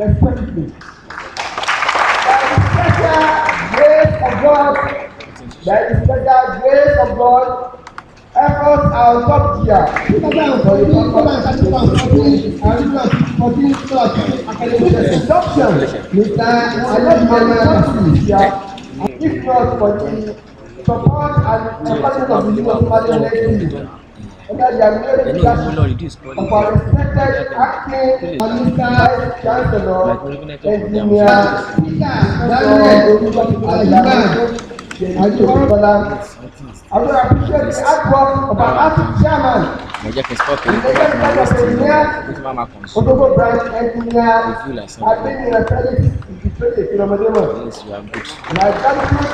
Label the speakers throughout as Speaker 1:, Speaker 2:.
Speaker 1: respectively. By the special grace of God, efforts are on top tier. Induction, if not for the support and encouragement of the University of under the administrative leadership of our respected acting Vice Chancellor, Engineer I will appreciate the hard work of our acting chairman, Osogbo branch engineer, I've been in a credit and I gratitude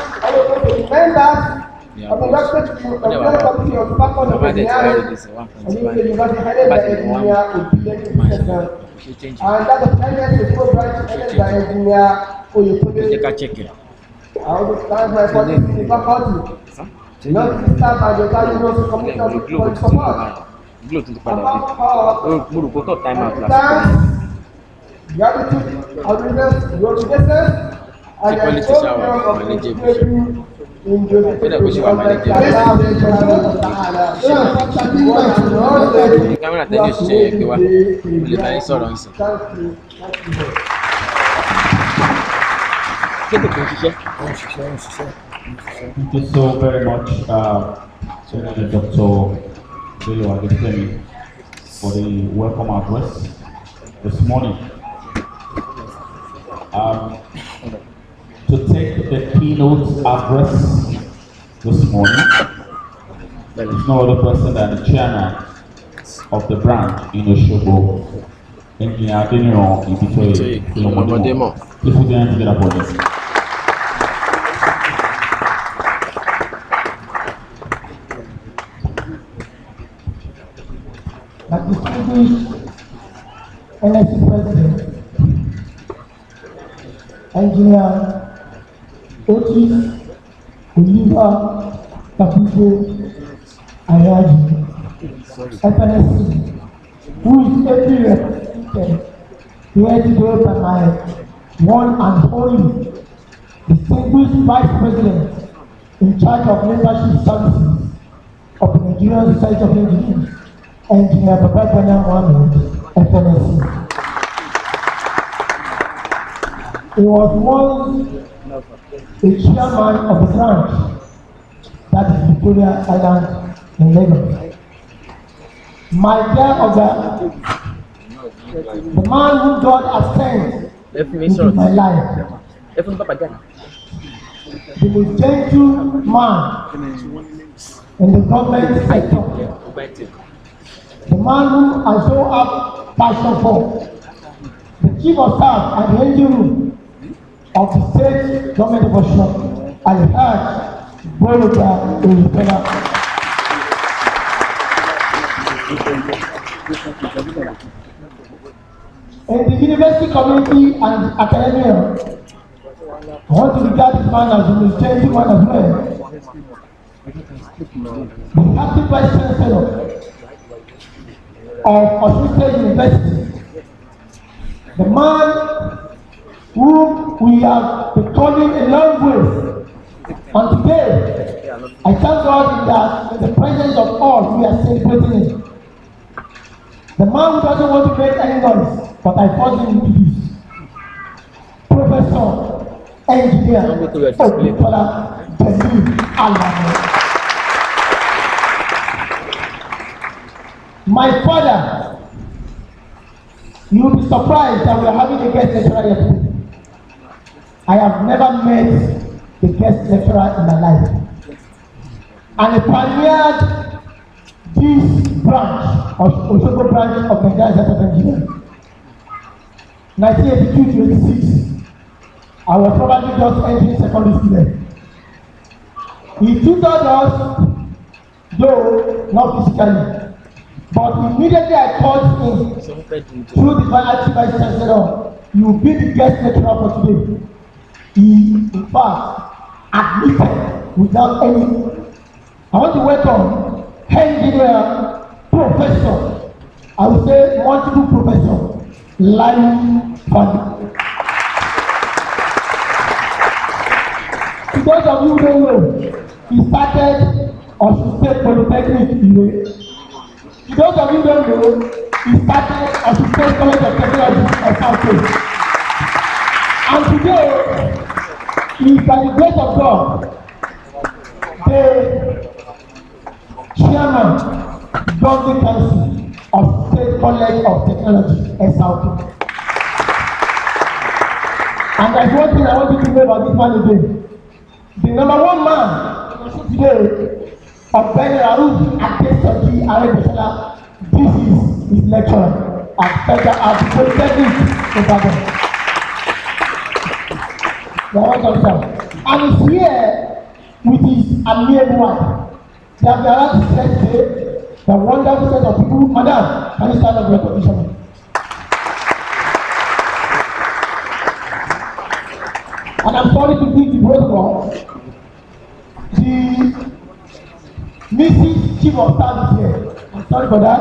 Speaker 1: also to the members of the University of Faculty of Engineering and the University headed by Engineer and that of Osogbo branch headed by Engineer Oyekunle. I also thank my colleagues in the faculty. Not to start by the Cardinals Commission for support. Gratitude, awareness, your business, and the program of education in the
Speaker 2: Thank you so very much, Senator Dr. Bello Adefemi, for the welcome address this morning. To take the keynote address this morning, there is no other person than the chairman of the branch in Osogbo, Engineer Adeniran Ibitoye Filomodemo. Please put your hands together for this.
Speaker 1: That distinguished NSC President, Engineer Otis Oliver Tabuko Ayaji, FNSC, who is ably represented here today by my one and only distinguished Vice President in charge of membership services of the Nigerian Society of Engineers, Engineer Babagana Mohammed, FNSC. He was once a chairman of the branch that is Victoria Island in Lagos. My dear Oga, the man who God has sent into my life, the most gentle man in the government sector, the man who I so have passion for, the chief of staff and the engine room of the state government of Osogbo, Alhaji Boloja Oyetola. In the university community and academia, I want to regard this man as the most gentle man as well. The active vice chancellor of Osogbo University, the man whom we have been calling a long way. And today, I thank God that in the presence of all, we are celebrating it. The man who doesn't want to make any noise, but I force him to this. Professor, Engineer, Oyetola Bello Alamo. My father, you will be surprised that we are having a guest lecturer here today. I have never met a guest lecturer in my life. And I pioneered this branch of Osogbo branch of Nigerian Society of Engineers. 1982 to 86. I was probably just entering secondary school then. He tutored us, though not physically. But immediately I called him through the active vice chancellor, you will be the guest lecturer for today. He, in fact, admitted without any. I want to welcome engineer, professor, I would say multiple professor, life family. To those of you who don't know, he started Osun State Polytechnic Iwe. To those of you who don't know, he started Osun State College of Technology Osogbo. And today, he is by the grace of God, the chairman, governing council of State College of Technology Osogbo. And there's one thing I want you to know about this man again. The number one man today, Ọ̀gbẹ́ni Rauf Adesoji Aregbesola, this is his lecture at the Polytechnic Ibadan. You are welcome, sir. And he's here with his amiable wife. They have been around to say today, the wonderful set of people. Madam, can you stand up for recognition? And I'm sorry to give the protocol. The Mrs. Chief of Staff is here. I'm sorry for that.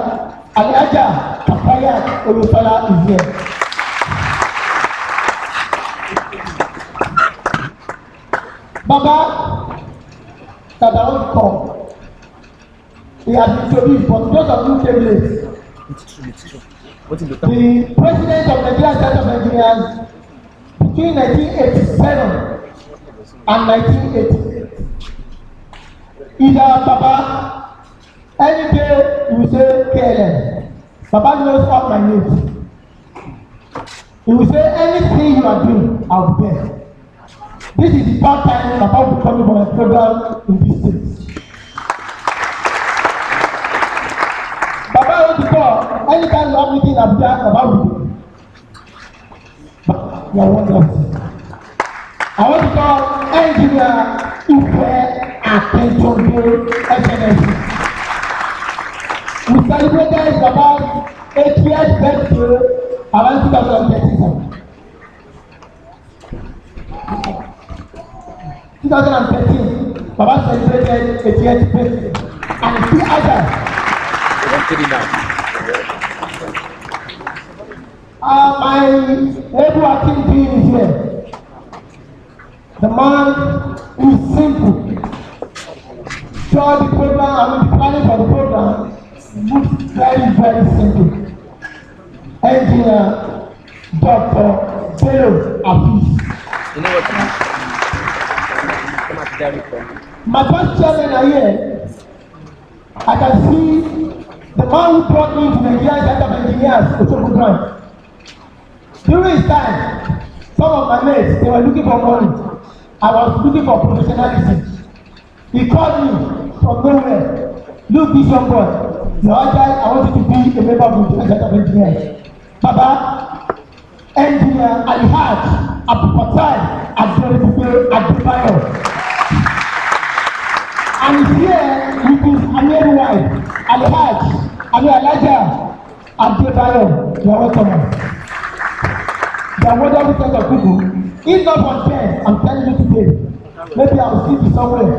Speaker 1: Aliaja Kapaya Olusola is here. Baba, that I want to call. He has been introduced, but those of you came late. The president of Nigeria State of Engineers between 1987 and 1988 is our Baba. Any day you say KLM, Baba knows all my needs. He will say anything you are doing, I will be there. This is the third time Baba will be coming for a program in this state. Baba wants to call anytime you have meeting in Abuja, Baba will be there. You are wonderful. I want to call engineer Ife Akintunde SNSC. We celebrated Baba's 80th birthday around 2013. 2013, Baba celebrated 80th birthday, and see others. My able acting team is here. The man who is simple. Sure, the program, the planning for the program looks very, very simple. Engineer Dr. Bello Afis.
Speaker 3: You know what?
Speaker 1: My first chairman are here. I can see the man who brought me to Nigeria Center of Engineers, Osogbo branch. During his time, some of my mates, they were looking for money. I was looking for professionalism. He called me from nowhere. Look, this young boy, the other guy, I want you to be a member of the Nigeria Center of Engineers. Baba, engineer Alhaj Abdulfatai Adebayo. And he's here with his amiable wife, Alhaj Alaja Adebayo. You are welcome. They are wonderful set of people. If not for them, I'm telling you today, maybe I will sit somewhere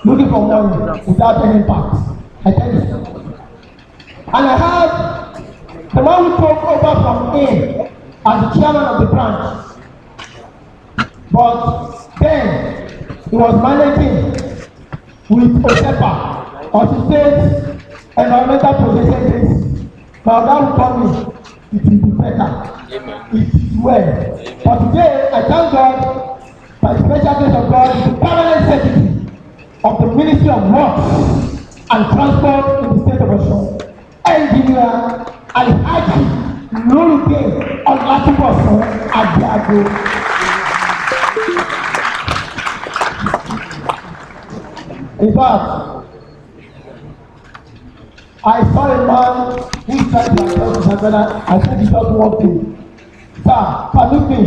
Speaker 1: looking for money without any impact. I tell you. And I have the one who took over from him as the chairman of the branch. But then he was managing with OSEPA, Osogbo State Environmental Protection Agency. Now that will come in. It will be better.
Speaker 3: Amen.
Speaker 1: It is well.
Speaker 3: Amen.
Speaker 1: But today, I thank God, by the special grace of God, the permanent secretary of the Ministry of Works and Transport in the state of Osun, Engineer Alhaji Nuruddin Olatibosun Ajago. In fact, I saw a man who tried to address his brother. I said, "It's just one thing. Sir, permit me.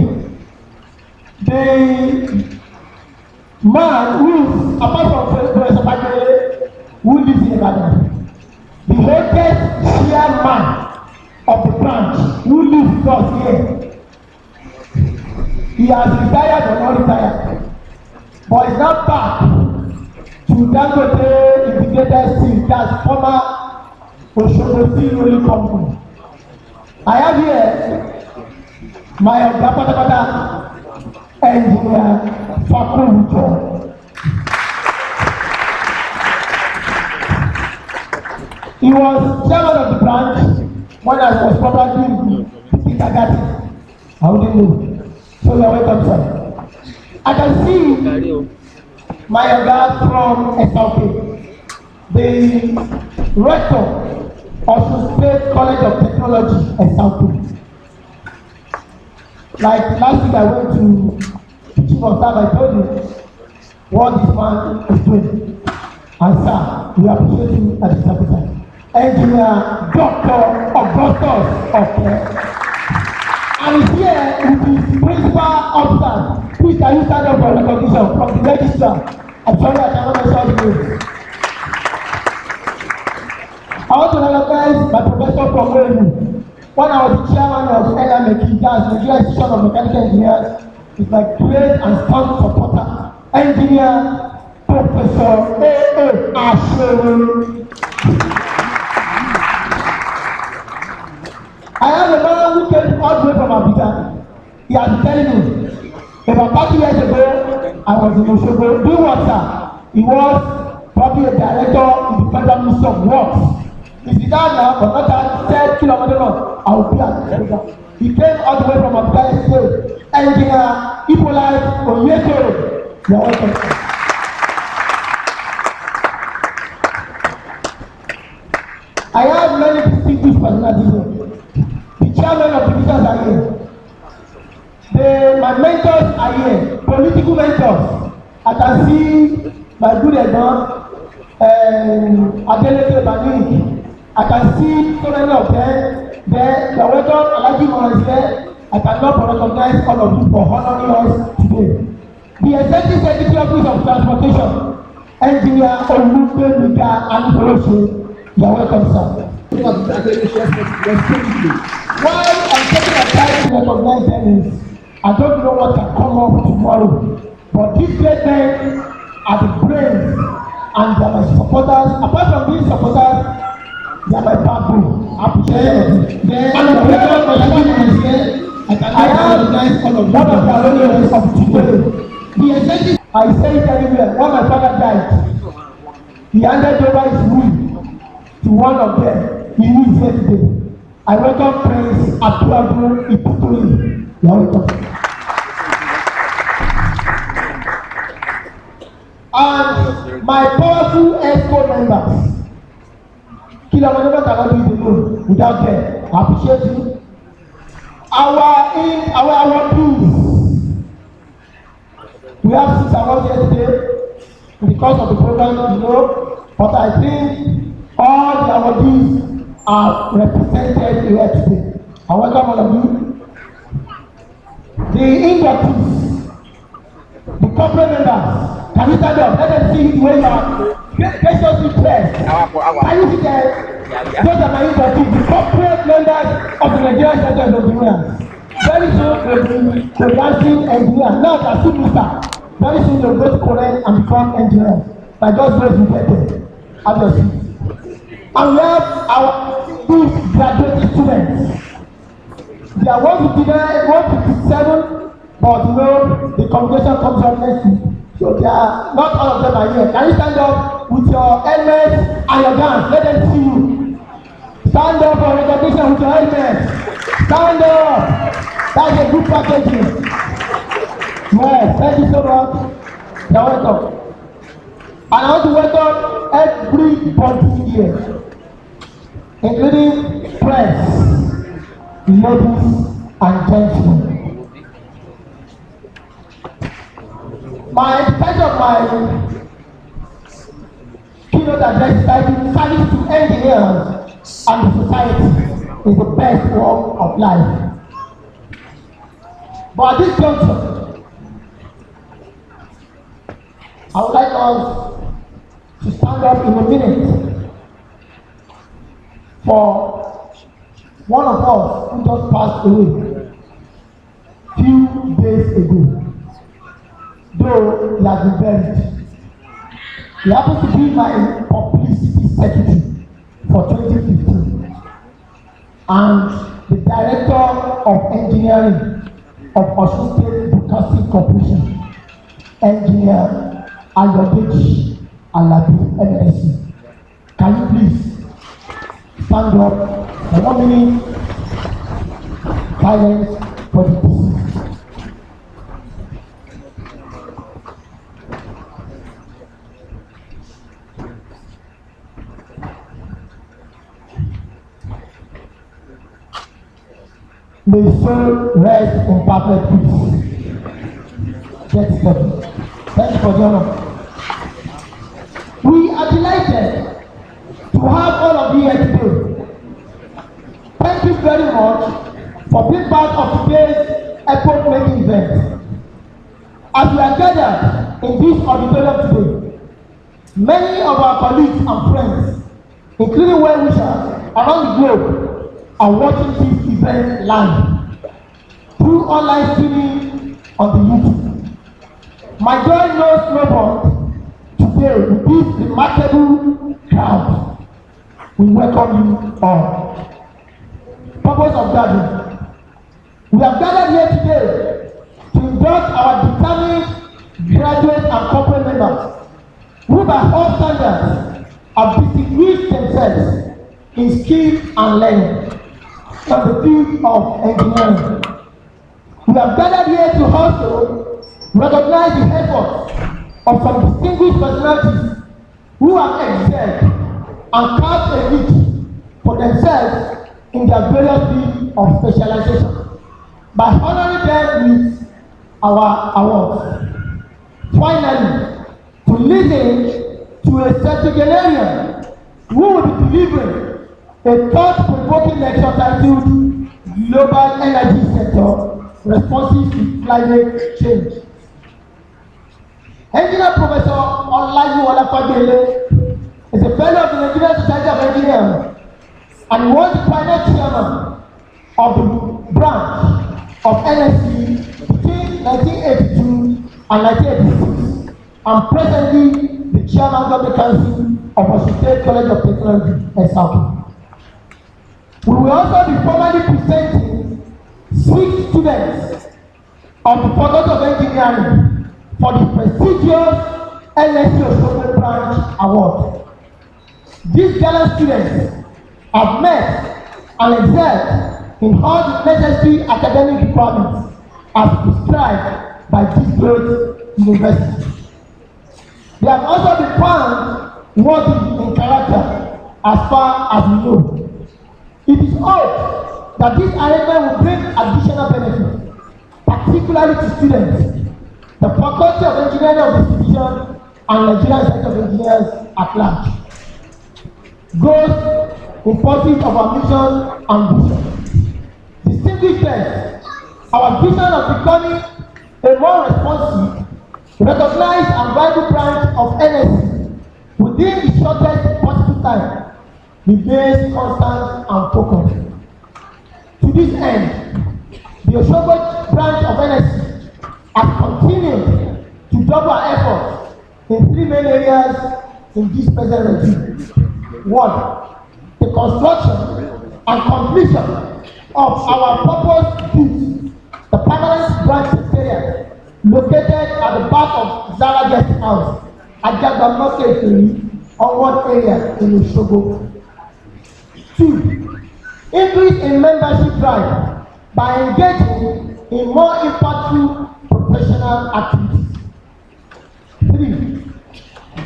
Speaker 1: The man who, apart from Professor Bakere, who lives in Ibadan, the latest chairman of the branch, who lives with us here, he has retired or not retired, but he's not back to Dangote Integrated Steel, that's former Osogbo Steel Rolling Company. I have here my ọ̀gá pátápátá engineer Fakulujọ. He was chairman of the branch when I was probably in kindergarten. I wouldn't know. So you are welcome, sir. I can see my ọ̀gá from SLK, the rector of the State College of Technology, SLK. Like last week I went to the chief of staff, I told you what this man is doing. And sir, we appreciate you at this time. Engineer Dr. Augustus okay. And he's here with his principal officer. Please can you stand up for recognition from the registrar? I'm sorry I cannot mention the name. I want to recognize my professor from Wales. When I was the chairman of NMEC, Nigeria Institution of Mechanical Engineers, is my great and strong supporter, Engineer Professor A.A. Asheru. I have a man who came all the way from Abuja. He has been telling me, about 30 years ago, I was in Osogbo. Doing what, sir? He was probably a director in the Federal Ministry of Works. He's retired now, but not that 10 kilometers long. I will be at the program. He came all the way from Abuja State. Engineer Ipolite Onyekere. You are welcome. I have many distinguished personalities here. The chairman of the divisions are here. My mentors are here. Political mentors. I can see my good Egbon, Adeleke Bani. I can see so many of them there. You are welcome. Alhaji Mohan is there. I cannot recognize all of you for honoring us today. The Executive Secretary Office of Transportation, Engineer Olufemika Anufoloshe. You are welcome, sir. While I'm taking the time to recognize them, I don't know what can come up tomorrow, but these great men are the brains and they are my supporters. Apart from being supporters, they are my backbone. I appreciate them. And the president of the government is here. I have recognize all of one of the alumni of today. The executive, I say it everywhere. When my father died, he handed over his will to one of them. He is here today. I welcome Prince Abuadu Iputoli. You are welcome. And my powerful ESCO members. Kilometer cannot do it alone without them. I appreciate you. Our dues. We have 6 awards here today because of the program, you know, but I think all the awardees are represented here today. I welcome all of you. The inductees, the corporate members, can you stand up? Let them see the way you are graciously dressed. Can you see that? Those are my inductees, the corporate members of the Nigerian Center of Engineers. Very soon they will be producing engineers. Now they are superstars. Very soon they will go to Korea and become engineers. By God's grace, we get there. Have your seat. And we have our 2 graduating students. They are 157, but you know the congregation comes up next week. So they are not all of them are here. Can you stand up with your helmets and your guns? Let them see you. Stand up for recognition with your helmets. Stand up. That's a good packaging. Yes, thank you so much. You're welcome. And I want to welcome everybody here, including press, ladies and gentlemen. The title of my keynote address is titled "Service to Engineers and the Society is the Best Work of Life." But at this juncture, I would like us to stand up in a minute for one of us who just passed away few days ago. Though he has been buried. He happens to be my publicity secretary for 2015 and the director of engineering of Osun State Broadcasting Corporation, Engineer Ayodeji Alabi MSc. Can you please stand up for 1 minute silence for the deceased? May soul rest in perfect peace. Get started. Thank you for the honor. We are delighted to have all of you here today. Thank you very much for being part of today's epoch-making event. As we are gathered in this auditorium today, many of our colleagues and friends, including well-wishers around the globe, are watching this event live through online streaming on the YouTube. My joy knows no bounds today with this remarkable crowd. We welcome you all. Purpose of gathering. We have gathered here today to induct our determined graduate and corporate members who by all standards have distinguished themselves in skill and learning on the field of engineering. We have gathered here to also recognize the efforts of some distinguished personalities who have excelled and carved a niche for themselves in their various fields of specialization by honoring them with our awards. Finally, to listen to a septuagenarian who will be delivering a thought-provoking lecture titled Global Energy Sector Responses to Climate Change. Engineer Professor Olayiwola Fagbele is a fellow of the Nigerian Society of Engineers and he was the pioneer chairman of the branch of NSC between 1982 and 1986 and presently the chairman of the council of Osun State College of Technology, SRK. We will also be formally presenting 6 students of the Faculty of Engineering for the prestigious LSE Osogbo Branch Award. These gallant students have met and excelled in all the necessary academic requirements as prescribed by this great university. They have also been found worthy in character as far as we know. It is hoped that this arrangement will bring additional benefit, particularly to students, the Faculty of Engineering of this division, and Nigerian Society of Engineers at large. Goals in pursuit of our mission and vision. Distinguished guests, our vision of becoming a more responsive, recognized and vital branch of NSC within the shortest possible time remains constant and focused. To this end, the Osogbo branch of NSC has continued to double our efforts in 3 main areas in this present regime. 1. The construction and completion of our purpose-built, the permanent branch secretariat located at the back of Zara Guest House, Ajagbamoke onward area in Osogbo. 2. Increase in membership drive by engaging in more impactful professional activities. 3.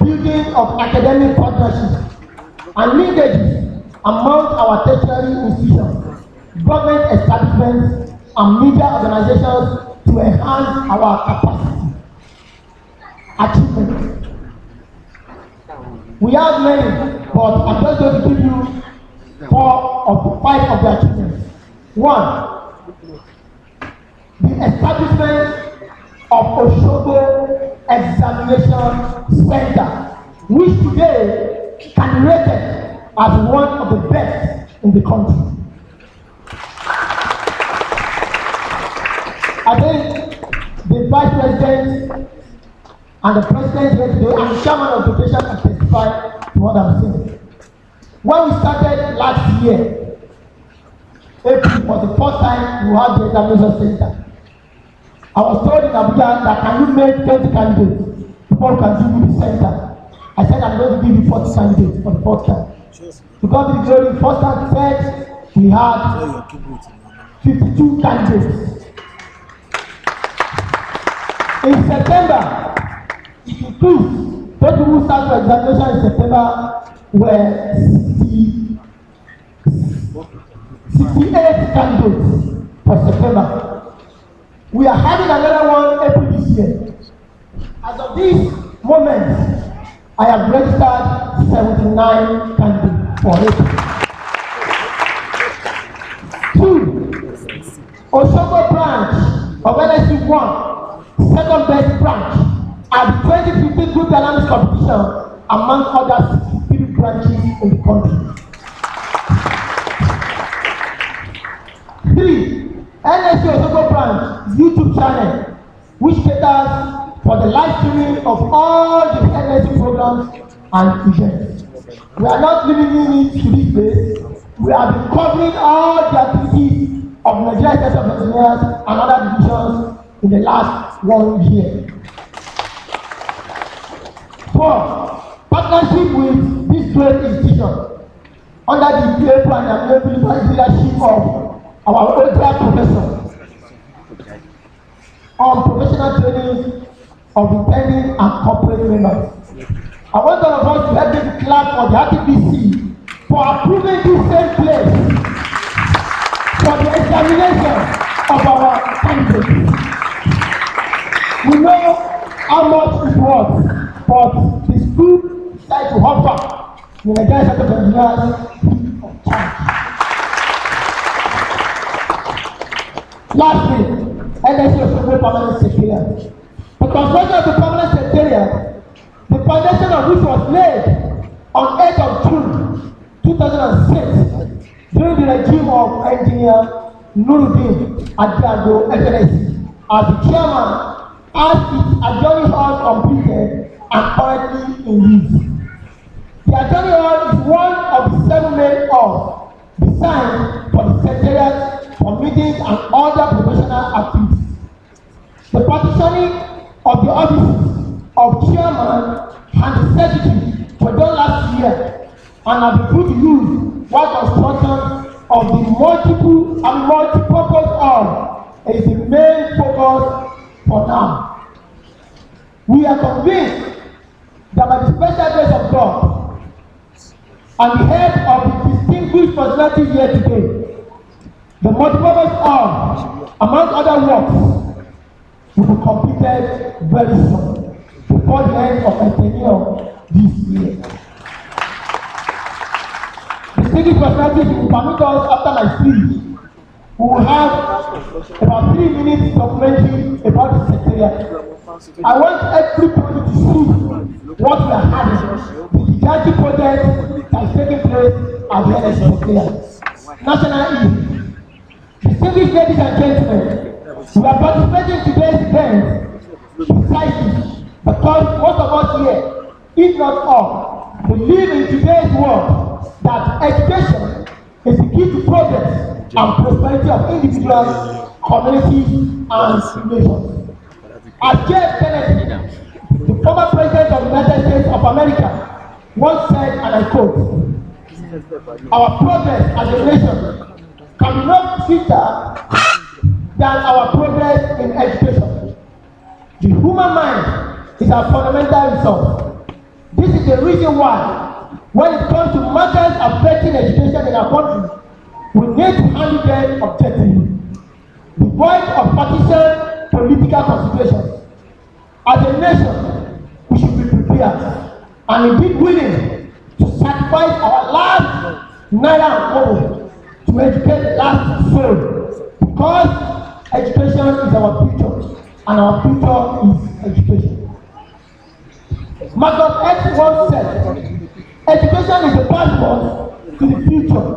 Speaker 1: Building of academic partnerships and linkages among our tertiary institutions, government establishments, and media organizations to enhance our capacity. Achievement. We have many, but I'm just going to give you 4 of the 5 of the achievements. 1. The establishment of Osogbo Examination Center, which today can be rated as one of the best in the country. I think the Vice President and the President here today and the Chairman of the Education can testify to what I'm saying. When we started last year, April was the first time we had the examination center. I was told in Abuja that can you make 20 candidates before you can give me the center. I said I'm going to give you 40 candidates for the first time. To God be the glory, the first time said we had 52 candidates. In September, it increased. Those who started for examination in September were 68 candidates for September. We are having another one April this year. As of this moment, I have registered 79 candidates for April. 2. Osogbo branch of NSC 1, second best branch at the 2015 Group Dynamics competition among other 63 branches in the country. 3. NSC Osogbo branch YouTube channel, which caters for the live streaming of all the NSC programs and events. We are not limiting it to this place. We have been covering all the activities of Nigeria State of Engineers and other divisions in the last 1 year. 4. Partnership with this great institution under the leadership of our older professor on professional training of intending and corporate members. I want all of us to help me to clap for the RTBC for approving this same place for the examination of our candidates. We know how much it was, but the school decided to offer the Nigerian State of Engineers free of charge. Lastly, NSC Osogbo Permanent Secretariat. The construction of the permanent secretariat, the foundation of which was laid on 8th of June 2006 during the regime of Engineer Nuruddin Adiago FNSC as the chairman, as its adjoining hall completed and currently in use. The adjoining hall is one of the 7 main halls designed for the secretariat for meetings and other professional activities. The partitioning of the offices of chairman and the secretary were done last year and have been put to use while construction of the multi-purpose hall is the main focus for now. We are convinced that by the special grace of God and the head of the distinguished personality here today, the multi-purpose hall, among other works, will be completed very soon, before the end of the tenure this year. Distinguished personalities will permit us after my speech. We will have about 3 minutes documentary about the secretariat. I want everybody to see what we are having, the gigantic project that is taking place at the NSC secretariat. National Eve. Distinguished ladies and gentlemen, we are participating in today's event precisely because most of us here, if not all, believe in today's world that education is the key to progress and prosperity of individuals, communities, and nations. As J.F. Kennedy, the former president of the United States of America, once said, and I quote, "Our progress as a nation can be no greater than our progress in education. The human mind is our fundamental resource. This is the reason why, when it comes to matters affecting education in our country, we need to handle them objectively, devoid of partisan political considerations. As a nation, we should be prepared and indeed willing to sacrifice our last naira and kobo to educate the last soul, because education is our future, and our future is education." Malcolm X once said, "Education is a passport to the future,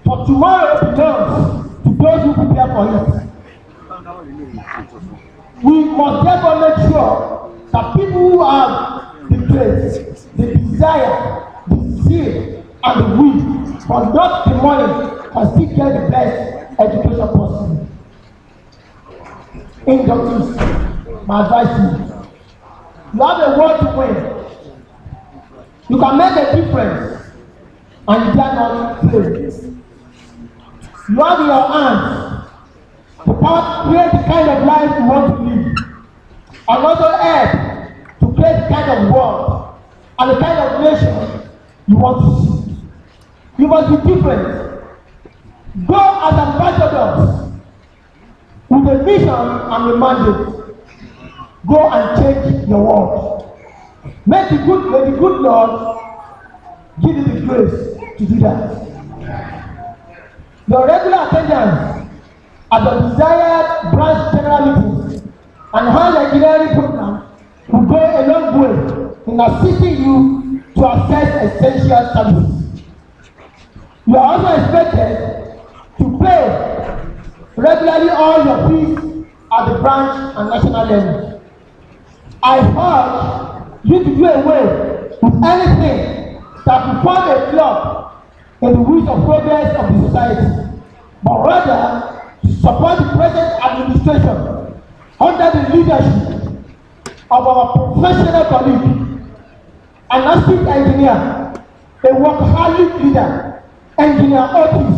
Speaker 1: for tomorrow belongs to those who prepare for it." We must therefore make sure that people who have the grace, the desire, the zeal, and the will, but not the money, can still get the best education possible. inductees, my advice to you. You have a word to win. You can make a difference and you dare not fail. You have in your hands the power to create the kind of life you want to live and also help to create the kind of world and the kind of nation you want to see. You must be different. Go as ambassadors with a vision and a mandate. Go and change your world. May the good Lord give you the grace to do that. Your regular attendance at the desired branch general meetings and high engineering program will go a long way in assisting you to access essential services. You are also expected to pay regularly all your fees at the branch and national level. I urge you to do away with anything that will form a club in the wheels of progress of the society, but rather to support the present administration under the leadership of our professional colleague, an assistant engineer, a workaholic leader, Engineer Otis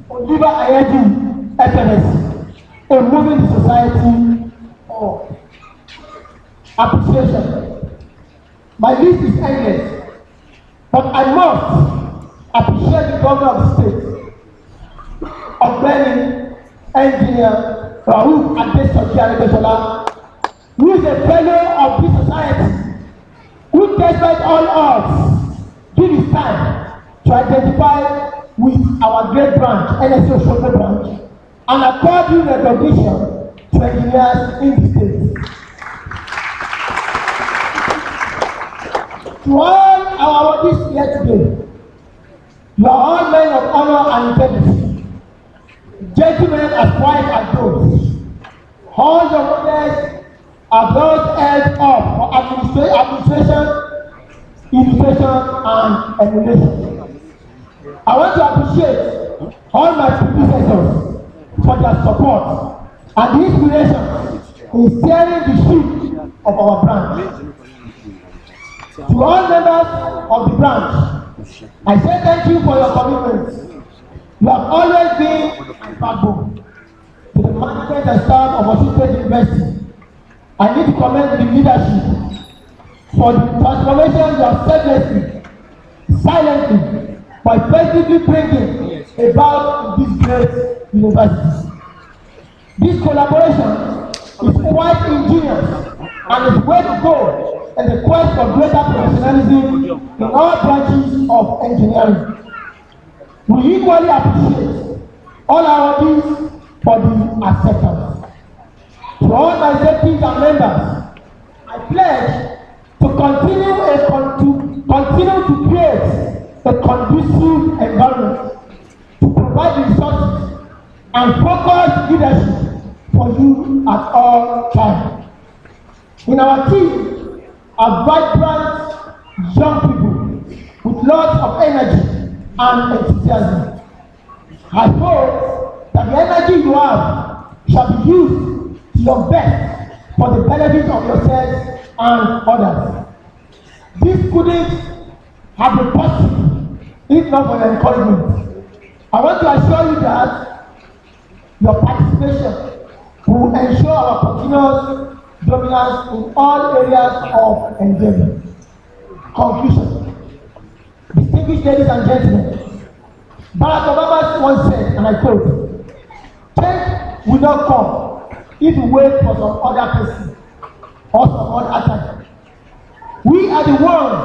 Speaker 1: Oliver Ayaju FNS, a moving the society of appreciation. My list is endless, but I must appreciate the governor of the state, Ọ̀gbẹ́ni Engineer Raouf Adesoji Adesola, who is a fellow of this society, who despite all odds give his time to identify with our great branch, NSC Osogbo branch, and accord due recognition to engineers in the state. To all our awardees here today, you are all men of honor and integrity, gentlemen as quiet as those. All your models are those held up for administration, innovation, and emulation. I want to appreciate all my predecessors for their support and the inspiration in steering the ship of our branch. To all members of the branch, I say thank you for your commitment. You have always been a backbone to the management and staff of Osun State University. I need to commend the leadership for the transformation you have selflessly, silently, but effectively bringing about this great university. This collaboration is quite ingenious and is way to go in the quest for greater professionalism in all branches of engineering. We equally appreciate all our teams for the acceptance. To all my executives and members, I pledge to continue to create a conducive environment to provide the resources and focused leadership for you at all times. In our team are vibrant young people with lots of energy and enthusiasm. I hope that the energy you have shall be used to your best for the benefit of yourselves and others. This couldn't have been possible if not for your encouragement. I want to assure you that your participation will ensure our continuous dominance in all areas of endeavor. Conclusion. Distinguished ladies and gentlemen, Barack Obama once said, and I quote, "Change will not come if you wait for some other person or some other attack. We are the ones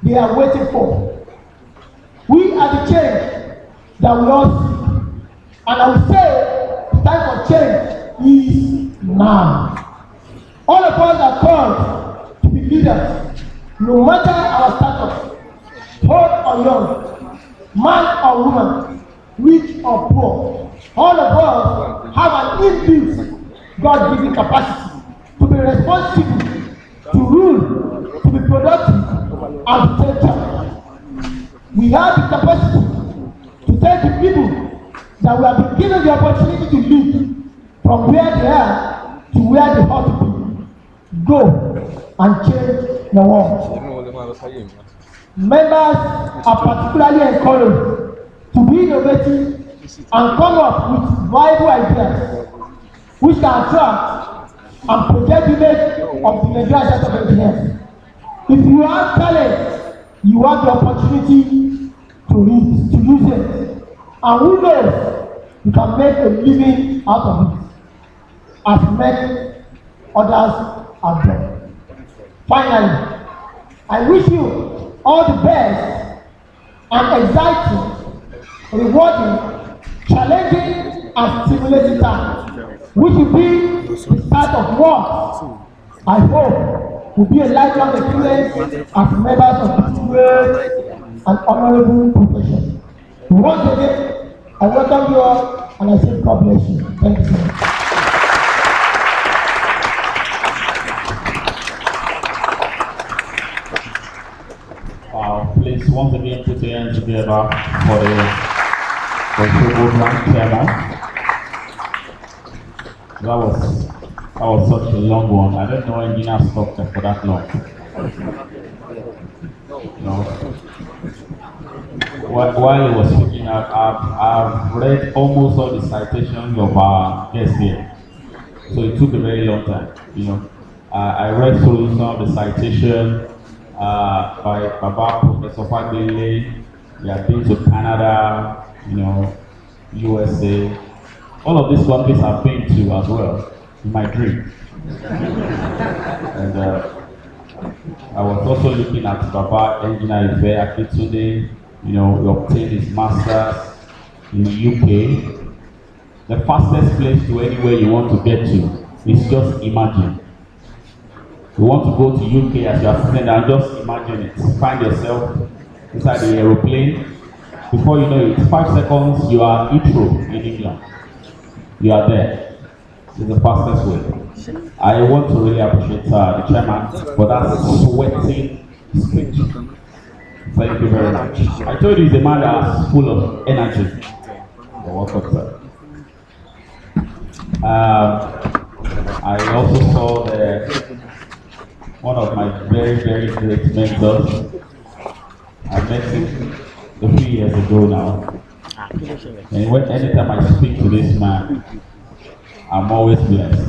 Speaker 1: they are waiting for. We are the change that we all seek. And I will say, the time for change is now. All of us are called to be leaders, no matter our status, old or young, man or woman, rich or poor. All of us have an inbuilt God-given capacity to be responsible, to rule, to be productive, and to take charge. We have the capacity to take the people that we have been given the opportunity to lead from where they are where the hurt be. Go and change the world. Members are particularly encouraged to be innovative and come up with viable ideas which can attract and project the image of the Nigerian Center of Engineers. If you have talent, you have the opportunity to use it. And who knows, you can make a living out of it, as many others have done. Finally, I wish you all the best and exciting, rewarding, challenging, and stimulating time, which will be the start of what I hope will be a lifelong experience as members of this great and honorable profession. Once again, I welcome you all and I say God bless you. Thank you so much.
Speaker 2: Please once again put your hands together for the Osogbo Bank chairman. That was such a long one. I don't know engineer stopped there for that long. No. While he was speaking, I've read almost all the citations of our guests here. So it took a very long time. I read through some of the citations by Baba Professor Fagbele. We have been to Canada, USA. All of these countries I've been to as well in my dream. And I was also looking at Baba Engineer Ife Akintunde. He obtained his master's in the UK. The fastest place to anywhere you want to get to is just imagine. You want to go to UK as you are sitting there and just imagine it. Find yourself inside the aeroplane. Before you know it, 5 seconds, you are Heathrow in England. You are there. It's the fastest way. I want to really appreciate the chairman for that sweating speech. Thank you very much. I told you he's a man that's full of energy. You're welcome, sir. I also saw one of my very, very great mentors. I met him a few years ago now. And anytime I speak to this man, I'm always blessed.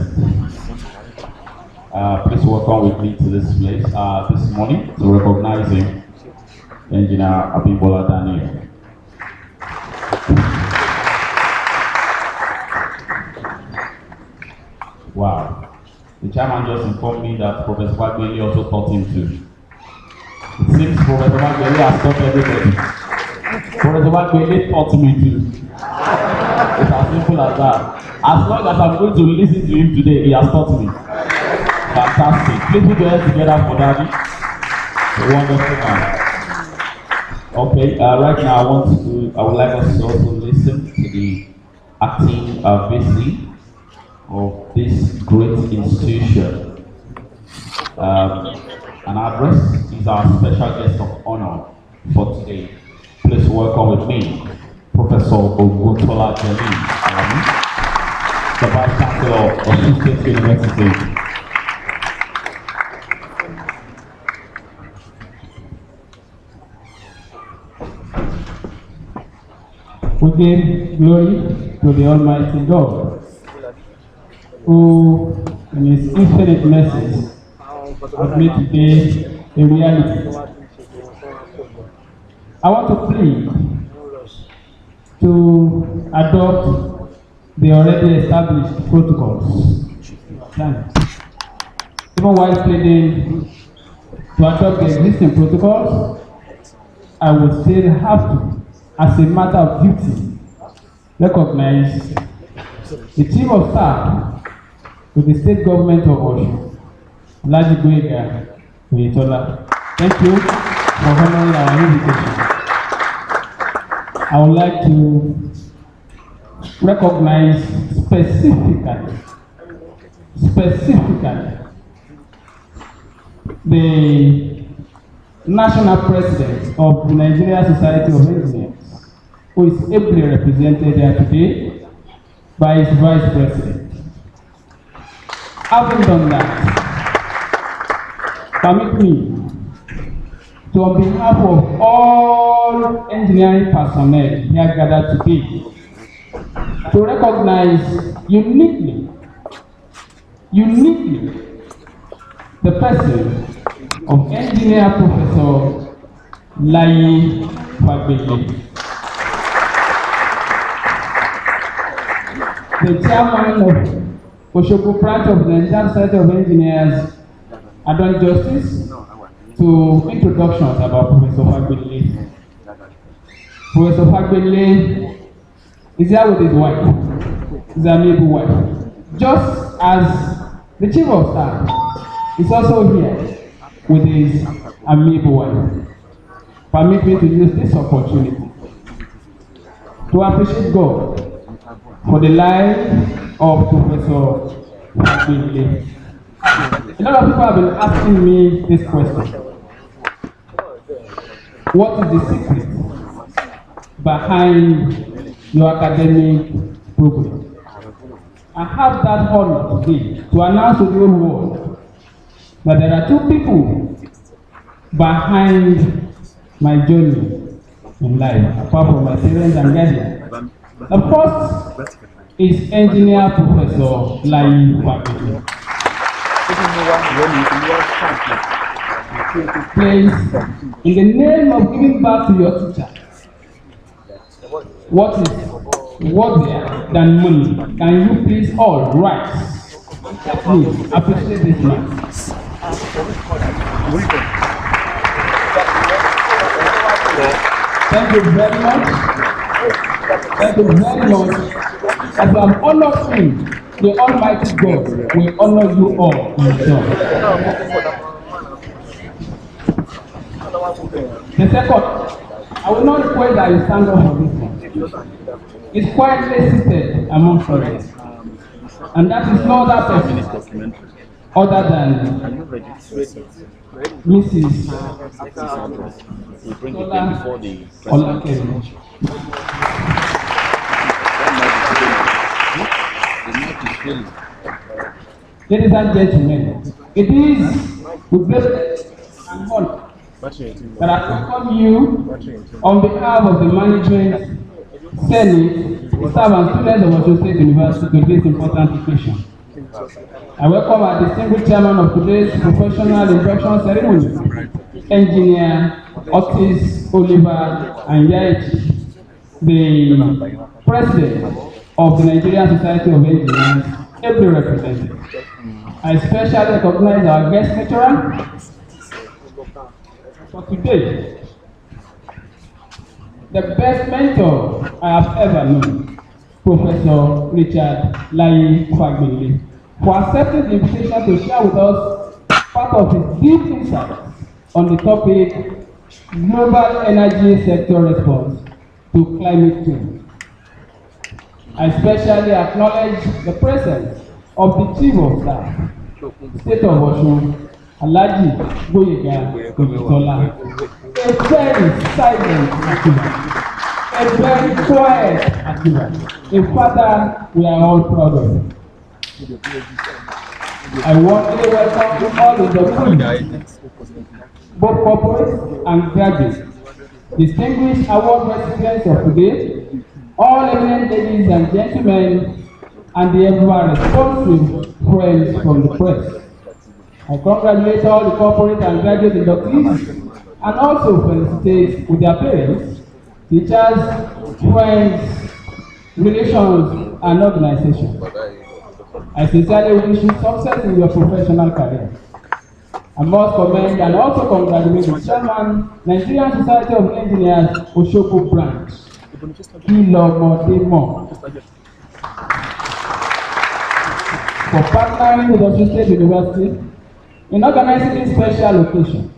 Speaker 2: Please welcome with me to this place this morning to recognize him, Engineer Abimbola Daniel. Wow. The chairman just informed me that Professor Fagbele also taught him too. It seems Professor Fagbele has taught everybody. Professor Fagbele taught me too. It's as simple as that. As long as I'm going to listen to him today, he has taught me. Fantastic. Please put your hands together for Daddy. A wonderful man. Okay, right now I would like us to also listen to the acting VC of this great institution. An address is our special guest of honor for today. Please welcome with me Professor Oguntola Jeli, the Vice Chancellor of Osogbo State University.
Speaker 3: We give glory to the Almighty God, who in His infinite mercy has made today a reality. I want to plead to adopt the already established protocols. Even while pleading to adopt the existing protocols, I will still have to, as a matter of duty, recognize the Chief of Staff to the State Government of Osogbo, Laji Goega Oyetola. Thank you for honoring our invitation. I would like to recognize specifically the National President of the Nigeria Society of Engineers, who is ably represented here today by his Vice President. I Having done that, permit me to, on behalf of all engineering personnel here gathered today, to recognize uniquely the person of Engineer Professor Layi Fagbemi, the chairman of Osogbo branch of the Nigerian Society of Engineers. I done justice to introductions about Professor Fagbemi. Professor Fagbemi is here with his wife, his amiable wife. Just as the chief of staff is also here with his amiable wife. Permit me to use this opportunity to appreciate God for the life of Professor Fagbemi. A lot of people have been asking me this question. What is the secret behind your academic program? I have that honor today to announce to the whole world that there are two people behind my journey in life, apart from my parents and guardians. The first is Engineer Professor Layi Fagbemi. Please, in the name of giving back to your teacher, what is worthier than money? Can you please all rise? Please appreciate this man. Thank you very much. Thank you very much. As you have honored him, the Almighty God will honor you all in turn. The second, I will not request that you stand up for this one. It's quietly seated among friends. And that is no other person other than Mrs. Olakemi. Ladies and gentlemen, it is with great and honor that I welcome you on behalf of the management, Senate, staff and students of Osogbo State University to this important occasion. I welcome our distinguished chairman of today's professional induction ceremony, Engineer Otis Oliver Anyaechi, the president of the Nigerian Society of Engineers, ably represented. I especially recognize our guest lecturer for today, the best mentor I have ever known, Professor Richard Layi Fagbemi, for accepting the invitation to share with us part of his deep insights on the topic Global Energy Sector Response to Climate Change. I especially acknowledge the presence of the Chief of Staff, State of Osun, Alhaji Gboyega Oyetola, a very silent activist, a very quiet activist, a father we are all proud of. I warmly welcome all the doctors, both corporate and graduates, distinguished award recipients of today, all eminent ladies and gentlemen, and the ever responsive friends from the press. I congratulate all the corporate and graduate inductees and also felicitate with their parents, teachers, friends, relations, and organizations. I sincerely wish you success in your professional career. I must commend and also congratulate the chairman, Nigerian Society of Engineers, Osogbo branch, Ilomodemo, for partnering with Osogbo State University in organizing this special occasion.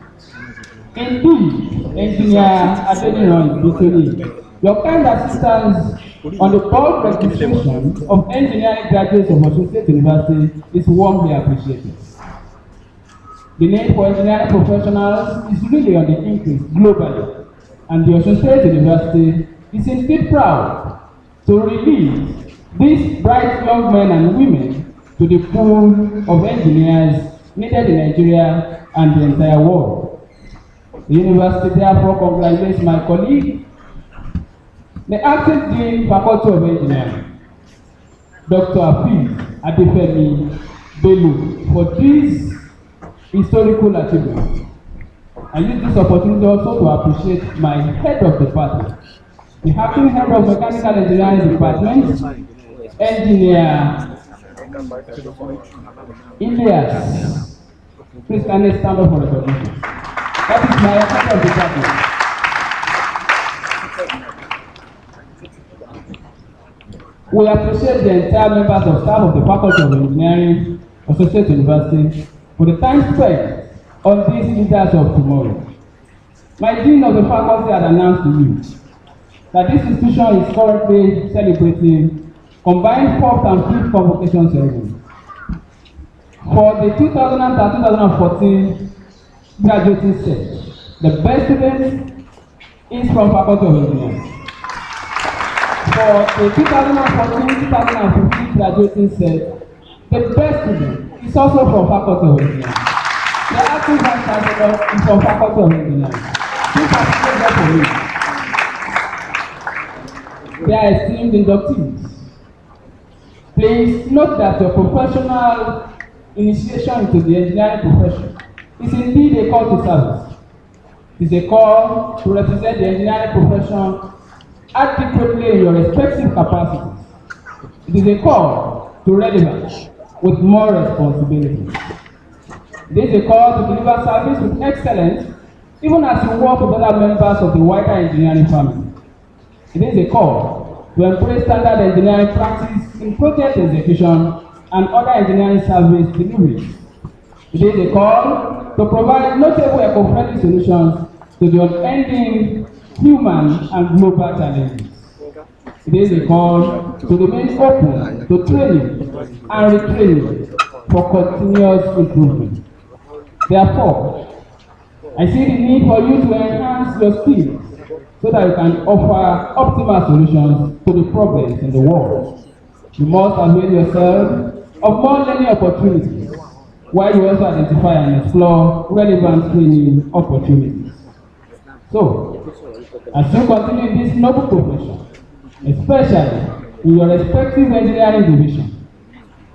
Speaker 3: Indeed, Engineer Adeniran Bikini, your kind assistance on the bulk registration of engineering graduates of Osogbo State University is warmly appreciated. The need for engineering professionals is really on the increase globally, and the Osogbo State University is indeed proud to release these bright young men and women to the pool of engineers needed in Nigeria and the entire world. The university therefore congratulates my colleague, the acting Dean, Faculty of Engineering, Dr. Afeez Adefemi Bello, for this historical achievement. I use this opportunity also to appreciate my head of department, the acting head of Mechanical Engineering Department, Engineer Ilias. Please kindly stand up for recognition. That is my head of department. We appreciate the entire members of staff of the Faculty of Engineering, Associate University, for the time spent on these leaders of tomorrow. My Dean of the Faculty had announced to you that this institution is currently celebrating combined 4th and 5th convocation ceremony. For the 2013-2014 graduating set, the best student is from Faculty of Engineering. For the 2014-2015 graduating set, the best student is also from Faculty of Engineering. The acting vice chancellor is from Faculty of Engineering. This has been for me. They are esteemed inductees. Please note that your professional initiation into the engineering profession is indeed a call to service. It is a call to represent the engineering profession adequately in your respective capacities. It is a call to relevance with more responsibility. It is a call to deliver service with excellence, even as you work with other members of the wider engineering family. It is a call to embrace standard engineering practice in project execution and other engineering service deliveries. It is a call to provide notable eco-friendly solutions to the unending human and global challenges. It is a call to remain open to training and retraining for continuous improvement. Therefore, I see the need for you to enhance your skills so that you can offer optimal solutions to the problems in the world. You must avail yourself of more learning opportunities, while you also identify and explore relevant training opportunities. So, as you continue in this noble profession, especially in your respective engineering division,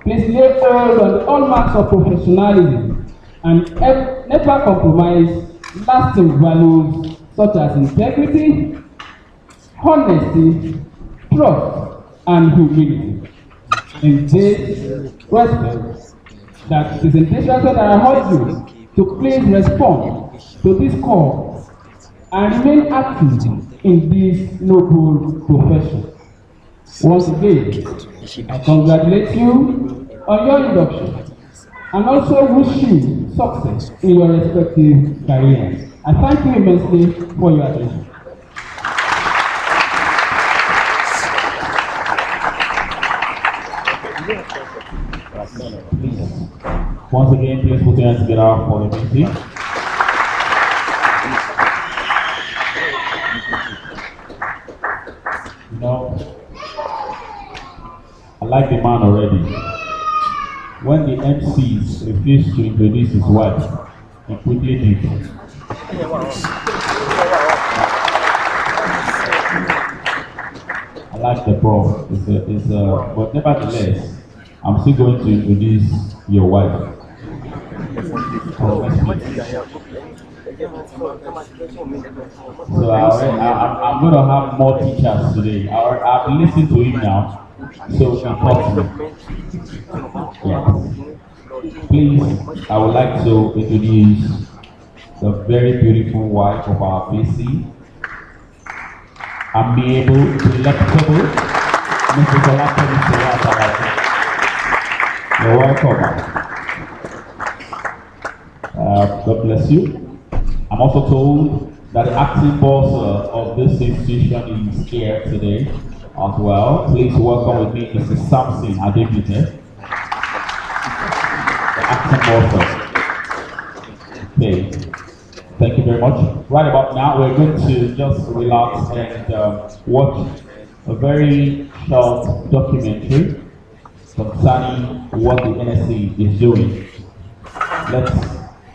Speaker 3: please lay hold on the hallmarks of professionalism and never compromise lasting values such as integrity, honesty, trust, and humility. In this respect, that is in this respect that I urge you to please respond to this call and remain active in this noble profession. Once again, I congratulate you on your induction and also wish you success in your respective careers. I thank you immensely for your attention.
Speaker 2: Once again, please put your hands together for the meeting. You know, I like the man already. When the MCs refused to introduce his wife, he quickly did. I like the bro. But nevertheless, I'm still going to introduce your wife. So I'm going to have more teachers today. I've listened to him now, so he taught me. Yes. Please, I would like to introduce the very beautiful wife of our VC, amiable, delectable, Mrs. Olakemi. You're welcome. God bless you. I'm also told that the acting boss of this institution is here today as well. Please welcome with me Mr. Samson Adebute, the acting boss. Okay, thank you very much. Right about now, we're going to just relax and watch a very short documentary concerning what the NSC is doing. Let's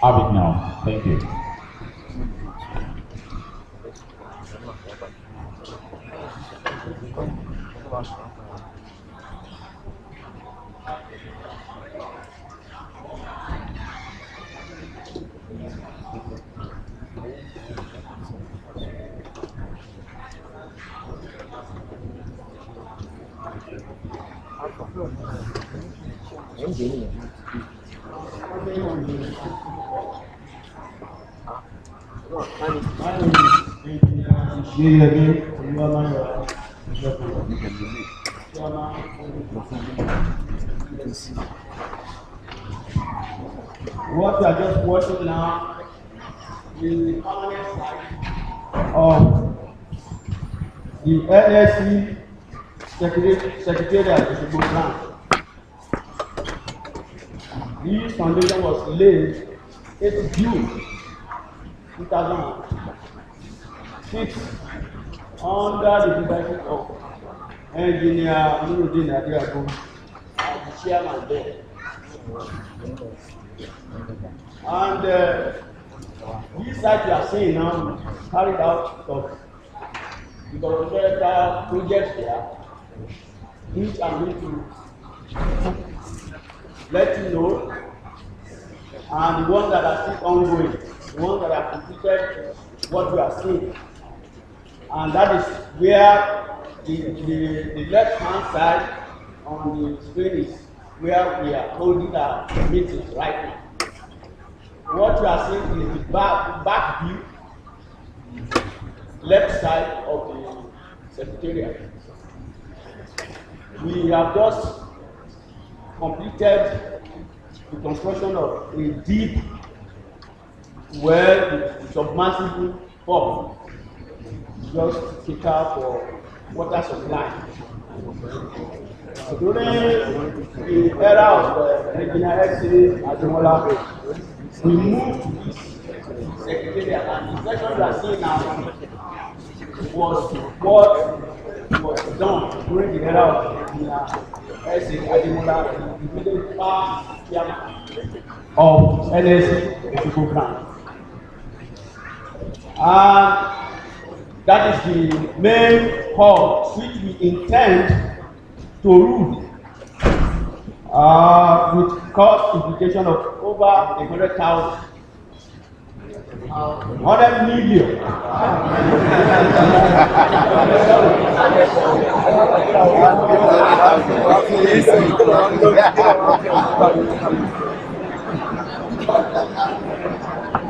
Speaker 2: have it now. Thank you.
Speaker 1: What you are just watching now is the permanent site of the NSC Secretariat Osogbo branch. This foundation was laid 8th June 2006 under the leadership of Engineer Nurudeen Adiago as the chairman there. And this site you are seeing now carried out of the governmental project there, which I'm going to let you know, and the ones that are still ongoing, the ones that are completed, what you are seeing. And that is where the left hand side on the screen is where we are holding our meetings right now. What you are seeing is the back view, left side of the secretariat. We have just completed the construction of a deep well with submersible pump just to cater for water supply. During the era of Engineer Ademola, we moved to this secretariat, and the section you are seeing now was what was done during the era of Engineer Ademola, the immediate past chairman of NSC Osogbo branch. And that is the main hall which we intend to rule with cost implication of over 100,000. 100 million.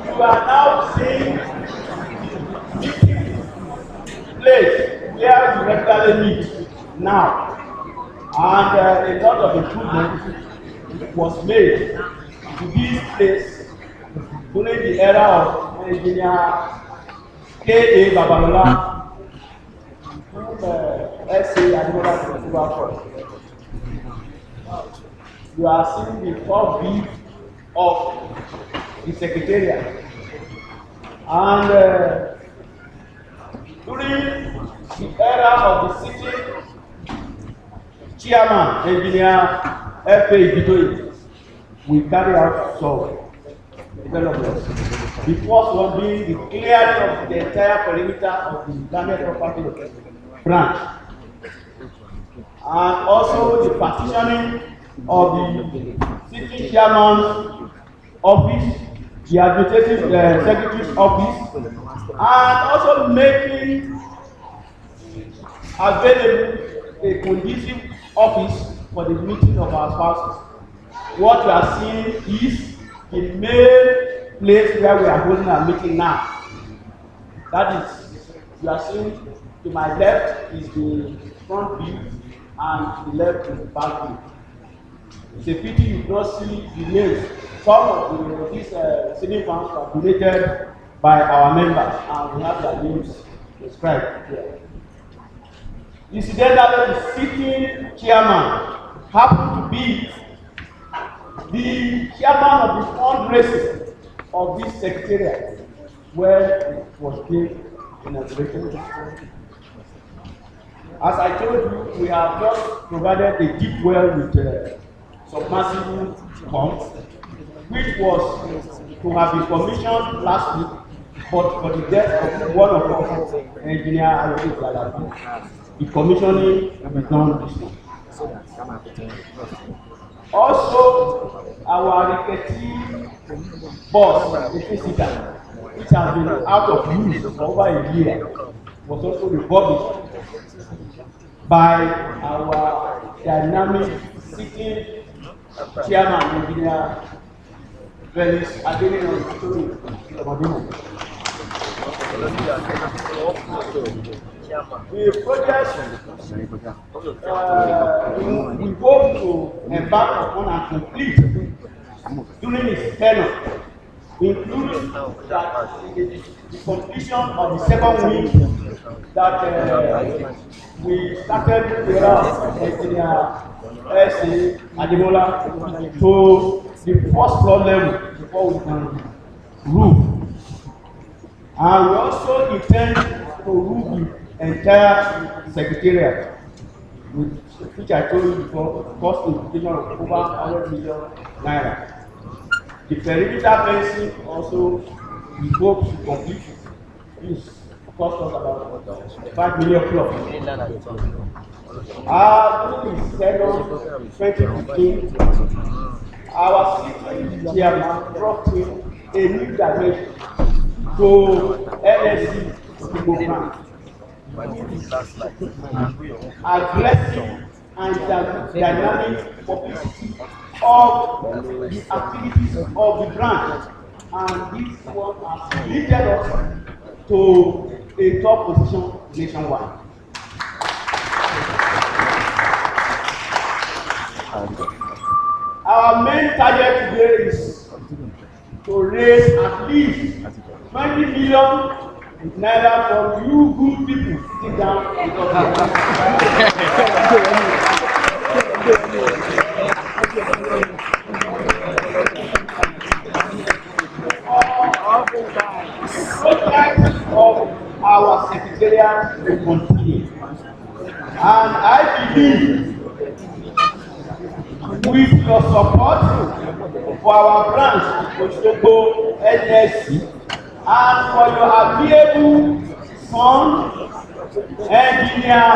Speaker 1: You are now seeing place where you regularly meet now, and a lot of improvement was made to this place during the era of Engineer K.A. Babalola, whom S.A. Ademola took over for. You are seeing the top view of the secretariat, and during the era of the sitting chairman, Engineer F.A. Ibitoye, we carry out some developments. The first one being the clearing of the entire perimeter of the landed property branch, and also the partitioning of the sitting chairman's office, the administrative secretary's office, and also making available a conducive office for the meeting of our spouses. What we are seeing is the main place where we are holding our meeting now. That is, you are seeing to my left is the front view, and to the left is the back view. It's a pity you do not see the names. Some of these ceiling fans are donated by our members, and we have their names described here. Incidentally, the sitting chairman happened to be the chairman of the fundraising of this secretariat when it was being inaugurated. As I told you, we have just provided a deep well with submersible pumps, which was to have been commissioned last week, but for the death of one of our engineer, the commissioning will be done this week. Also, our Riketi bus, the physical, which has been out of use for over a year, was also refurbished by our dynamic sitting chairman, engineer Felix Adenino. The project we hope to embark upon and complete during its tenure, including that the completion of the second wing that we started with engineer S.A. Ademola to the first floor level before we can roof. And we also intend to roof the entire secretariat, which I told you before, cost implication of over 100 million naira. The perimeter fencing also, we hope to complete this cost us about 5 million plus. During the second 2015, our sitting chairman brought in a new dimension to NSC program. Aggressive and dynamic publicity of the activities of the branch, and this one has lifted us to a top position nationwide. Our main target today is to raise at least 20 million naira from you good people sitting down with us. Project of our secretariat will continue, and I believe with your support for our branch Osogbo NSC and for your amiable son, engineer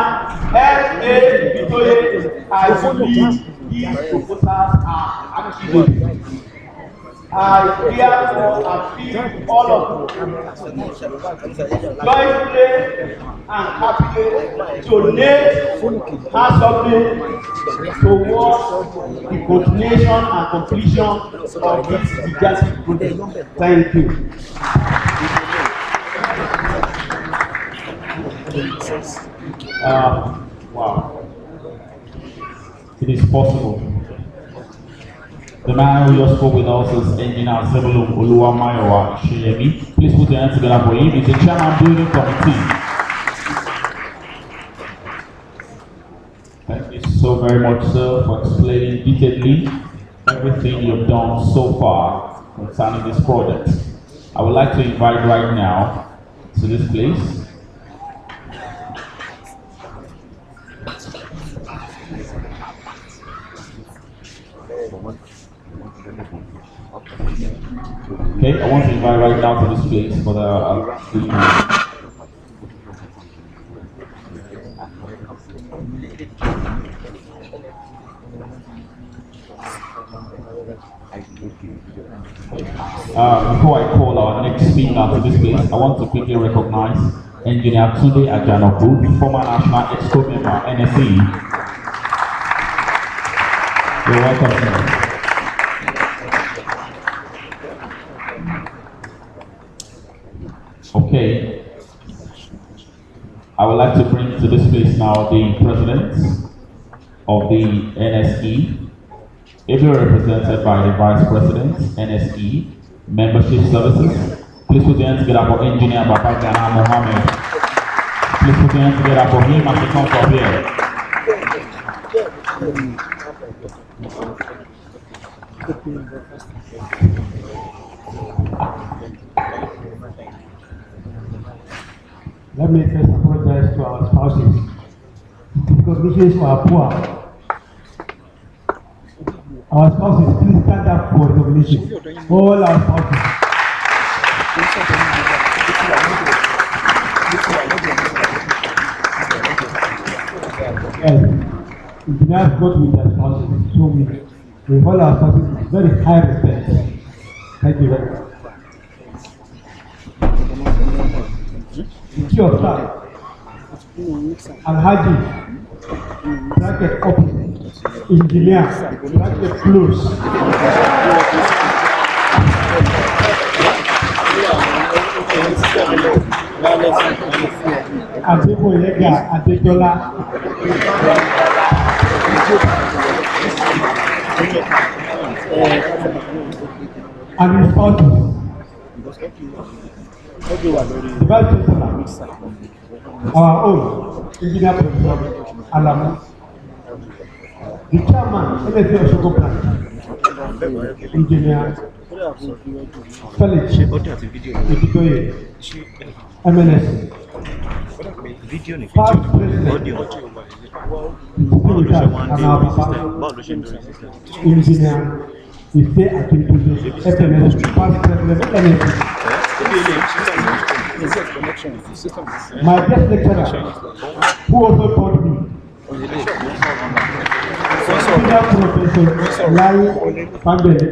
Speaker 1: S.A. Bitoye, I believe these proposals are achievable. I therefore appeal all of you joyfully and happily donate handsomely towards the continuation and completion of this gigantic project. Thank you.
Speaker 2: Wow. It is possible. The man who just spoke with us is Engineer Sebulum Oluwamayowa Sheyemi. Please put your hands together for him. He's the chairman building committee. Thank you so very much, sir, for explaining detailedly everything you've done so far concerning this project. I would like to invite right now to this place okay, I want to invite right now to this place for the before I call our next speaker to this place, I want to quickly recognize Engineer Tunde Ajanoku, former National Exco member, NSE. You're welcome, sir. Okay, I would like to bring to this place now the president of the NSE, ably represented by the vice president, NSE, membership services. Please put your hands together for Engineer Babagana Mohammed. Please put your hands together for him as he comes up here.
Speaker 3: Let me first apologize to our spouses.
Speaker 1: recognitions for our poor. Our spouses, please stand up for recognition. All our spouses. Yes, engineers got with their spouses, so we hold our spouses with very high respect. Thank you very much. Your star, Alhaji, bracket open, engineer, bracket close. Adeboyega Adedola. And his spouses. The Vice Chancellor, our own Engineer Professor Alamu, the Chairman, NSC Osogbo Branch, Engineer Felix Ekitoye, MNS, Past President, and our Papa, Engineer Ife Akintoye, FMS, Past President, NSC. My guest lecturer, who also taught me, Professor Lai Pambele,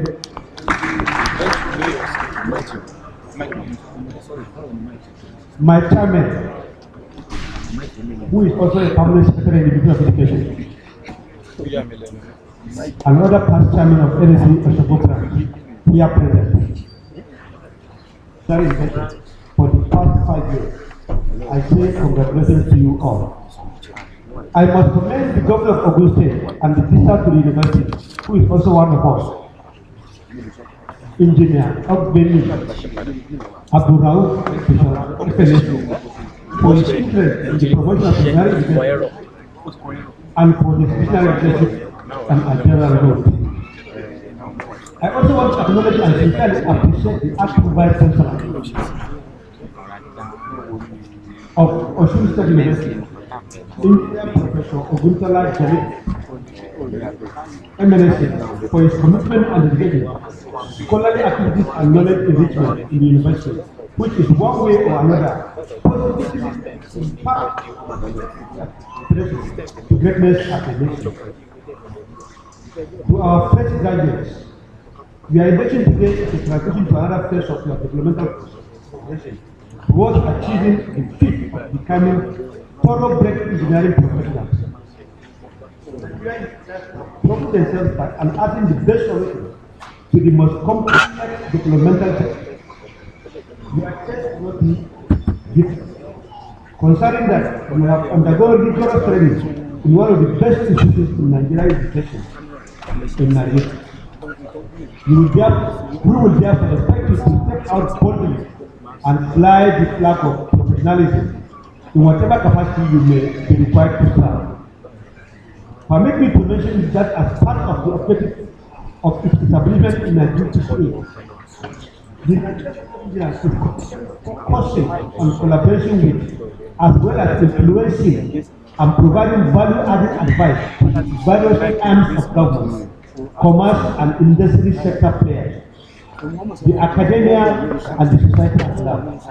Speaker 1: my chairman, who is also a permanent secretary in the Division of Education, another past chairman of NSC Osogbo Branch, here present. Very important. For the past 5 years, I say congratulations to you all. I must commend the governor of Ogun State and the visitor to the university, who is also one of us, Engineer Ogbeni Abdurrauf for his interest in the promotion of engineering education and for the special leadership and a general role. I also want to acknowledge and sincerely appreciate the active Vice Chancellor of Osun State University, Engineer Professor Oguntola Jalip, MNSC, for his commitment and dedication, scholarly activities and knowledge enrichment in the university, which is one way or another positively impact to greatness as a nation. To our fresh graduates, we are engaging today in transition to another phase of your developmental progression towards achieving the feat of becoming thoroughbred engineering professionals. Prove themselves by unearthing the best solution to the most complex developmental challenges. We are just not different, considering that we have undergone rigorous training in one of the best institutions in Nigerian education, in Nigeria. We will therefore expect you to step out boldly and fly the flag of professionalism in whatever capacity you may be required to serve. Permit me to mention that as part of the objective of its establishment in Nigeria today, the Nigerian is focusing on collaboration with, as well as influencing and providing value-added advice to various arms of government, commerce and industry sector players, the academia and the society at large.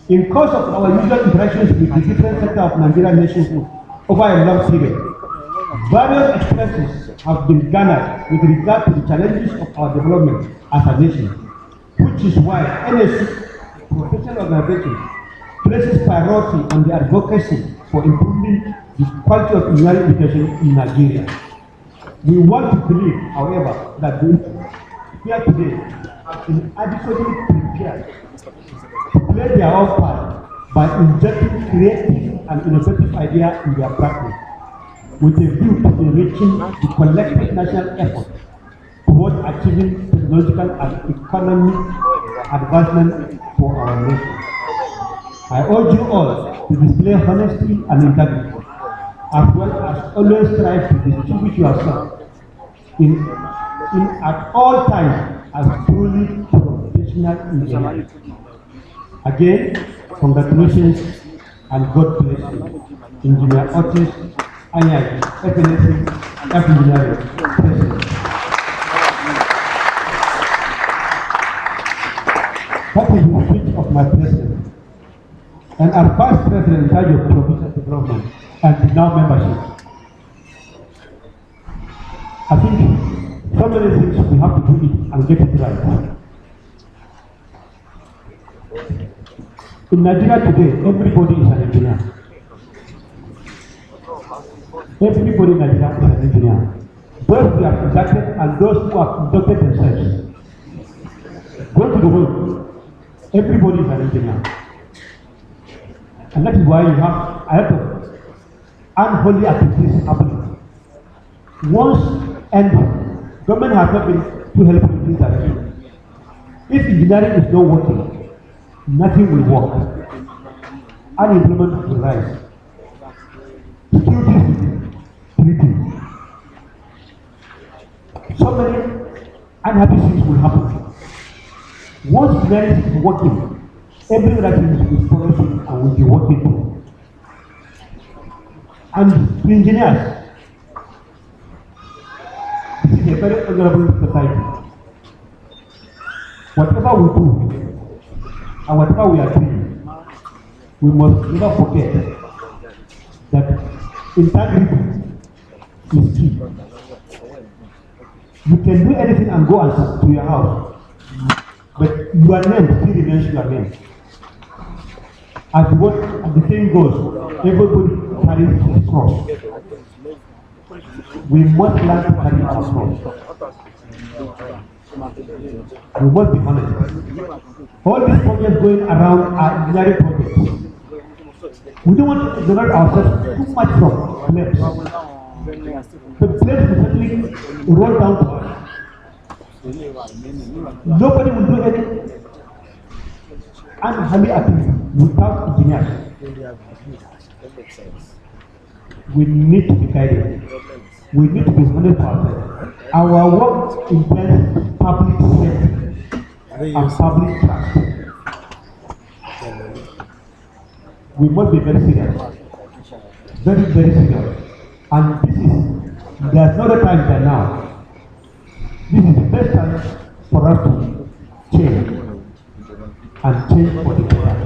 Speaker 1: In course of our usual interactions with the different sectors of Nigerian nations over a long period, various experiences have been garnered with regard to the challenges of our development as a nation, which is why NSC professional organization places priority on the advocacy for improving the quality of engineering education in Nigeria. We want to believe, however, that the here today have been adequately prepared to play their own part by injecting creative and innovative ideas in their practice, with a view to enriching the collective national effort towards achieving technological and economic advancement for our nation. I urge you all to display honesty and integrity, as well as always strive to distinguish yourself in at all times as truly professional engineers. Again, congratulations and God bless you, Engineer Otis
Speaker 3: Anyagi, FNC, Engineering, President. That is the speech of my president. And as vice president in charge of provincial development and now membership, I think so many things we have to do it and get it right. In Nigeria today, everybody is an engineer. Everybody in Nigeria is an engineer. Those who are inducted and those who have inducted themselves. Go to the world. Everybody is an engineer. And that is why you have a lot of unholy activities happening. Once and government has not been too helpful in this direction. If engineering is not working, nothing will work. Unemployment will rise. Security will decrease. So many unhappy things will happen. Once engineering is working, every other thing is progressing and will be working too. And to engineers, this is a very honorable society. Whatever we do and whatever we are doing, we must never forget that integrity is key. You can do anything and go and to your house, but your name still remains your name. As the saying goes, everybody carries his cross. We must learn to carry our cross. We must be honest. All these projects going around are engineering projects. We don't want to isolate ourselves too much from claims. The claims will certainly roll down to us. Nobody will do any unholy activity without engineers. We need to be guided. We need to be honest to ourselves. Our work entails public safety and public trust. We must be very serious. Very, very serious. And there's no other time than now. This is the best time for us to change and change for the better.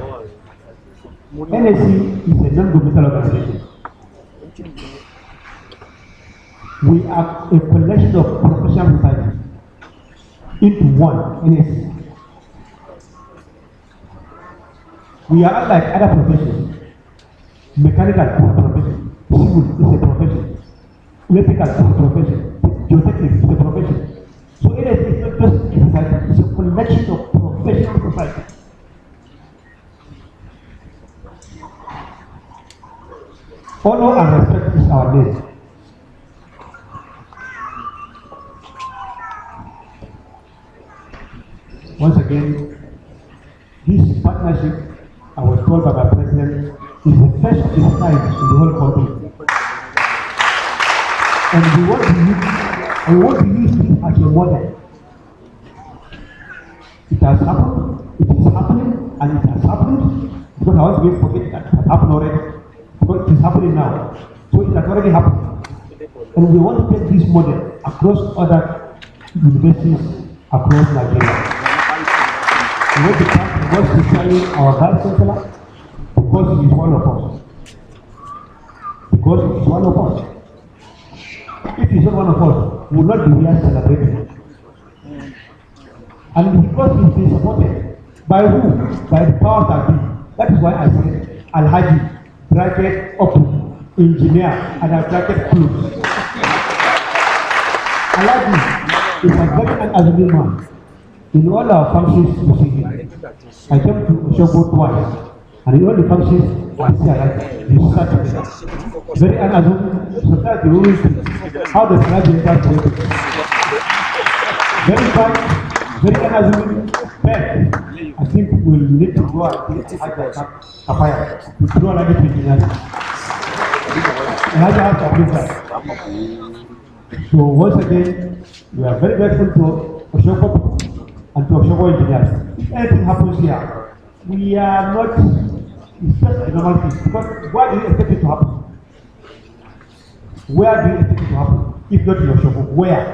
Speaker 3: NSC is a non-governmental organization. We are a collection of professional societies into one NSC. We are unlike other professions. Mechanical is a profession, civil is a profession, electrical is a profession, geotechnics is a profession. So NSC is not just a society, it's a collection of professional societies. Honor and respect is our name. Once again, this partnership, I was told by my president, is the first of its kind in the whole country. And we want to use this as a model. It has happened, it is happening, and it has happened, because I was going to forget that it has happened already, because it is happening now. So it has already happened. And we want to take this model across other universities across Nigeria. We want to thank God especially our Vice Chancellor because he is one of us. Because he is one of us. If he is not one of us, we will not be here celebrating. And because he is being supported by who? By the powers that be. That is why I said Alhaji, bracket Opu, engineer, and I bracket Plus. Alhaji is a very unassuming man. In all our functions, you see him. I came to Osogbo twice, and in all the functions, I see Alhaji. You start together. Very unassuming. Sometimes the rules how does Alhaji enter together? Very fast, very unassuming. But I think we'll need to go and get Kapaya to throw Alhaji to engineering. Alhaji has to approve that. So once again, we are very grateful to Osogbo and to Osogbo engineers. If anything happens here, we are not, it's just a normal thing. Because why do you expect it to happen?
Speaker 1: Where do you think it will happen? If not in Osogbo, where?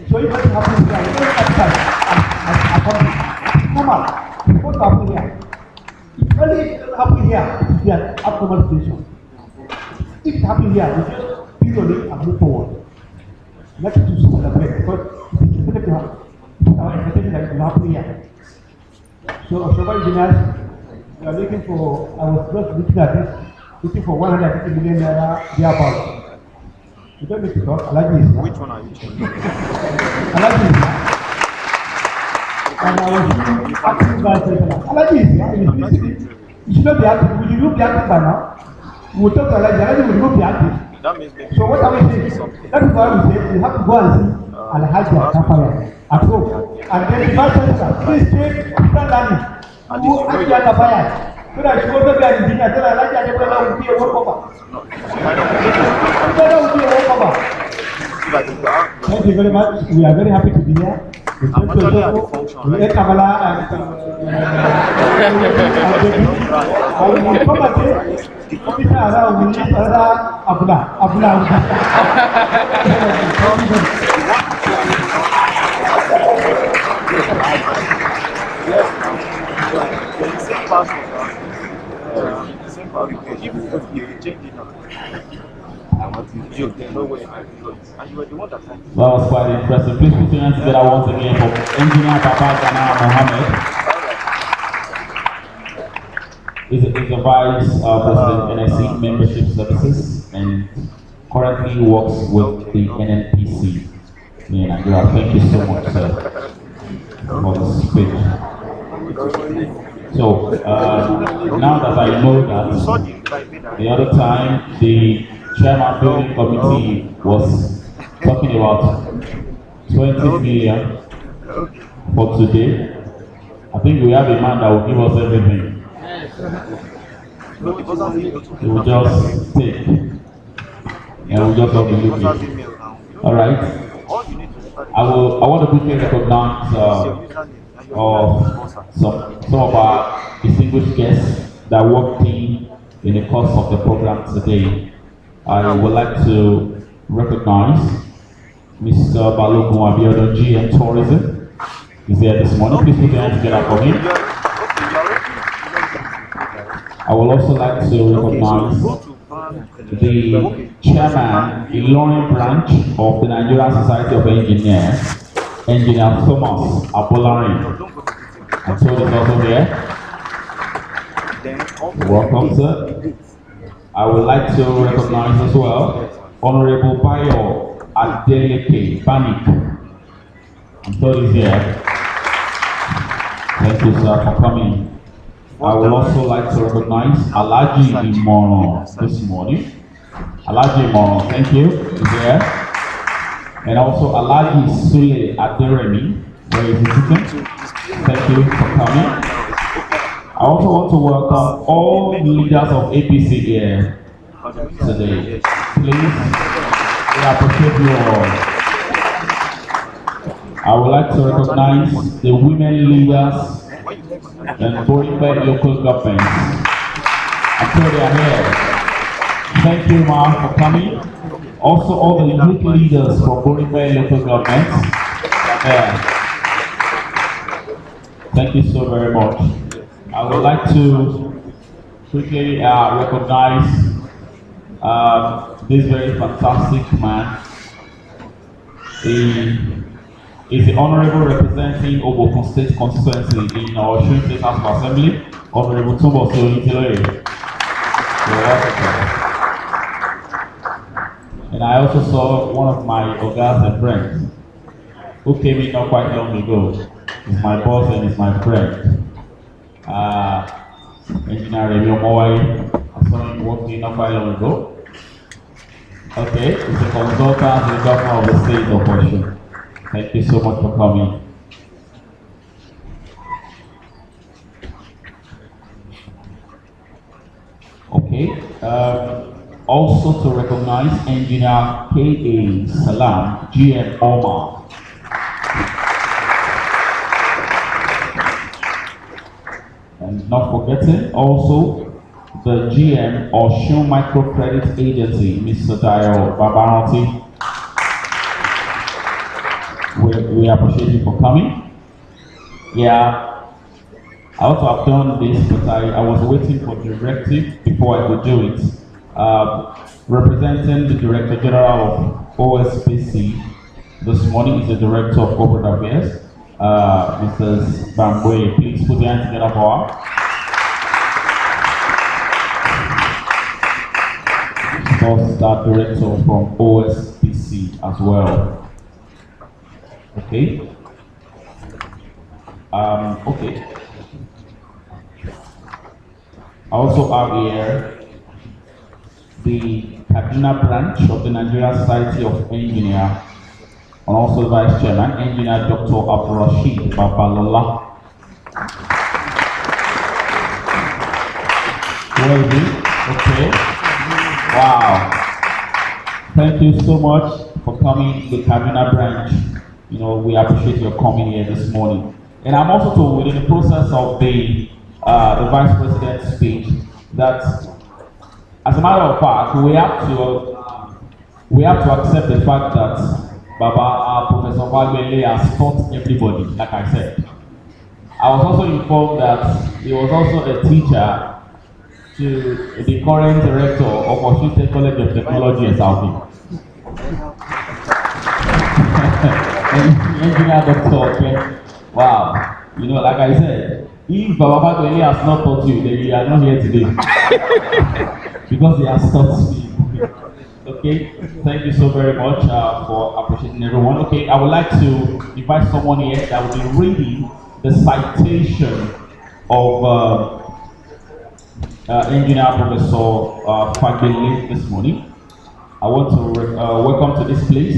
Speaker 1: So if it happens here, we don't outside and come. It's normal. It's supposed to happen here. If only it doesn't happen here, it will be an abnormal situation. If it happens here, we just build on it and move forward. Let it to celebrate because it is expected to happen. It's our expectation that it will happen here. So Osogbo engineers, we are looking for, I was just looking at this, looking for 150 million naira thereabouts. You don't need to talk. Alaji is here.
Speaker 4: Which one are you changing?
Speaker 1: Alaji is here. And I was asking by President. Alaji is here. He is listening. You should not be active. Will you be active by now? We will talk to Alaji. Alaji will not be active.
Speaker 4: That means maybe
Speaker 1: So what are we saying? That is why we say we have to go and see Alhaji Akafaya at home. And then the vice president, please take different learning. Who Alhaji Akafaya? So that you go to the engineer, so that Alhaji Akafaya will be a walkover. Thank you very much. We are very happy to be here. We came to Osogbo. We ate Kabbalah and we will come again. Officer around will leave another Abdullah.
Speaker 2: That was quite impressive. Please put your hands together once again for Engineer Baba Gana Mohammed. He's a Vice President NSC Membership Services and currently works with the NNPC in Nigeria. Thank you so much, sir, for the speech. So, now that I know that, the other time the Chairman Building Committee was talking about 20 million for today, I think we have a man that will give us everything. He will just take, and we'll just have to look it. All right. I want to quickly recognize some of our distinguished guests that worked in the course of the program today. I would like to recognize Mr. Balogun Abiodun GM Tourism. He's here this morning. Please put your hands together for him. I would also like to recognize the chairman, the Ilorin branch of the Nigerian Society of Engineers, Engineer Thomas Abolari. I'm told he's also here. Welcome, sir. I would like to recognize as well Honorable Bayo Adeleke Banik. I'm told he's here. Thank you, sir, for coming. I would also like to recognize Alaji Imono this morning. Alaji Imono, thank you, he's here. And also Alaji Sule Aderemi, where is he sitting? Thank you for coming. I also want to welcome all the leaders of APC here today. Please, we appreciate you all. I would like to recognize the women leaders and Boripe local government. I'm sure they are here. Thank you, Ma, for coming. Also, all the youth leaders from Boripe local government. Thank you so very much. I would like to quickly recognize this very fantastic man. He is the Honorable representing Obokun State Constituency in our Osun State House of Assembly, Honorable Tumbo Soyintiloye. And I also saw one of my ogas and friends who came in not quite long ago. He's my boss and he's my friend. Engineer Remy Omowai. I saw him working not quite long ago. Okay, he's a consultant to the governor of the state of Osun. Thank you so much for coming. Okay, also to recognize Engineer K.A. Salam, GM Omar. And not forgetting also the GM of Osun Microcredit Agency, Mr. Dayo Babaranti. We appreciate you for coming. Yeah, I also have done this, but I was waiting for directive before I could do it. Representing the Director General of OSPC this morning is the Director of Corporate Affairs, Mrs. Bambwe. Please put your hands together for her. That Director from OSPC as well. Okay. Okay. I also have here the Kaduna branch of the Nigeria Society of Engineers, and also the Vice Chairman, Engineer Dr. Abdurrashid Babalola. Where is he? Okay. Wow. Thank you so much for coming to the Kaduna branch. You know, we appreciate your coming here this morning. And I'm also told within the process of the Vice President's speech that, as a matter of fact, we have to accept the fact that Professor Wagbele has taught everybody, like I said. I was also informed that he was also a teacher to the current director of Osun State College of Technology and South. Engineer Doctor, okay. Wow. You know, like I said, if Baba Bagbele has not taught you, then you are not here today. Because he has taught me. Okay, thank you so very much for appreciating everyone. Okay, I would like to invite someone here that will be reading the citation of Engineer Professor Fagbele this morning. I want to welcome to this place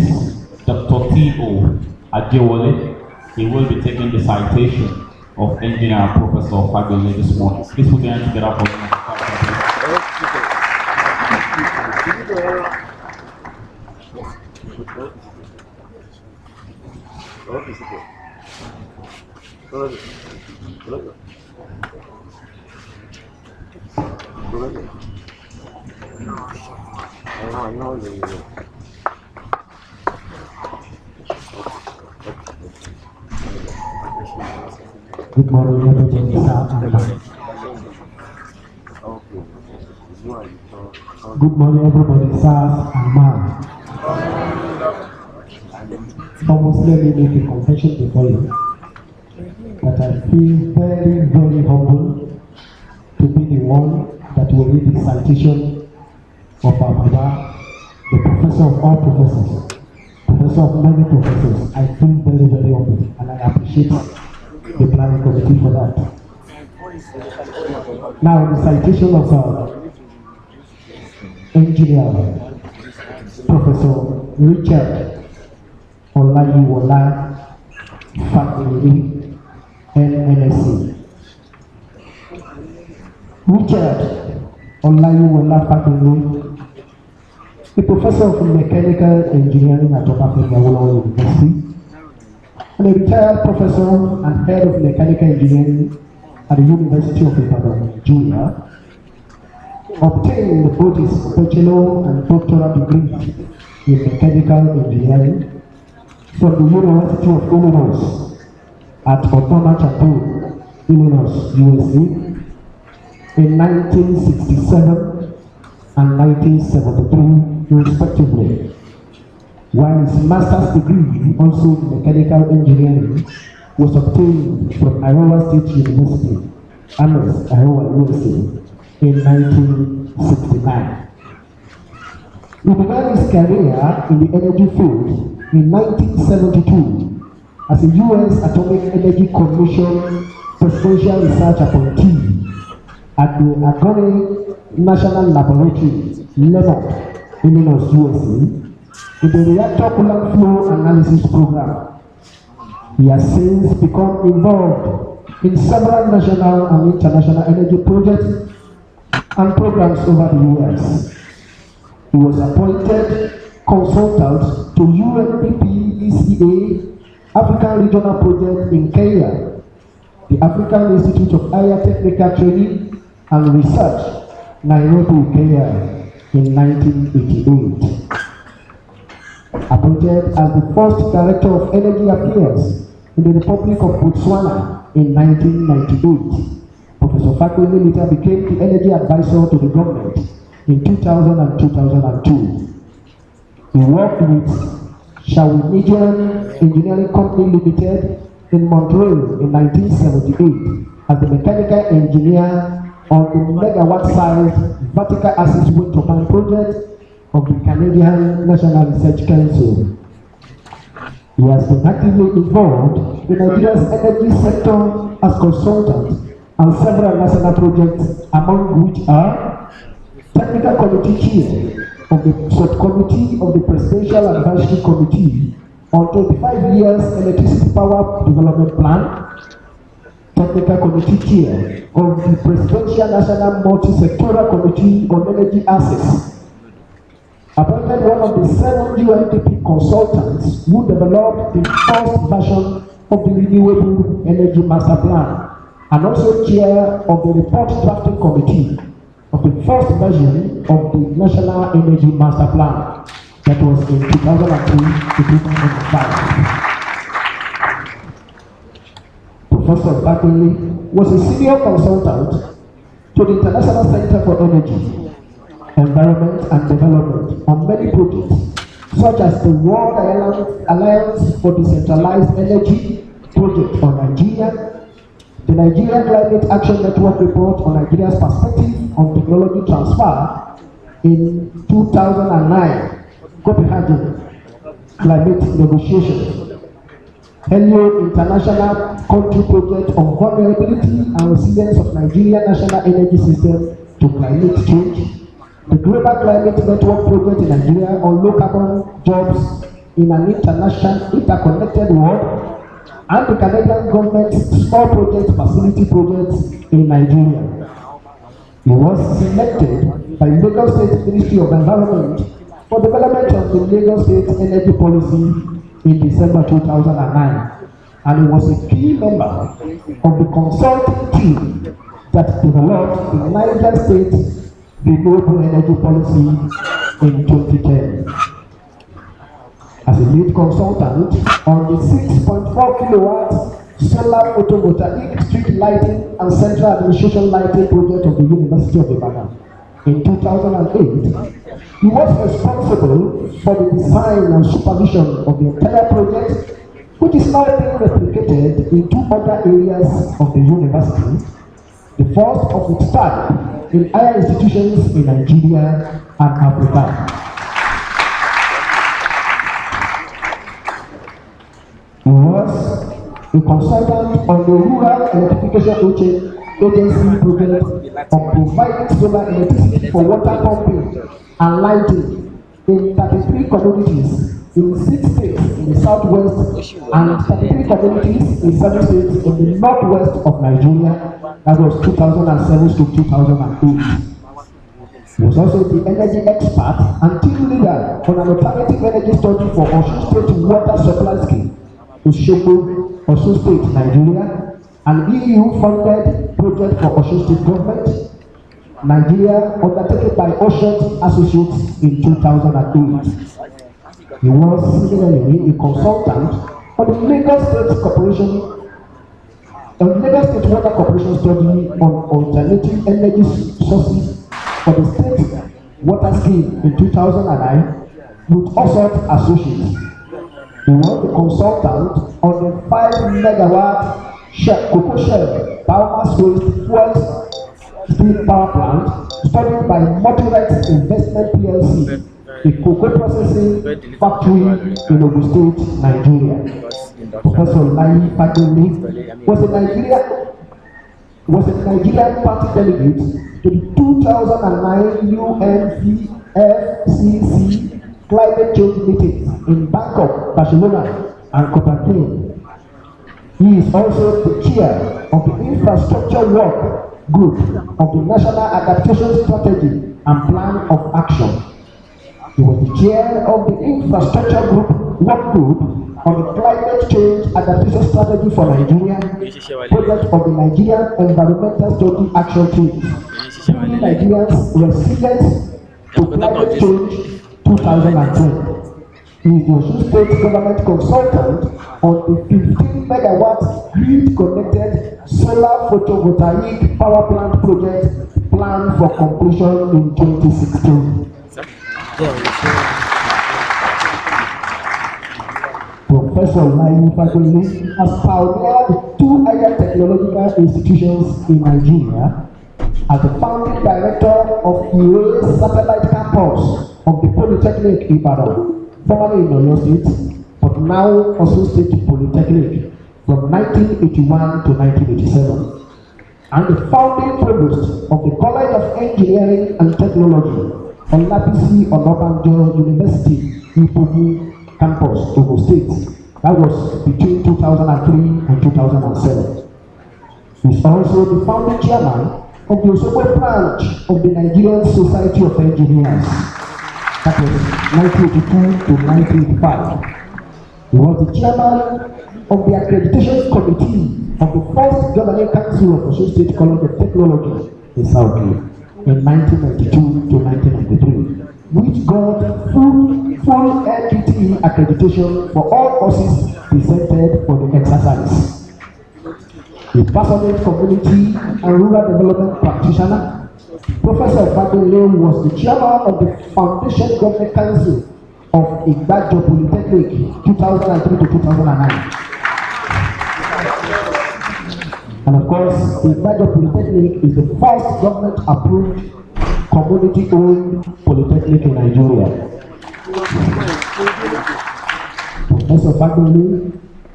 Speaker 2: Dr. T.O. Adewale. He will be taking the citation of Engineer Professor Fagbele this morning. Please put your hands together for him.
Speaker 4: Good morning, everybody, sir. Good morning, everybody, sir and ma'am. Almost let me make a confession before you that I feel very, very humble to be the one that will read the citation of our Baba, the professor of all professors, professor of many professors. I feel very, very humble, and I appreciate the planning committee for that. Now, the citation of engineer Professor Richard Olayiwola Fagbele, NNSC. Richard Olayiwola Fagbele, a professor of mechanical engineering at Obafemi Awolowo University, and a retired professor and head of mechanical engineering at the University of Ibadan, Nigeria, obtained both his bachelor and doctoral degrees in mechanical engineering from the University of Illinois at Otona Chapel, Illinois, USA, in 1967 and 1973, respectively, while his master's degree, also in mechanical engineering, was obtained from Iowa State University, Ames, Iowa, USA, in 1969. He began his career in the energy field in 1972 as a U.S. Atomic Energy Commission Presidential Research Appointee at the Agone National Laboratory, Leonard, Illinois, USA, in the reactor coolant flow analysis program. He has since become involved in several national and international energy projects and programs over the years. He was appointed consultant to UNDP ECA African Regional Project in Kenya, the African Institute of Higher Technical Training and Research Nairobi, Kenya in 1988. Appointed as the first Director of Energy Affairs in the Republic of Botswana in 1998. Professor Fakwele later became the Energy Advisor to the government in 2000 and 2002. He worked with Shawinigan Engineering Company Limited in Montreal in 1978 as the mechanical engineer on the megawatt-sized vertical axis wind turbine project of the Canadian National Research Council. He has been actively involved in Nigeria's energy sector as consultant on several national projects, among which are Technical Committee Chair of the Subcommittee of the Presidential Advisory Committee on 25 years Electricity Power Development Plan, Technical Committee Chair of the Presidential National Multi-Sectoral Committee on Energy Access, appointed one of the 7 UNDP consultants who developed the first version of the Renewable Energy Master Plan, and also chair of the report drafting committee of the first version of the National Energy Master Plan that was in 2003 to 2005. Professor Fakwele was a senior consultant to the International Center for Energy, Environment and Development on many projects, such as the World Alliance for Decentralized Energy project on Nigeria, the Nigeria Climate Action Network report on Nigeria's perspective on technology transfer in 2009, Copenhagen Climate Negotiations, Helio International Country Project on Vulnerability and Resilience of Nigeria National Energy System to Climate Change, the Global Climate Network Project in Nigeria on low carbon jobs in an interconnected world, and the Canadian government's small project facility projects in Nigeria. He was selected by Lagos State Ministry of Environment for development of the Lagos State Energy Policy in December 2009, and he was a key member of the consulting team that developed the Niger State Renewable Energy Policy in 2010. As a lead consultant on the 6.4 kilowatt solar photovoltaic street lighting and central administration lighting project of the University of Ibadan. In 2008, he was responsible for the design and supervision of the entire project, which is now being replicated in 2 other areas of the university, the first of its type in higher institutions in Nigeria and Africa. He was a consultant on the Rural Electrification Agency project on providing solar electricity for water pumping and lighting in 33 communities in 6 states in the southwest and 33 communities in 7 states in the northwest of Nigeria. That was 2007 to 2008. He was also the energy expert and team leader on an alternative energy study for Osun State water supply scheme, Osogbo, Osun State, Nigeria, an EU-funded project for Osun State government, Nigeria, undertaken by Ocean Associates in 2008. He was similarly a consultant on the Lagos State Water Corporation study on alternative energy sources for the state water scheme in 2009 with Osogbo Associates. He was the consultant on the 5 megawatt Cocoa Shell biomass waste fuel steel power plant studied by Motorite Investment PLC, a cocoa processing factory in Ogun State, Nigeria. Professor Lai Fakwele was a Nigerian party delegate to the 2009 UNFCCC climate change meeting in Bangkok, Barcelona, and Copenhagen. He is also the chair of the Infrastructure Work Group of the National Adaptation Strategy and Plan of Action. He was the chair of the Infrastructure Work Group on the Climate Change Adaptation Strategy for Nigeria, project of the Nigerian Environmental Study Action Team. He Building Nigeria's Resilience to Climate Change 2010. He is the Osun State Government Consultant on the 15 megawatt grid-connected solar photovoltaic power plant project planned for completion in 2016. Professor Layu Fagbemi has pioneered two higher technological institutions in Nigeria as the founding director of Ire Satellite Campus of the Polytechnic Ibadan, formerly in Oyo State, but now Osun State Polytechnic from 1981 to 1987, and the founding provost of the College of Engineering and Technology, Olabisi Onabanjo University, Ipobu Campus, Ogun State. That was between 2003 and 2007. He is also the founding chairman of the Osogbo branch of the Nigerian Society of Engineers. That was 1982 to 1985. He was the chairman of the accreditation committee of the first governing council of Osun State College of Technology in Southgate in 1992 to 1993, which got full LPTE accreditation for all courses presented for the exercise. A passionate community and rural development practitioner, Professor Fagbemi was the chairman of the Foundation Government Council of Igbajo Polytechnic 2003 to 2009. And of course, Igbajo Polytechnic is the first government-approved, community-owned polytechnic in Nigeria. Professor Fagbemi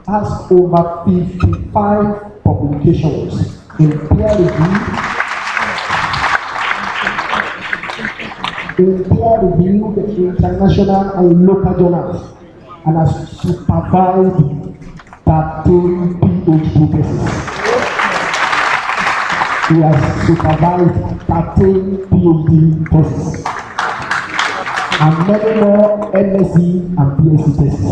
Speaker 4: has over 55 publications in peer-reviewed international and local journals, and has supervised 13 PhD theses. He has supervised 13 PhD theses and many more MSc and PhD theses.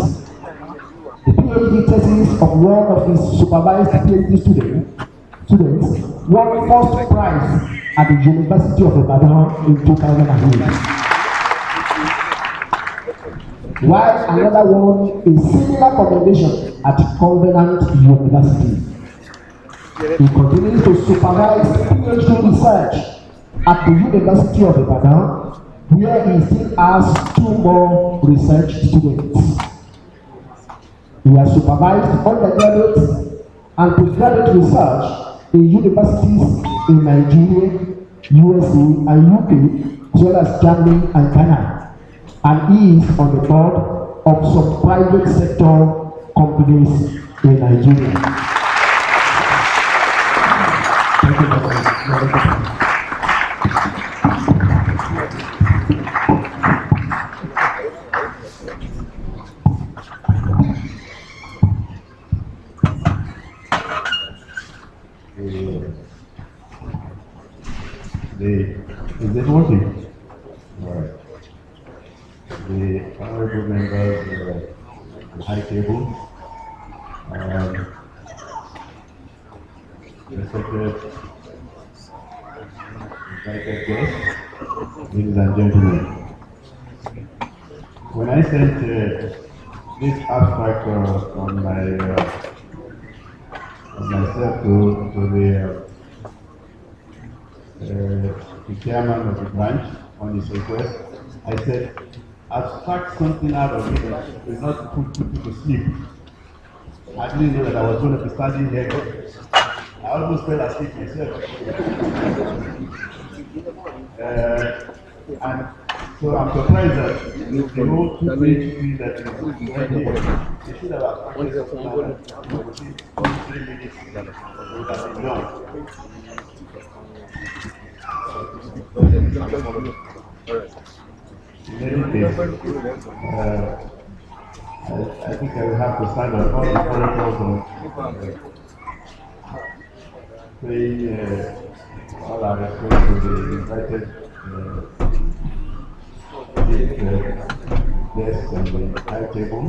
Speaker 4: The PhD thesis of one of his supervised PhD students won first prize at the University of Ibadan in 2008. While another won a similar commendation at Covenant University. He continues to supervise PhD research at the University of Ibadan, where he still has 2 more research students. He has supervised undergraduate and postgraduate research in universities in Nigeria, USA, and UK, as well as Germany and Ghana, and he is on the board of some private sector companies in Nigeria. Thank you very much.
Speaker 5: Is it working? All right. The honorable members of the high table, respected invited guests, ladies and gentlemen. When I sent this abstract on myself to the chairman of the branch on his request, I said, abstract something out of it that will not put people to sleep. I didn't know that I was going to be standing here. I almost fell asleep myself. And so I'm surprised that the whole 2-page thing that is right here, they should have abstracted something out that within 2-3 minutes that would have been done. In any case, I think I will have to stand on all the protocols and pay all our respect to the invited guests on the high table.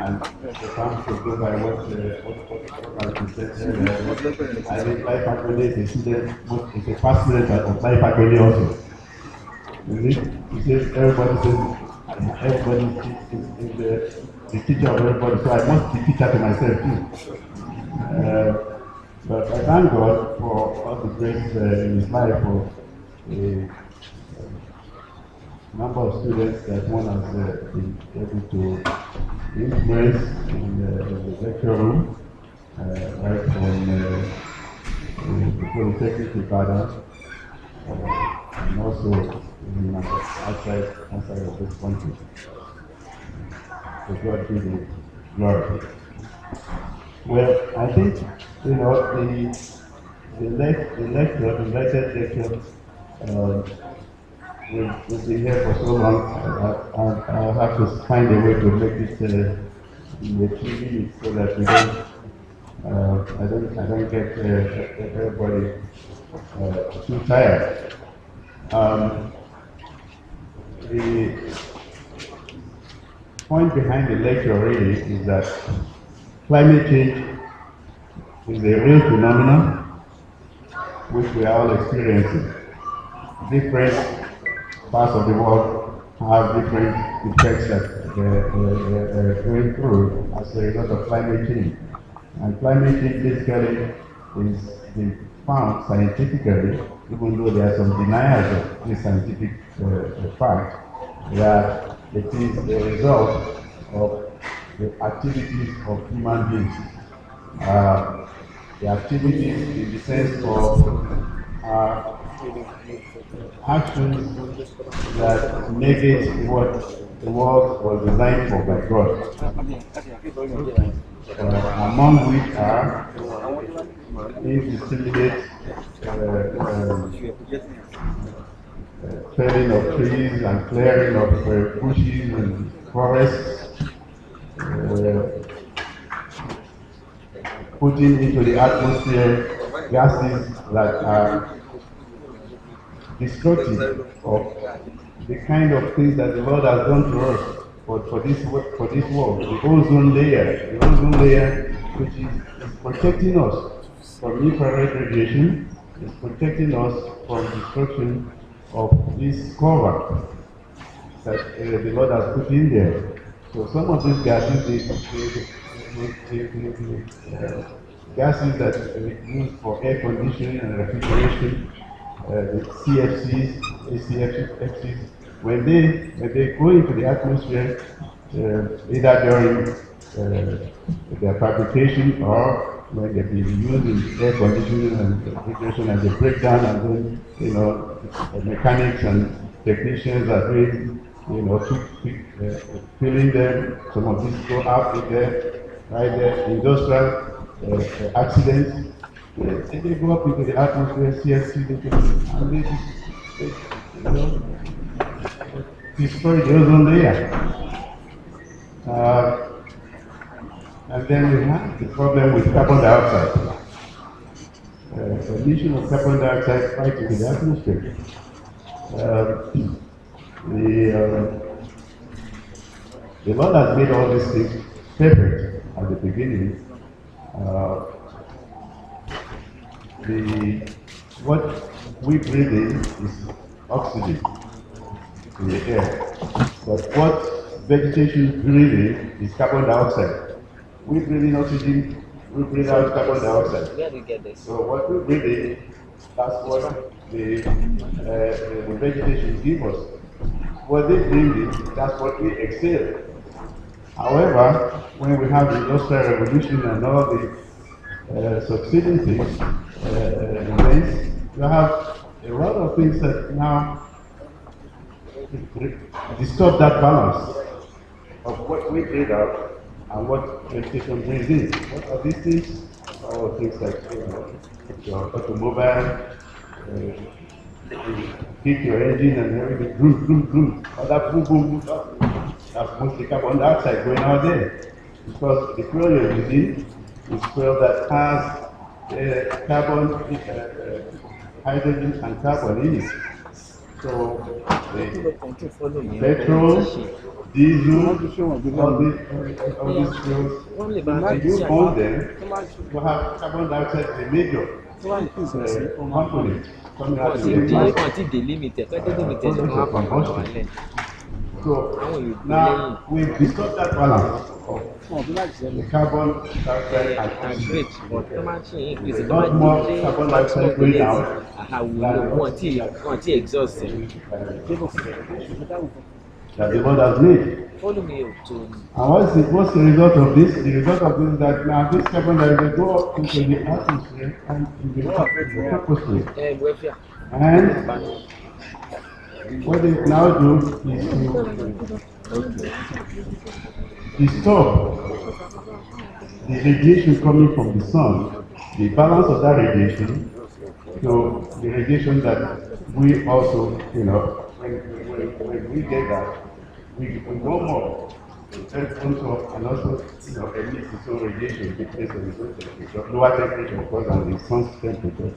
Speaker 5: And the farm to go by what I said earlier. I think life academy is a student, it's a past student of life academy also. You see, he says everybody is the teacher of everybody, so I must be teacher to myself too. But I thank God for all the grace in his life for a number of students that one has been able to influence in the lecture room, right from the Polytechnic Ibadan, and also outside of this country. To God be the glory. Well, I think the lecture, the lecture, will be here for so long. I'll have to find a way to make it in the 2 minutes so that we don't. I don't get everybody too tired. The point behind the lecture really is that climate change is a real phenomenon which we are all experiencing. Different parts of the world have different effects that they're going through as a result of climate change. And climate change basically is being found scientifically, even though there are some deniers of this scientific fact, that it is the result of the activities of human beings. The activities in the sense of actions that negate what the world was designed for by God. Among which are indiscriminate felling of trees and clearing of bushes and forests, putting into the atmosphere gases that are destructive of the kind of things that the Lord has done to us for this world. The ozone layer which is protecting us from infrared radiation, is protecting us from destruction of this cover that the Lord has put in there. So some of these gases, gases that we use for air conditioning and refrigeration, the CFCs, ACFCs, when they go into the atmosphere, either during their fabrication or when they're being used in air conditioning and refrigeration, and they break down, and then mechanics and technicians are doing filling them. Some of these go out in there, right there, industrial accidents. They go up into the atmosphere, CFC, and they destroy the ozone layer. And then we have the problem with carbon dioxide. Emission of carbon dioxide right into the atmosphere. The Lord has made all these things perfect at the beginning. What we breathe in is oxygen in the air, but what vegetation breathes in is carbon dioxide. We breathe in oxygen, we breathe out carbon dioxide.
Speaker 6: Where do you get this?
Speaker 5: So what we breathe in, that's what the vegetation gives us. What they breathe in, that's what we exhale. However, when we have the industrial revolution and all the succeeding things, events, you have a lot of things that now disturb that balance of what we breathe out and what vegetation brings in. What are these things? All things like your automobile, hit your engine and everything, boom, boom, boom. All that boom, boom, boom. That's mostly carbon dioxide going out there. Because the fuel you're using is fuel that has carbon, hydrogen and carbon in it. So the petrol, diesel, all these fuels, if you burn them, you have carbon dioxide is a major component coming out in the process of combustion. So now we've disturbed that balance of the carbon dioxide and oxygen. There's a lot more carbon dioxide going out that the world has made. And what's the result of this? The result of this is that now this carbon dioxide go up into the atmosphere and into the troposphere. And what they now do is to disturb the radiation coming from the sun, the balance of that radiation, to the radiation that we also, when we get that, we want more. And also, emit its own radiation based on its own temperature, lower temperature, of course, than the sun's temperature.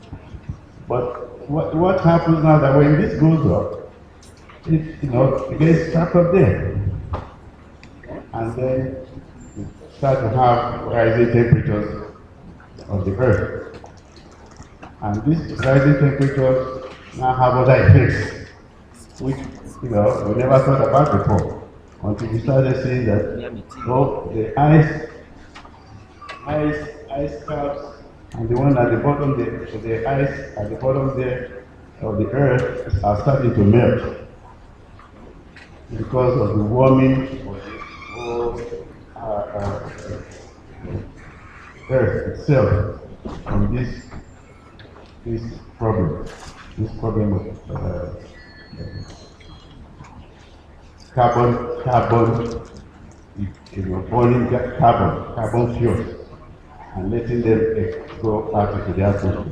Speaker 5: But what happens now that when this goes up, it gets trapped up there. And then we start to have rising temperatures of the earth. And these rising temperatures now have other effects, which we never thought about before, until we started seeing that the ice caps and the one at the bottom, the ice at the bottom there of the earth are starting to melt because of the warming of the whole earth itself from this problem of burning carbon fuels and letting them go out into the atmosphere.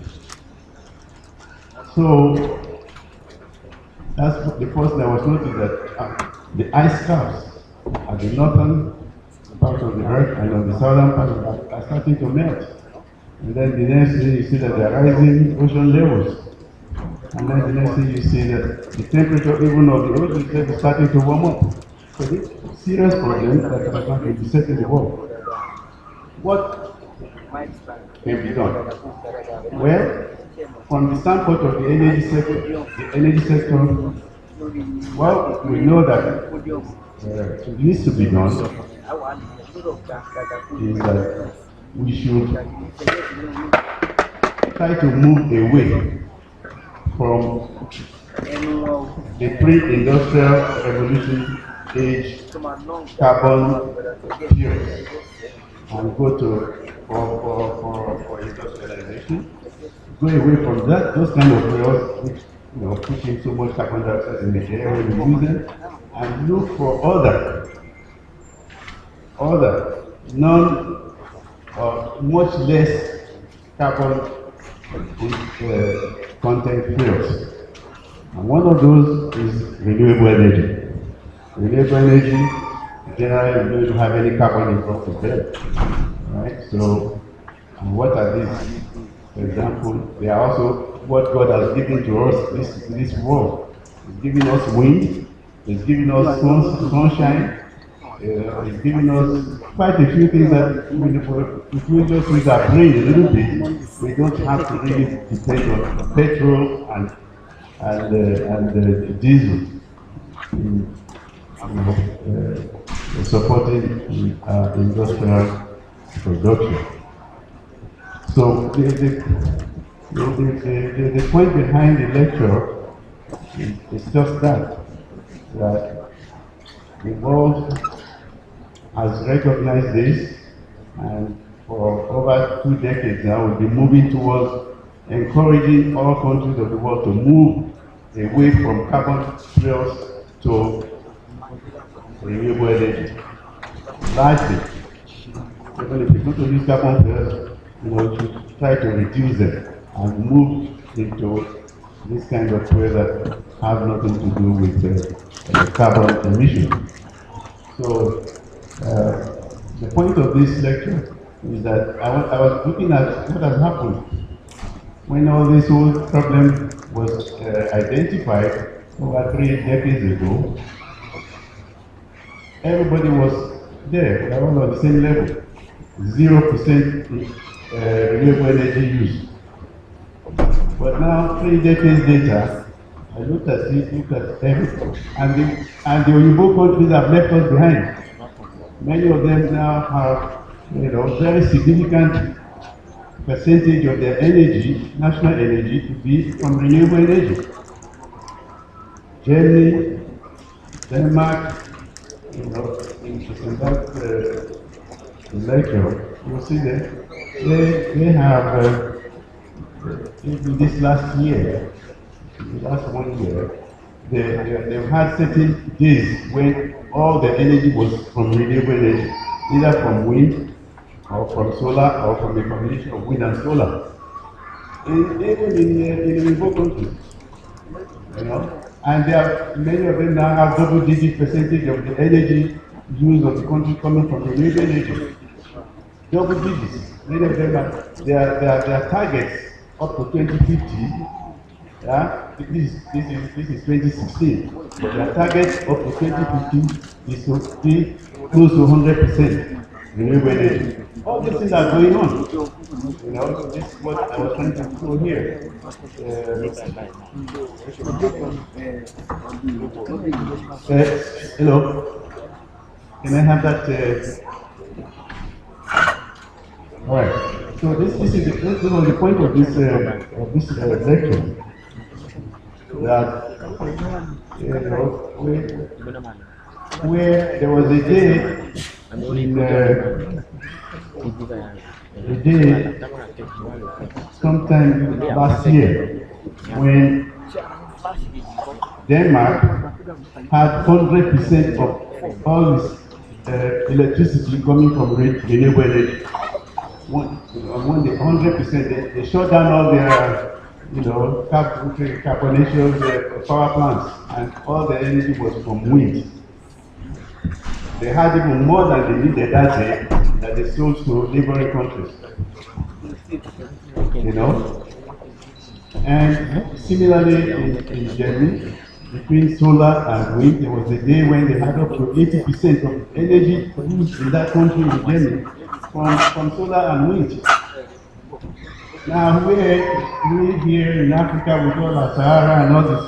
Speaker 5: So that's the first thing I was noticing, that the ice caps at the northern part of the earth and on the southern part of the earth are starting to melt. And then the next thing you see that they are rising ocean levels. And then the next thing you see that the temperature even of the ocean level is starting to warm up. So this is a serious problem that is going to be besetting the world. What can be done? Well, from the standpoint of the energy sector, well, we know that it needs to be done is that we should try to move away from the pre-industrial revolution age carbon fuels and go to for industrialization. Go away from those kind of fuels which put in so much carbon dioxide in the air when you use them, and look for other much less carbon content fuels. And one of those is renewable energy. Renewable energy, generally, you don't have any carbon involved with them, right? So, what are these? For example, they are also what God has given to us, this world. He's giving us wind, He's giving us sunshine, He's giving us quite a few things that if we just use our brain a little bit, we don't have to really depend on petrol and diesel supporting industrial production. So the point behind the lecture is just that the world has recognized this, and for over 2 decades now we'll be moving towards encouraging all countries of the world to move away from carbon fuels to renewable energy. Largely, even if you go to use carbon fuels, you should try to reduce them and move into this kind of fuels that have nothing to do with carbon emission. So the point of this lecture is that I was looking at what has happened when all this whole problem was identified over 3 decades ago. everybody was there, we are all on the same level. 0% renewable energy use. But now, 3 decades later, I looked at it, looked at everything, and the Oyibo countries have left us behind. Many of them now have, very significant percentage of their energy, national energy, to be from renewable energy. Germany, Denmark, in that lecture, you'll see that they have, in this last year, the last 1 year, they've had certain days when all the energy was from renewable energy, either from wind or from solar or from a combination of wind and solar. Even in remote countries, and many of them now have double-digit percentage of the energy use of the country coming from renewable energy. Double digits. Many of them their targets up to 2050. Yeah, this is 2016. But their target up to 2050 is to be close to 100% renewable energy. All these things are going on. This is what I was trying to show here. Hello. Can I have that? All right. So this was the point of this lecture. That where there was a day sometime last year when Denmark had 100% of all its electricity coming from renewable energy. When the 100%, they shut down all their carbonaceous power plants, and all the energy was from wind. They had even more than they needed that day that they sold to neighboring countries. And similarly in Germany, between solar and wind, there was a day when they had up to 80% of energy produced in that country in Germany from solar and wind. Now we here in Africa with all our Sahara and all this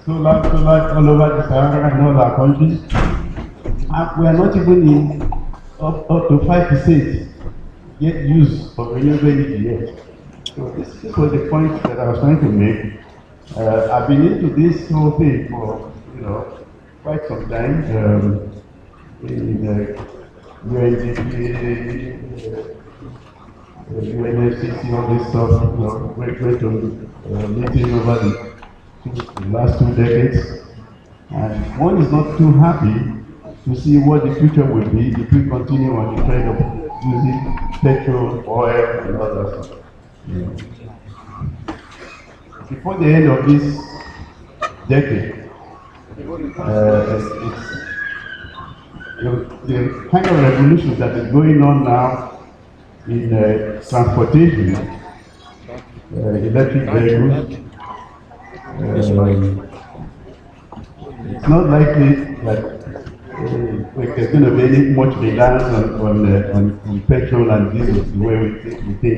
Speaker 5: solar all over the Sahara and all our countries, we are not even in up to 5% yet use of renewable energy yet. So this was the point that I was trying to make. I've been into this whole thing for quite some time. In UNDP, UNFCC, all this stuff, went to meeting over the last 2 decades. And one is not too happy to see what the future will be if we continue on the trend of using petrol, oil, and all that stuff. Before the end of this decade, the kind of revolution that is going on now in transportation, electric vehicles, it's not likely that there's going to be any much reliance on petrol and diesel the way we think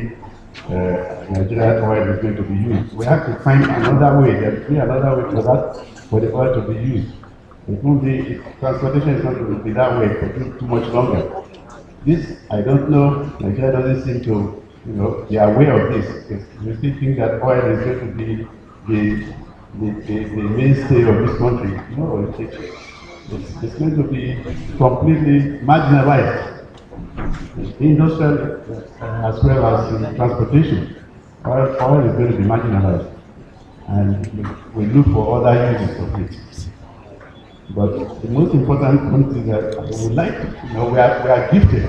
Speaker 5: Nigeria oil is going to be used. We have to find another way. There will be another way for the oil to be used. It won't be, transportation is not going to be that way for too much longer. This, I don't know, Nigeria doesn't seem to, be aware of this. We still think that oil is going to be the mainstay of this country. No, it's going to be completely marginalized. Industrial as well as in transportation. Oil is going to be marginalized. And we look for other uses of it. But the most important point is that we would like to, we are gifted.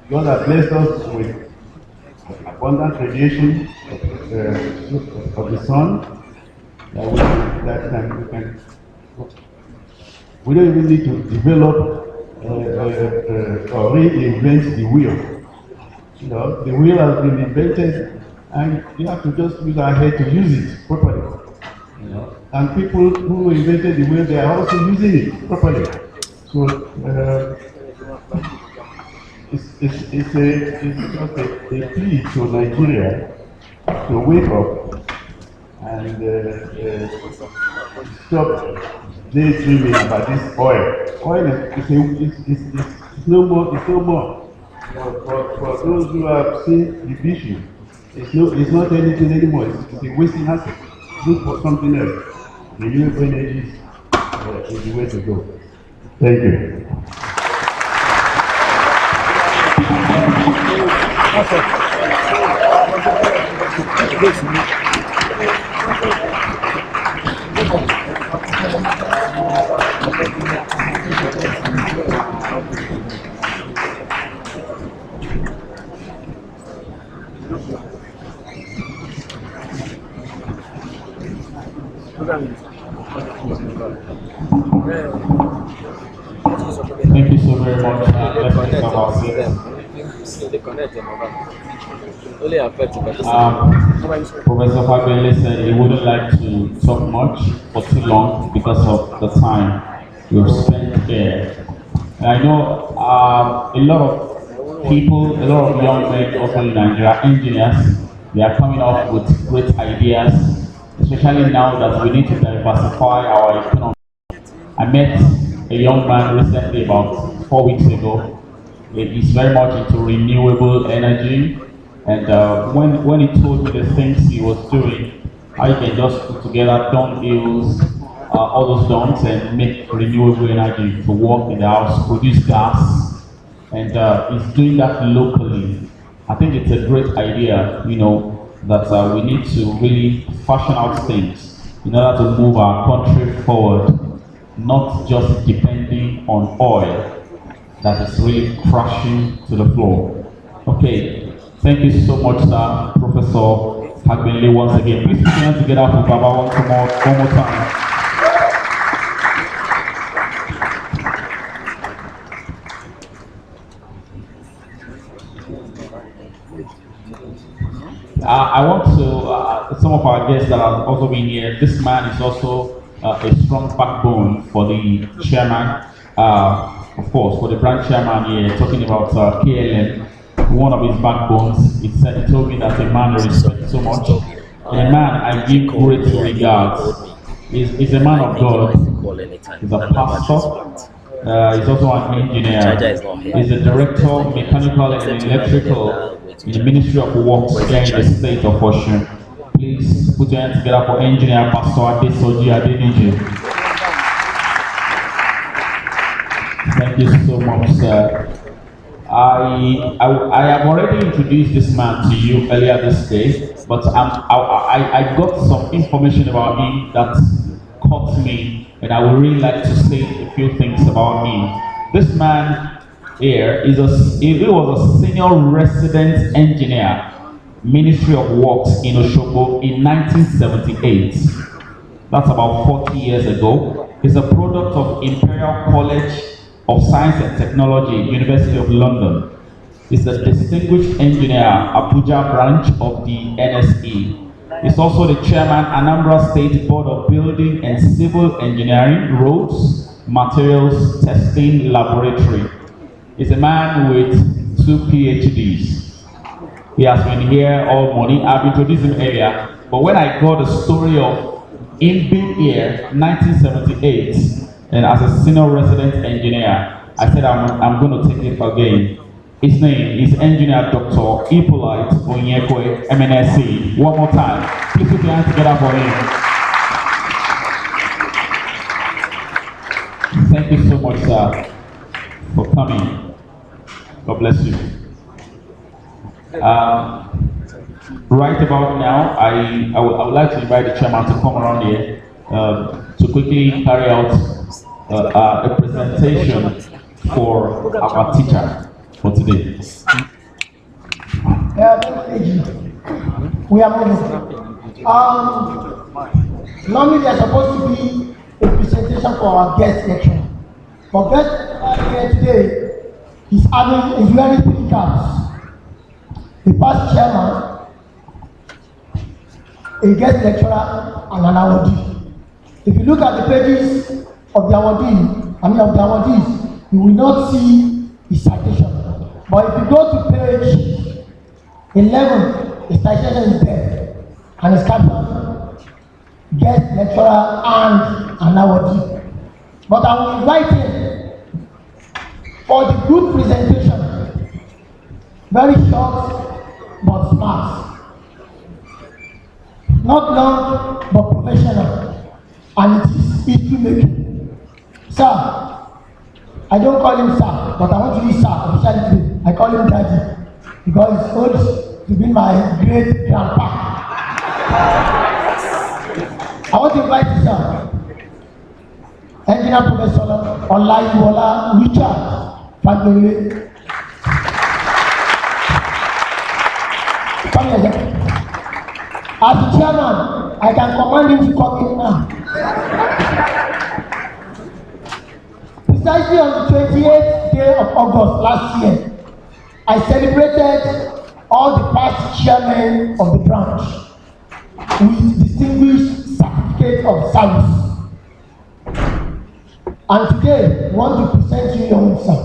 Speaker 5: God has blessed us with abundant radiation of the sun. We don't even need to develop or reinvent the wheel. The wheel has been invented, and we have to just use our head to use it properly. And people who invented the wheel, they are also using it properly. So it's just a plea to Nigeria to wake up and stop daydreaming about this oil. Oil is no more. It's no more. For those who have seen the vision, it's not anything anymore. It's a wasting asset. Look for something else. Renewable energy is the way to go. Thank you.
Speaker 2: Thank you so very much. Let's take our seats. Professor Fagbele said he wouldn't like to talk much for too long because of the time we've spent here. And I know a lot of people, a lot of young men also in Nigeria, engineers, they are coming up with great ideas, especially now that we need to diversify our economy. I met a young man recently, about 4 weeks ago. He's very much into renewable energy, and when he told me the things he was doing, how you can just put together dunghill, all those dungs, and make renewable energy to work in the house, produce gas, and he's doing that locally. I think it's a great idea, that we need to really fashion out things in order to move our country forward, not just depending on oil that is really crashing to the floor. Okay, thank you so much, sir, Professor Fagbele, once again. Please put your hands together for Baba one more time. I want to, some of our guests that have also been here, this man is also a strong backbone for the chairman, of course, for the branch chairman here, talking about KLM, one of his backbones. He told me that a man I respect so much, and a man I give great regards. He's a man of God, he's a pastor, he's also an engineer, he's a director, mechanical and electrical in the Ministry of Works here in the state of Osun. Please put your hands together for Engineer Pastor Adesoji Adeniji. Thank you so much, sir. I have already introduced this man to you earlier this day, but I got some information about him that caught me, and I would really like to say a few things about him. This man here he was a senior resident engineer, Ministry of Works in Osogbo in 1978. That's about 40 years ago. He's a product of Imperial College of Science and Technology, University of London. He's a distinguished engineer, Abuja branch of the NSE. He's also the chairman, Anambra State Board of Building and Civil Engineering, Roads, Materials Testing Laboratory. He's a man with 2 PhDs. He has been here all morning. I've introduced him earlier, but when I got the story of him being here 1978 and as a senior resident engineer, I said I'm going to take it again. His name is Engineer Dr. Hippolyte Onyekwe, MNSC. One more time. Please put your hands together for him. Thank you so much, sir, for coming. God bless you. Right about now, I would like to invite the chairman to come around here to quickly carry out a presentation for our teacher for today.
Speaker 1: We are moving. Normally there's supposed to be a presentation for our guest lecturer, but guest here today is wearing 3 caps. The past chairman, a guest lecturer, and an awardee. If you look at the pages of the awardees, you will not see the citation. But if you go to page 11, the citation is there, and it's captioned guest lecturer and an awardee. But I will invite him for the good presentation, very short but smart, not long but professional, and it is history making. Sir, I don't call him sir, but I want to use sir officially today. I call him daddy because he's old to be my great grandpa. I want to invite you, sir, Engineer Professor Olayiwola Richard Fagbemi. Come here, sir. As the chairman, I can command him to come in now. Precisely on the 28th day of August last year, I celebrated all the past chairmen of the branch with distinguished certificate of service. And today, we want to present you your sir.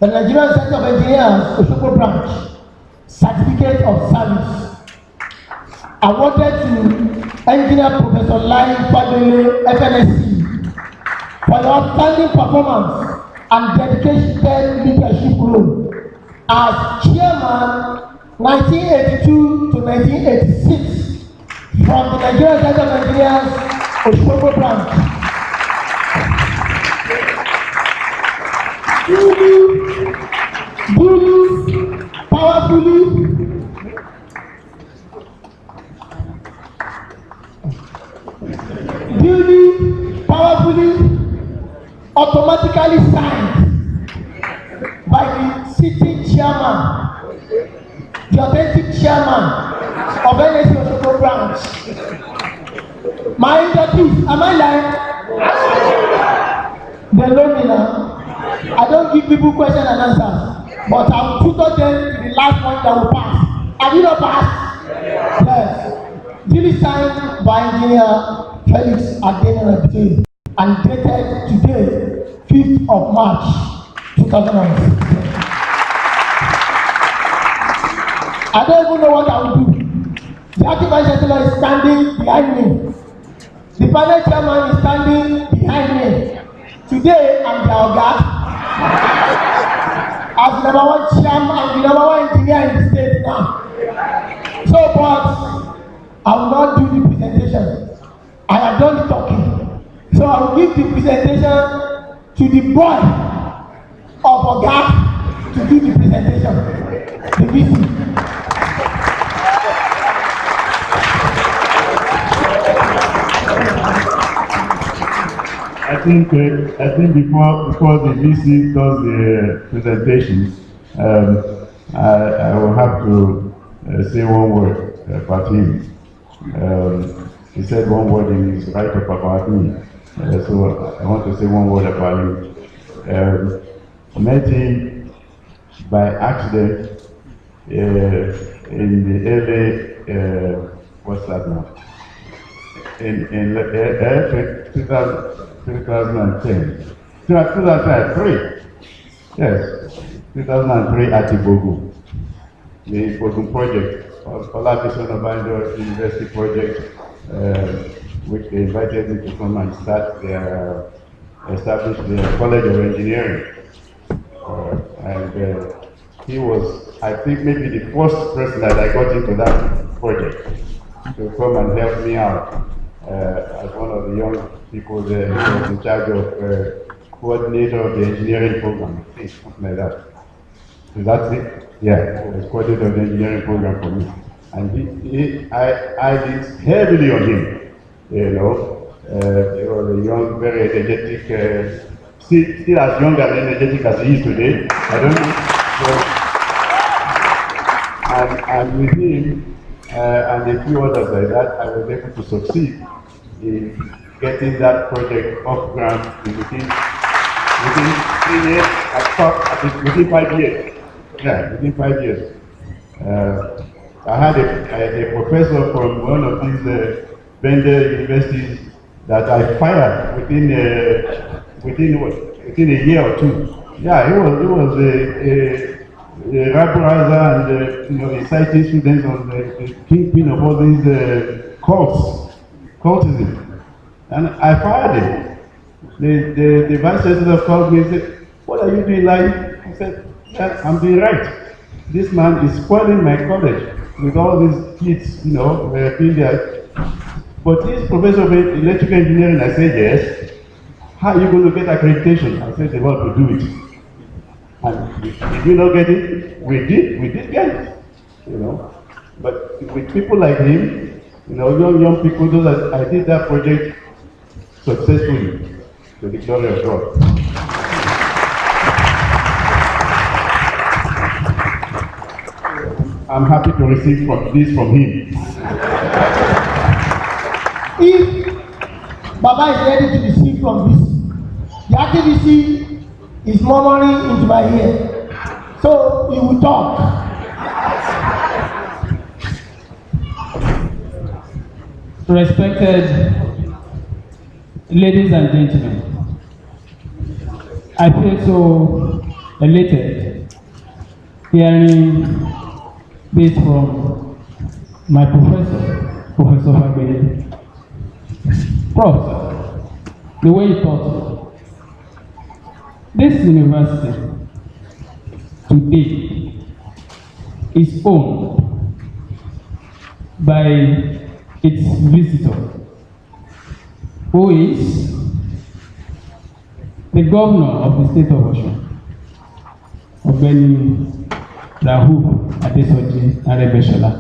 Speaker 1: The Nigerian Center of Engineers, Osogbo branch, certificate of service, awarded to Engineer Professor Lai Fagbemi, FNSC, for your outstanding performance and dedicated leadership role as chairman 1982 to 1986 from the Nigerian Center of Engineers, Osogbo branch. Duly, powerfully, automatically signed by the sitting chairman, the authentic chairman of NSC Osogbo branch. My inductees, am I lying? They know me now. I don't give people questions and answers, but I will tutor them to the last one that will pass. Have you not passed? Yes. Duly signed by Engineer Felix Adeniran and dated today, 5th of March 2016. I don't even know what I will do. The acting vice chancellor is standing behind me. The panel chairman is standing behind me. Today, I'm the Oga. As the number one chairman and the number one engineer in the state now. So, but I will not do the presentation. I have done the talking. So I will give the presentation to the boy of Oga to do the presentation. The VC.
Speaker 5: I think before the VC does the presentation, I will have to say one word about him. He said one word in his write-up about me, so I want to say one word about him. Met him by accident in the early what's that now? In 2010, 2003, yes, 2003 at Ibogu, the Ibogu project, collaboration of Banjo University project, which they invited me to come and start establish the College of Engineering. And he was, I think, maybe the first person that I got into that project to come and help me out as one of the young people there. He was in charge of coordinator of the engineering program, I think, something like that. So that's it. Yeah, he was coordinator of the engineering program for me. And I did heavily on him, you know. He was a young, very energetic, still as young and energetic as he is today. I don't know. And with him, and a few others like that, I was able to succeed in getting that project off ground within 3 years, within 5 years. Yeah, within 5 years. I had a professor from one of these vendor universities that I fired within within a year or two. Yeah, he was a rabble rouser and inciting students on the kingpin of all these cultism. And I fired him. The vice chancellor called me and said, "What are you doing, like?" I said, "Yeah, I'm doing right. This man is spoiling my college with all these kids, being there. But he's professor of electrical engineering." I said, "Yes. How are you going to get accreditation?" I said, "The Lord will do it." And did we not get it? We did get it, But with people like him, young people, I did that project successfully to the glory of God. I'm happy to receive this from him.
Speaker 1: If Baba is ready to receive from this, the activity is murmuring into my ear, so he will talk.
Speaker 3: Respected ladies and gentlemen, I feel so elated hearing this from my professor, Professor Fagbede. Prof, the way you taught this university today is owned by its visitor, who is the governor of the state of Osun, Ọ̀gbẹ́ni Rahul Adesoji Aregbesola,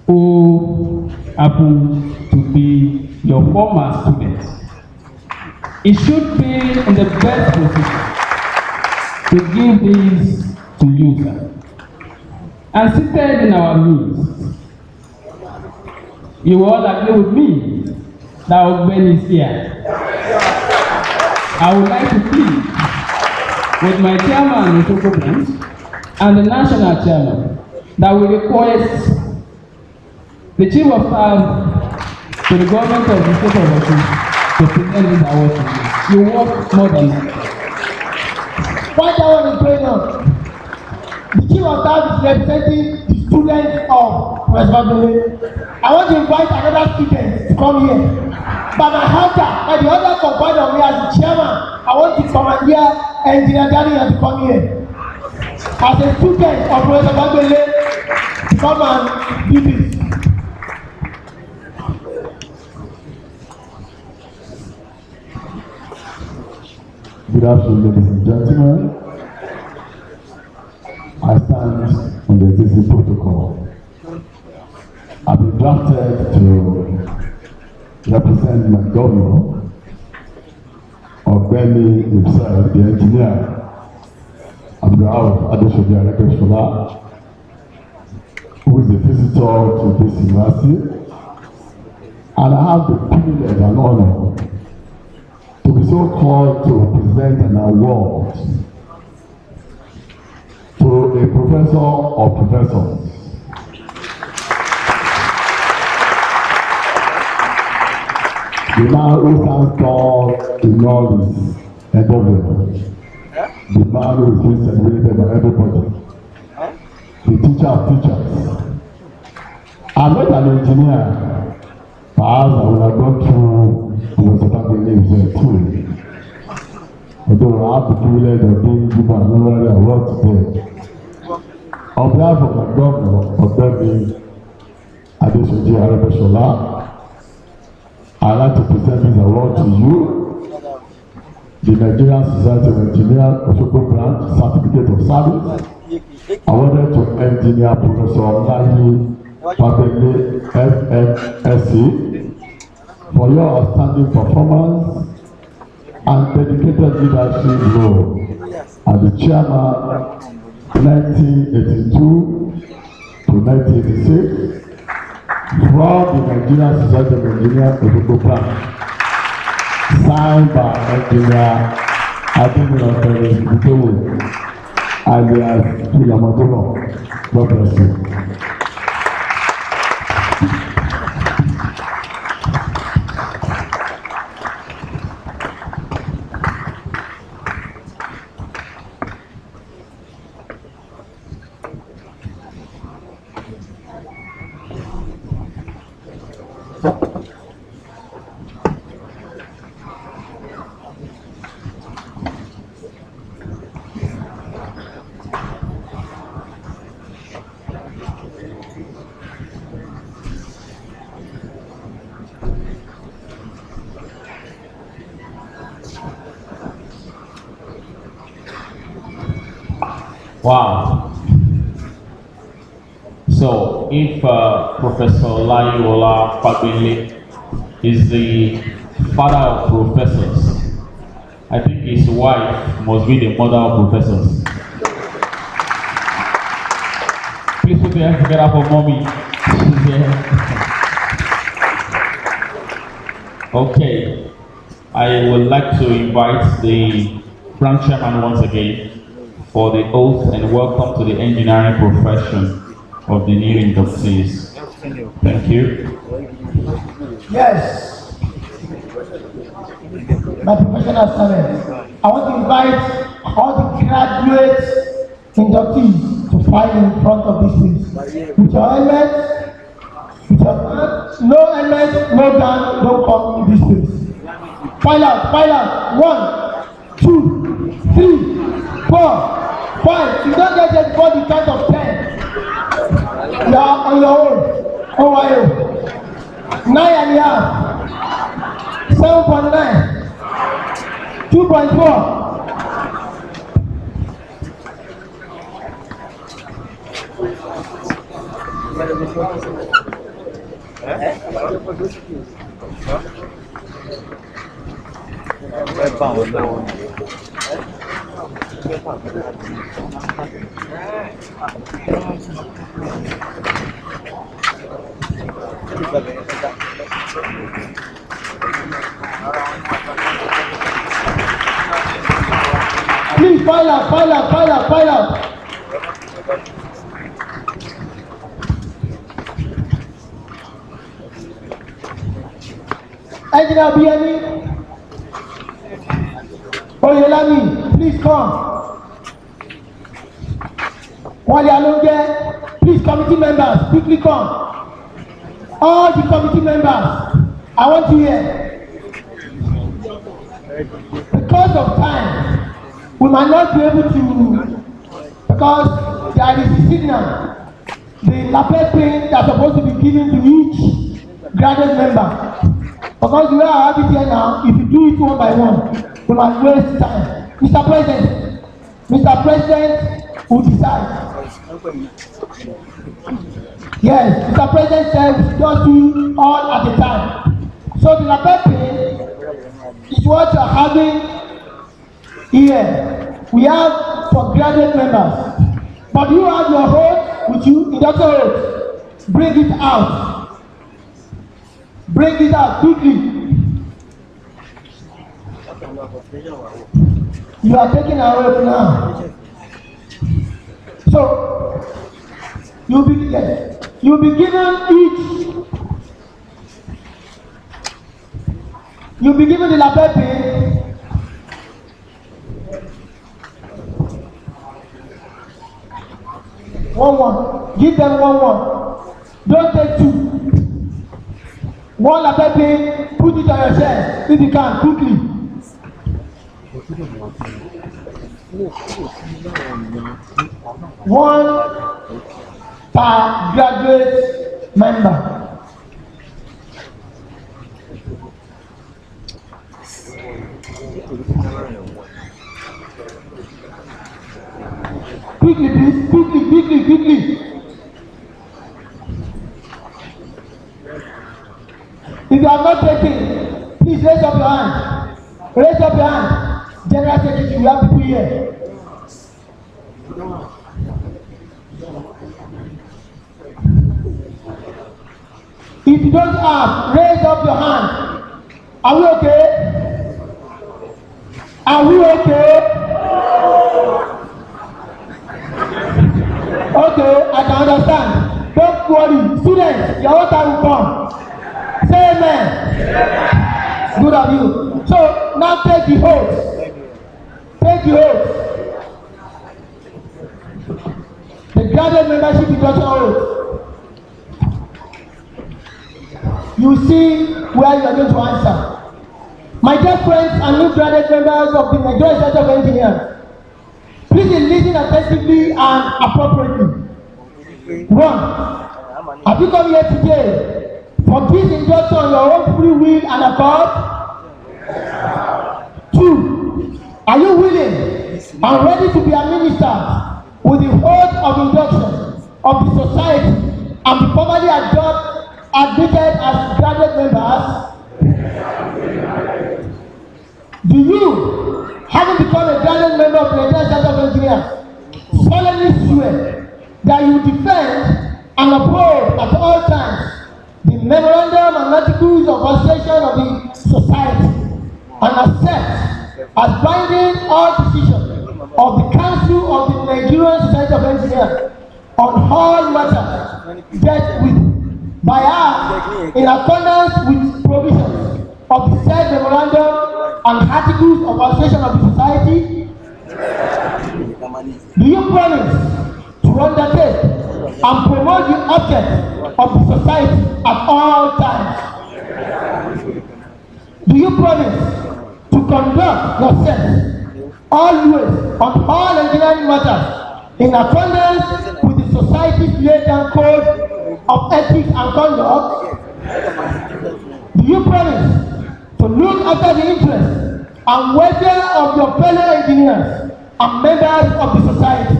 Speaker 3: who happened to be your former student. It should be in the best position to give this to you, sir. And seated in our midst, you will all agree with me that Ọ̀gbẹ́ni is here. I would like to plead with my chairman, Osogbo branch, and the national chairman that we request the chief of staff to the government of the state of Osun to present this award to you. You work more than that.
Speaker 1: What that one is going on? The chief of staff is representing the students of West Babylon. I want to invite another student to come here. But my hunter, and the other confined of me as the chairman, I want to commandeer Engineer Daniel to come here. As a student of West Babylon, to come and do this.
Speaker 6: Good afternoon, ladies and gentlemen. I stand on the existing protocol. I've been drafted to represent my governor, Ọ̀gbẹ́ni himself, the engineer, Rahul Adesoji Aregbesola, who is a visitor to this university, and I have the privilege and honor to be so called to present an award to a professor of professors. The man who stands tall in all his endeavors. The man who is being celebrated by everybody. The teacher of teachers. I'm not an engineer. Perhaps I would have gone through the Fagbede too. Although I have the privilege of being given an honorary award today. On behalf of my governor, Ọ̀gbẹ́ni Adesoji Aregbesola, I'd like to present this award to you, the Nigerian Society of Engineers, Osogbo branch, Certificate of Service, awarded to Engineer Professor Olayi Fagbede, FMSc, for your outstanding performance and dedicated leadership role as the chairman 1982 to 1986 from the Nigerian Society of Engineers Osogbo branch, signed by Engineer Adeniran alias Kilamadolo. God bless you.
Speaker 2: Wow. So, if Professor Olayiwola Fagbinle is the father of professors, I think his wife must be the mother of professors. Please put your hands together for mommy. She's here. Okay. I would like to invite the branch chairman once again for the oath and welcome to the engineering profession of the new inductees. Thank you.
Speaker 1: Yes. My professional servant. I want to invite all the graduate inductees to file in front of this place. With your helmet, with your hand, no helmet, no gun, don't come in this place. File out, file out. 1, 2, 3, 4, 5. You don't get there before the count of 10. You are on your own. How are you? 9.5. 7.9. 2.4. Please file out, file out, file out, file out. Engineer Biani, Oyelami, please come. Wale Alonge, please, committee members, quickly come. All the committee members, I want you here. Because of time, we might not be able to, because there is a signal. The lapel pin that's supposed to be given to each graduate member. Because the way I have it here now, if you do it one by one, we might waste time. Mr. President will decide. Yes, Mr. President said we should just do all at a time. So the lapel pin is what you are having here. We have for graduate members. But you have your oath with you, induction oath. Bring it out. Bring it out quickly. You are taking our oath now. So you'll be given the lapel pin. One. Give them one. Don't take 2. One lapel pin, put it on your chest if you can, quickly. One per graduate member. Quickly, please, quickly. If you are not taking, please raise up your hand. Raise up your hand. General Secretary, we have people here. If you don't have, raise up your hand. Are we okay? Are we okay? Okay, I can understand. Don't worry. Students, your own time will come. Say amen. Good of you. So now take the oath. Take the oath. The graduate membership induction oath. You see where you are going to answer. My dear friends and new graduate members of the Nigerian Institute of Engineers, please listen attentively and appropriately. 1. Have you come here today for this induction on your own free will and accord? 2. Are you willing and ready to be administered with the oath of induction of the society and be formally admitted as graduate members? Do you, having become a graduate member of the Nigerian Center of Engineers, solemnly swear that you will defend and uphold at all times the memorandum and articles of association of the society and accept as binding all decisions of the Council of the Nigerian Society of Engineers on all matters dealt with by her in accordance with provisions of the said memorandum and articles of association of the society? Do you promise to undertake and promote the object of the society at all times? Do you promise to conduct yourself always on all engineering matters in accordance with the society's laid down code of ethics and conduct? Do you promise to look after the interests and welfare of your fellow engineers and members of the society?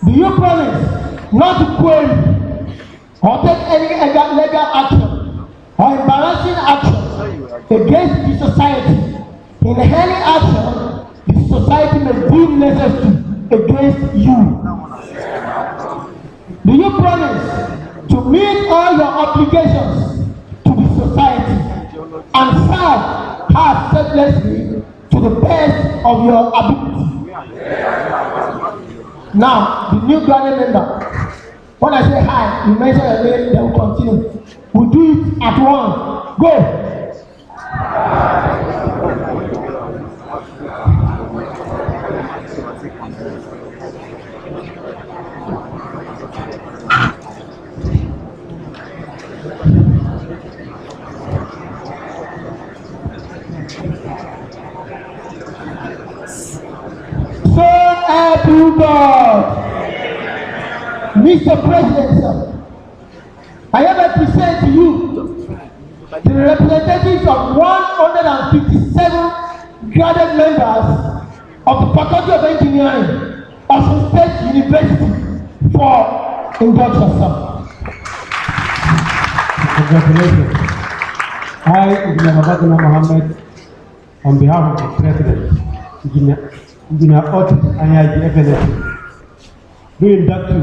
Speaker 1: Do you promise not to query or take any legal action or embarrassing action against the society in any action the society may deem necessary against you? Do you promise to meet all your obligations to the society and serve her selflessly to the best of your ability? Now, the new graduate member, when I say hi, you mention your name, they will continue. We do it at once. Go. So help you God. Mr. President, sir, I have to present to you the representatives of 157 graduate members of the Faculty of Engineering, Osogbo State University, for induction, sir.
Speaker 3: Congratulations. I, Engineer Babagana Mohammed, on behalf of the President, Engineer Ot IIG FLS, do induct you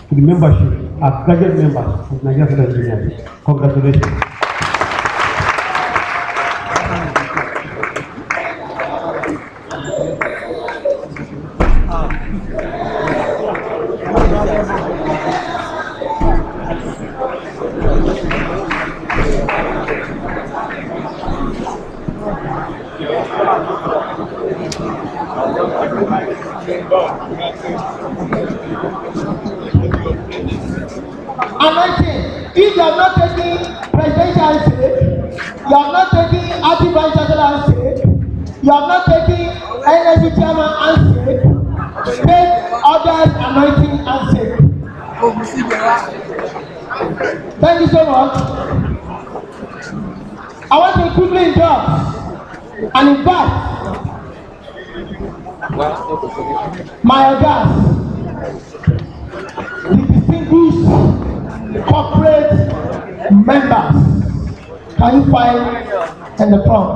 Speaker 3: to the membership as graduate members of Nigerian Center of Engineers. Congratulations.
Speaker 1: If you are not taking presidential sake, you are not taking acting vice chancellor sake, you are not taking NSC chairman and sake, take others anointing and sake. Thank you so much. I want to quickly indulge and invite my guests, the distinguished corporate members. Can you find in the front?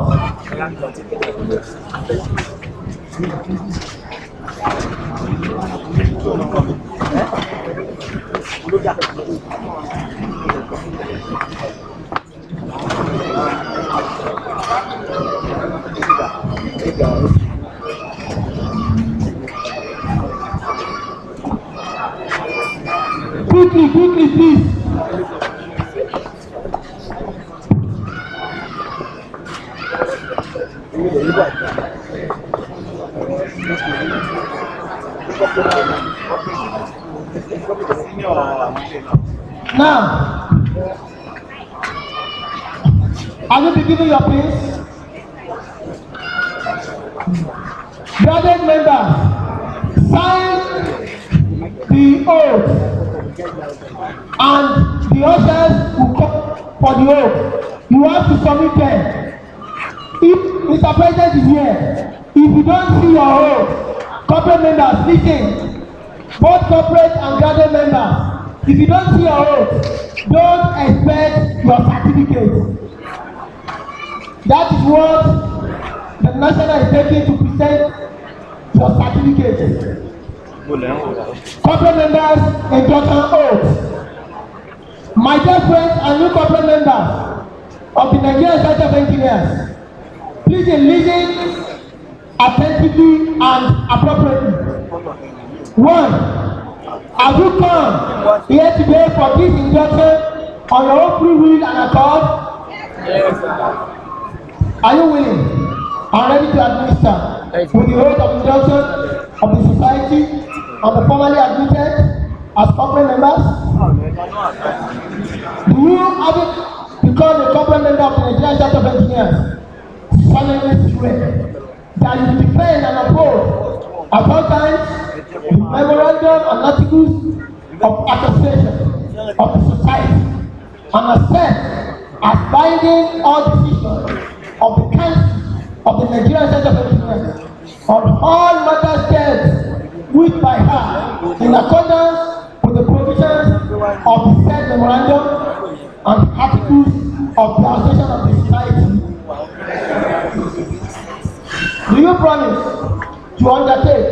Speaker 1: Quickly, please. Now, are you beginning your place? Graduate members, sign the oath. And the ushers will come for the oath. You have to submit them. If Mr. President is here, if you don't see your oath, Corporate members, listen. Both corporate and graduate members, if you don't see your oath, don't expect your certificate. That is what the national is taking to present your certificate. Corporate members, induction oath. My dear friends and new corporate members of the Nigerian Society of Engineers, please listen attentively and appropriately. One, have you come here today for this induction on your own free will and accord? Yes. Are you willing and ready to administer with the oath of induction of the society and the formally admitted as corporate members? Do you have it become a corporate member of the Nigerian Society of Engineers? Solemnly swear that you will defend and uphold at all times the memorandum and articles of association of the society and accept as binding all decisions of the Council of the Nigerian Society of Engineers on all matters dealt with by her in accordance with the provisions of the said memorandum and articles of the association of the society. Do you promise to undertake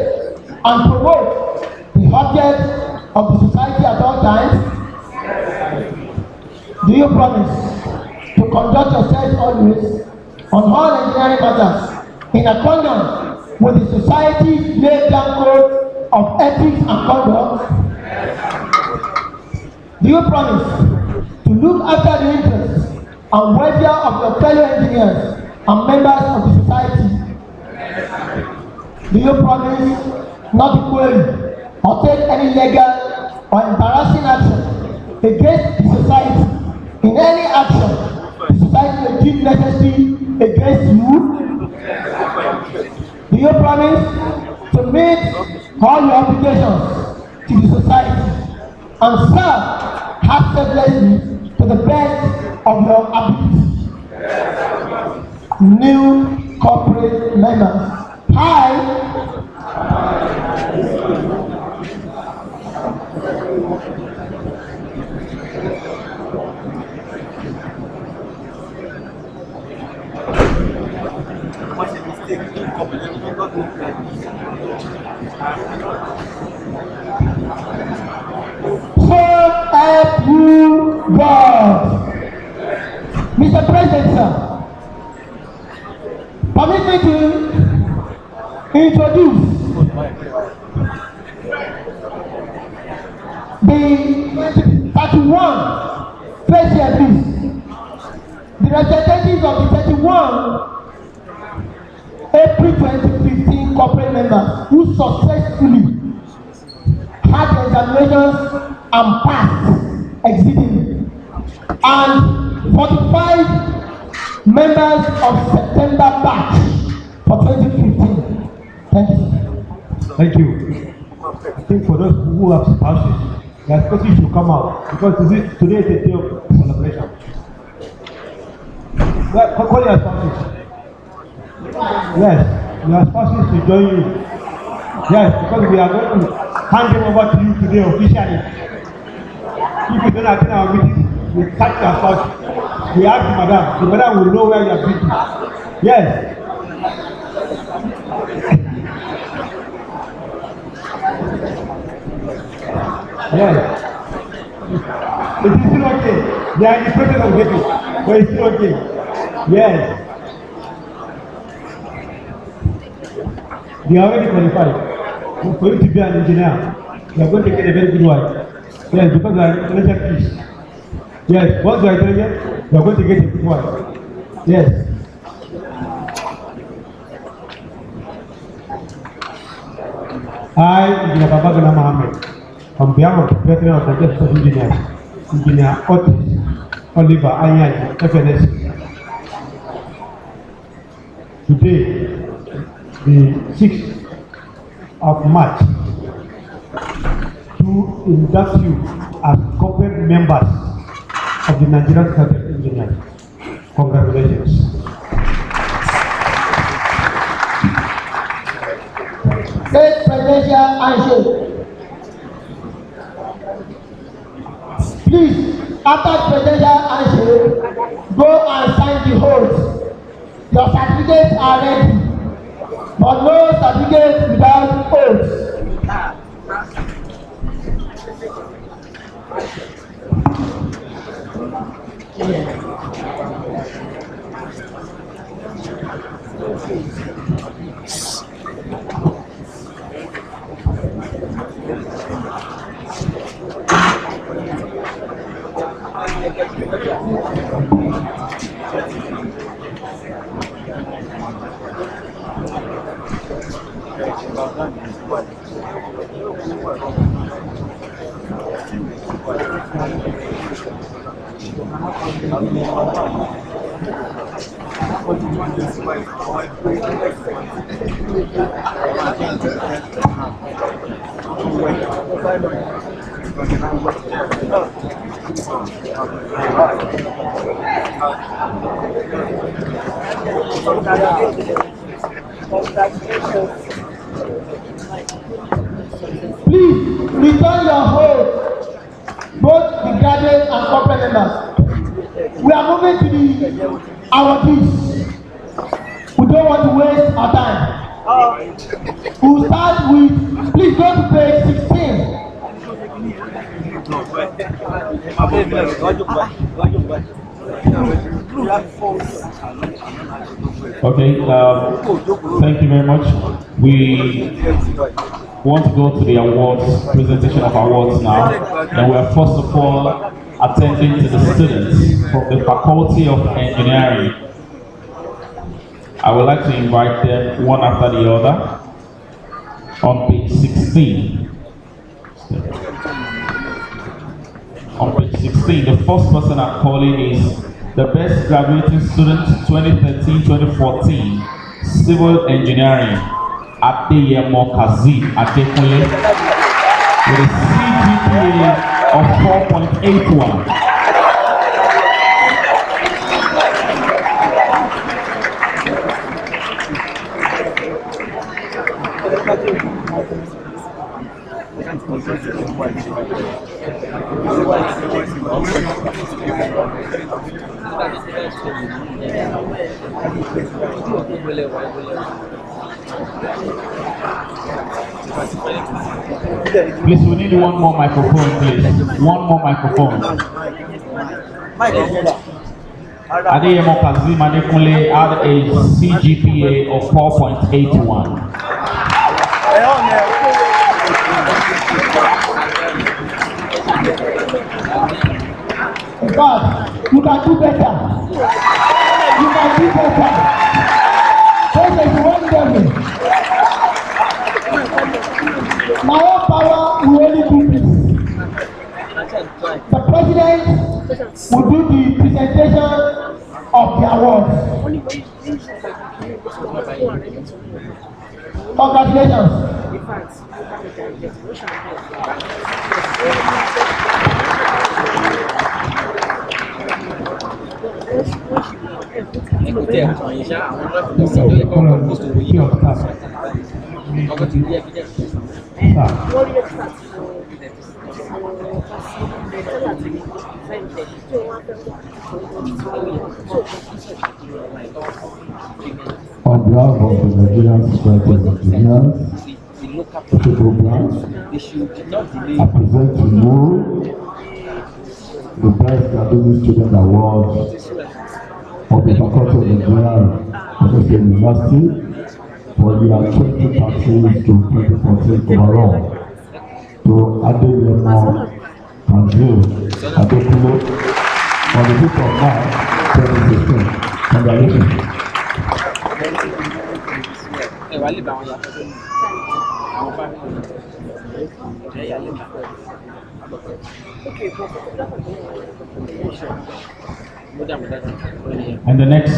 Speaker 1: and promote the object of the society at all times? Do you promise to conduct yourself always on all engineering matters in accordance with the society's laid down code of ethics and conduct? Do you promise to look after the interests and welfare of your fellow engineers and members of the society? Do you promise not to query or take any legal or embarrassing action against the society in any action the society may deem necessary against you? Do you promise to meet all your obligations to the society and serve selflessly to the best of your ability? New corporate members, so help you God. Mr. President, sir, permit me to introduce the 31 presidents, the representatives of the 31 April 2015 corporate members who successfully had the examinations and passed exceedingly, and 45 members of September batch for 2015. Thank you.
Speaker 4: Thank you. I think for those who have spouses, their spouses should come out because today is a day of celebration. Call your spouses. Yes, your spouses will join you. Yes, because we are going to hand them over to you today officially. If you don't attend our meeting, we catch your spouse. We ask the madam. The madam will know where you are busy. Yes. Yes. It is still okay. They are in the process of getting, but it's still okay. Yes. They are already qualified. For you to be an engineer, you are going to get a very good wife. Yes, because you are intelligent fish. Yes, once you are intelligent, you are going to get a good wife. Yes. I, Engineer Babagana Mohammed, on behalf of the President of the Justice Engineers, Engineer Otis Oliver Anyan, FNS. Today, the 6th of March, to induct you as corporate members of the Nigerian Society of Engineers. Congratulations.
Speaker 1: Take presidential handshake. Please, after presidential handshake, go and sign the oath. Your certificates are ready, but no certificate without oath. Please return your oath, both the graduates and corporate members. We are moving to our awardees. We don't want to waste our time. We'll start with, please go to page 16.
Speaker 2: Okay, thank you very much. We want to go to the awards, presentation of awards now. And we are first of all attending to the students from the Faculty of Engineering. I would like to invite them one after the other on page 16. On page 16, the first person I'm calling is the best graduating student 2013-2014 Civil Engineering Adeyemo Kazeem Adekunle with a CGPA of 4.81. Please, we need one more microphone, please. One more microphone. Adeyemo Kazeem Adekunle had a CGPA of 4.81.
Speaker 1: God, you can do better. You can do better. Say you want them. My own power will only do this. The president will do the presentation of the awards. Congratulations.
Speaker 6: On behalf of the Nigerian Society of Engineers, Osogbo branch, I present to you the Best Graduate Student Award of the Faculty of Engineering, Onisha University, for the year 2013 to 2014 overall, to Adeyemo Kazeem Adekunle on the 5th of March 2016. Congratulations.
Speaker 2: And the next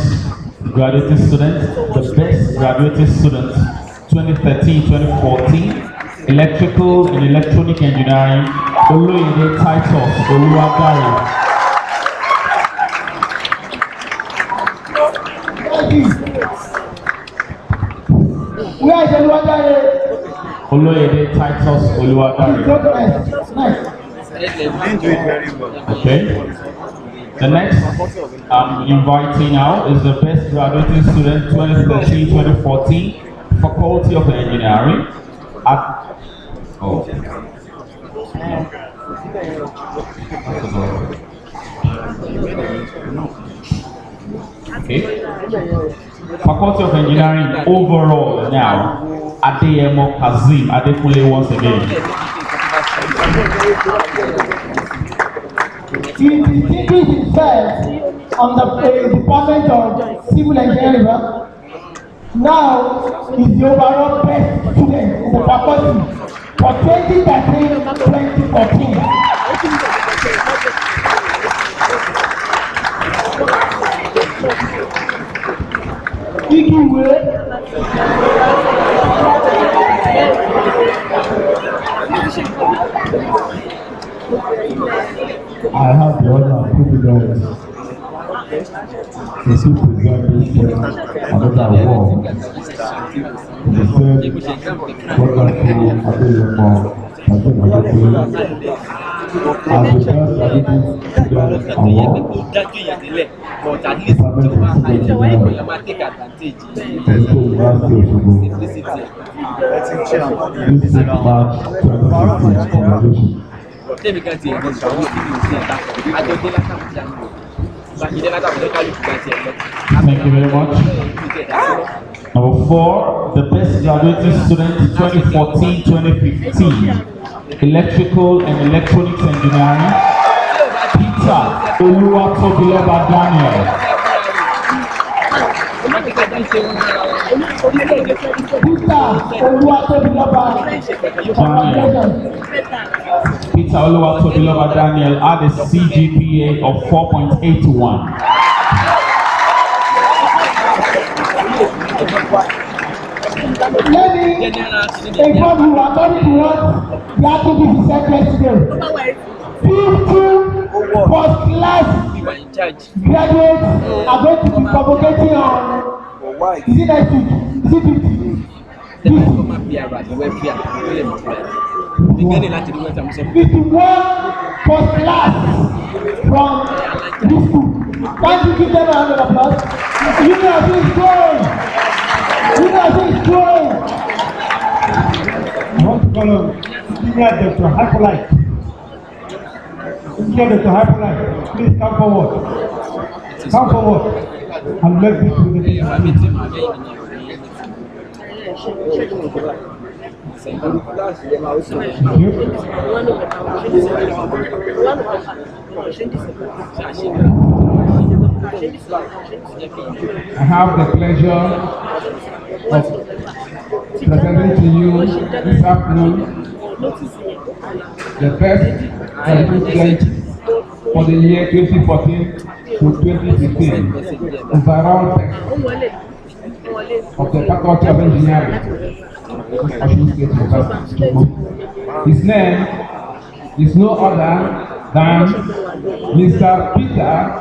Speaker 2: graduating student, the best graduating student 2013-2014 Electrical and Electronic Engineering, Oloyede Titus Oluwagari.
Speaker 1: Where is Oluwagari?
Speaker 2: Oloyede Titus Oluwadari.
Speaker 1: Next.
Speaker 7: Didn't do it very well.
Speaker 2: Okay. The next I'm inviting now is the best graduating student 2013-2014, Faculty of Engineering at Okay. Faculty of Engineering overall now, Adeyemo Kazim Adekunle once again.
Speaker 1: He distinguished himself on the Department of Civil Engineering. Now he's the overall best student in the faculty for 2013-2014.
Speaker 6: I have the honor and privilege to see present this another award to the same wonderful Adeyemo Kazim Adekunle as the best graduating student award. Department of Civil Engineering, Osogbo University Osogbo. This is March 2016 congratulations.
Speaker 2: Thank you very much. Number 4, the best graduating student 2014-2015, Electrical and Electronics Engineering, Peter Oluwatobiloba Daniel. Peter Oluwatobiloba Daniel had a CGPA of 4.81.
Speaker 1: Let me inform you, according to what the activist said yesterday, 50 first-class graduates are going to be convocating on, is it next week? Is it 50? 51 first class from this school. Can't you give them a round of applause? You know who is growing. You know who is growing.
Speaker 4: I want to call on Senior Dr. Hypolite. Senior Dr. Hypolite, please come forward. Come forward and let me do the Thank you.
Speaker 3: I have the pleasure of presenting to you this afternoon the best student for the year 2014 to 2015 overall test of the Faculty of Engineering. His name is no other than Mr. Peter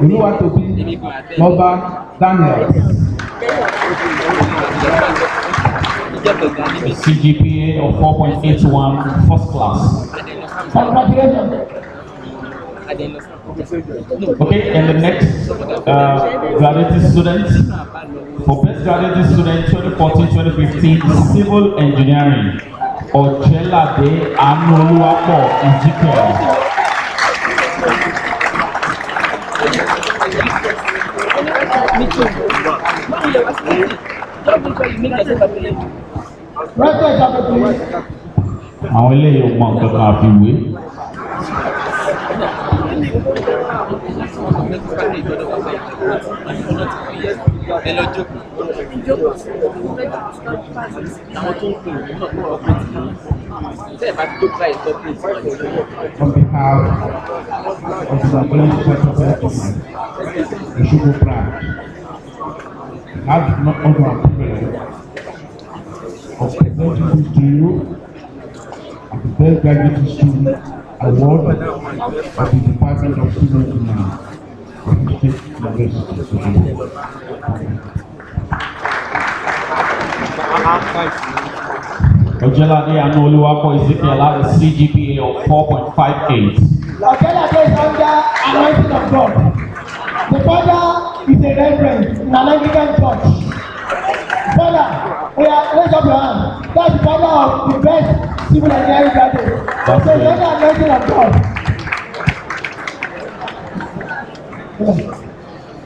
Speaker 3: Oluwatobiloba Daniel.
Speaker 2: CGPA of 4.81, first class.
Speaker 1: Congratulations.
Speaker 2: Okay, and the next graduate student, for best graduate student 2014-2015, Civil Engineering, Ojelade Anoluwapo Ezekiel. Àwọn eléyìí ò mọ nǹkan kan àfiwé.
Speaker 3: On behalf of the College of Osogbo branch, I have the honor and privilege of presenting this to you as the best graduate student award of the Department of Civil Engineering of the State University of Osogbo.
Speaker 2: Ojelade Anoluwapo Ezekiel had a CGPA of 4.58.
Speaker 1: Ojelade is under anointing of God. The father is a reverend in an Anglican church. Father, raise up your hand. That's the father of the best civil engineering graduate. So he's under anointing of God.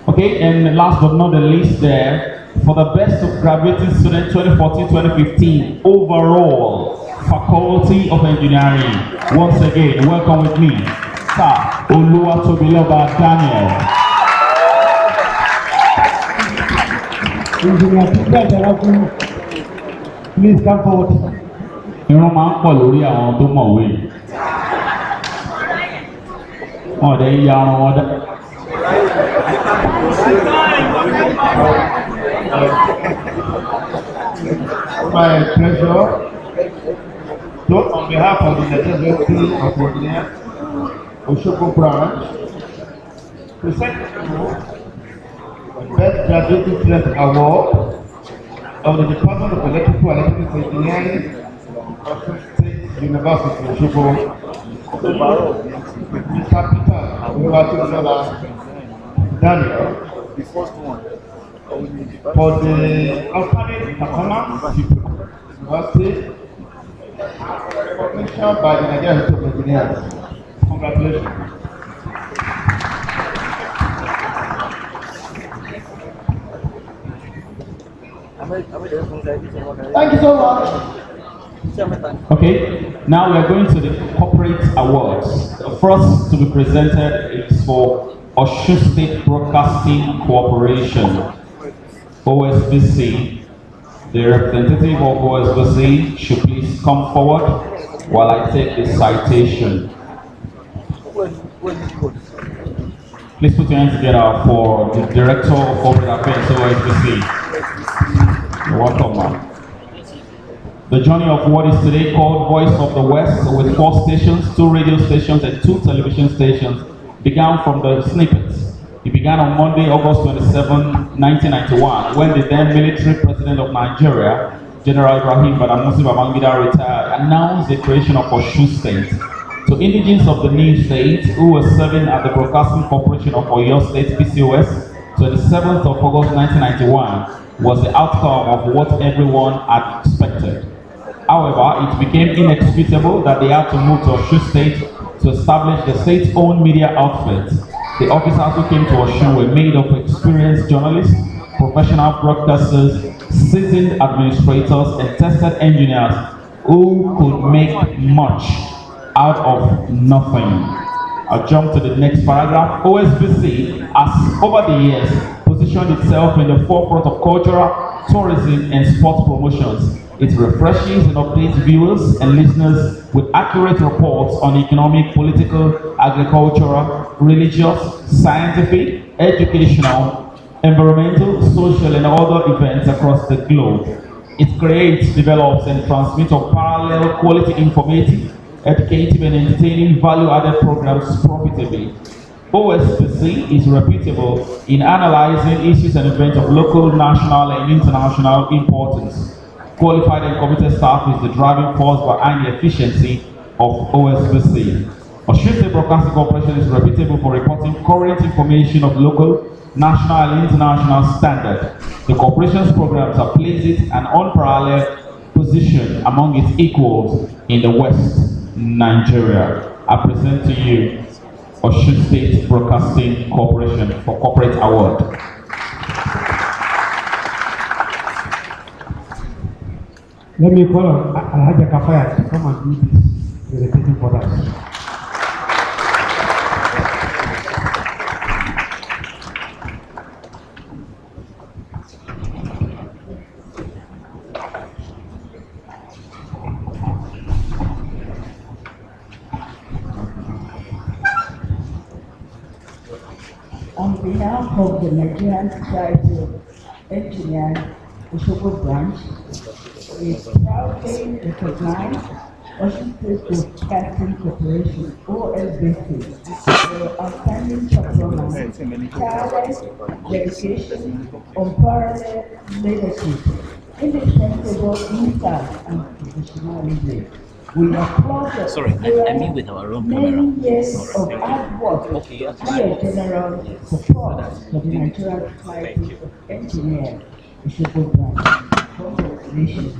Speaker 2: Okay, and last but not the least there, for the best of graduating student 2014-2015 overall Faculty of Engineering. Once again, welcome with me, Sir Oluwatobiloba Daniel.
Speaker 4: Please come forward.
Speaker 2: Irun máa ń pọ̀ lórí àwọn tó mọ̀wé. Wọ́n ọ̀dẹ̀ yíya ọrùn wọn dá.
Speaker 5: My pleasure. So, on behalf of the University of Virginia, Osogbo branch, present you the Best Graduate Student Award of the Department of Electrical and Electrical Engineering, Osun State University, Osogbo. Capital Oluwatobiloba Daniel.
Speaker 7: The first one.
Speaker 5: For the outstanding performance, University, recognition by the Nigerian Institute of Engineers. Congratulations.
Speaker 1: Thank you so much.
Speaker 2: Okay, now we are going to the corporate awards. The first to be presented is for Osun State Broadcasting Corporation, OSBC. The representative of OSBC should please come forward while I take the citation. Please put your hands together for the Director of Corporate Affairs, OSBC. You're welcome, ma'am. The journey of what is today called Voice of the West, with 4 stations, 2 radio stations, and 2 television stations, began from the snippets. It began on Monday, August 27, 1991, when the then military president of Nigeria, General Ibrahim Badamasi Babangida, retired, announced the creation of Osun State. To indigents of the new state who were serving at the Broadcasting Corporation of Oyo State, PCOS, 27th of August 1991, was the outcome of what everyone had expected. However, it became inexcusable that they had to move to Osun State to establish the state's own media outfit. The officers who came to Osun were made of experienced journalists, professional broadcasters, seasoned administrators, and tested engineers who could make much out of nothing. I'll jump to the next paragraph. OSBC has, over the years, positioned itself in the forefront of cultural, tourism, and sports promotions. It refreshes and updates viewers and listeners with accurate reports on economic, political, agricultural, religious, scientific, educational, environmental, social, and other events across the globe. It creates, develops, and transmits parallel quality informative, educative, and entertaining value-added programs profitably. OSBC is reputable in analyzing issues and events of local, national, and international importance. Qualified and committed staff is the driving force behind the efficiency of OSBC. Osun State Broadcasting Corporation is reputable for reporting current information of local, national, and international standard. The corporation's programs have placed it an unparalleled position among its equals in the West Nigeria. I present to you Osun State Broadcasting Corporation for Corporate Award.
Speaker 4: Let me call on Alhaja Kafaya to come and do this presentation for us.
Speaker 8: On behalf of the Nigerian Society of Engineers, Osogbo branch, we proudly recognize Osun State Broadcasting Corporation, OSBC, for outstanding performance, tireless dedication, unparalleled leadership, indispensable insight and professionalism. We applaud the
Speaker 9: Sorry, I mean with our own
Speaker 8: many
Speaker 9: camera.
Speaker 8: years
Speaker 9: All
Speaker 8: of
Speaker 9: right,
Speaker 8: hard work
Speaker 9: okay, yes.
Speaker 8: and your general support for the Nigerian Society of Engineers, Osogbo branch. Congratulations.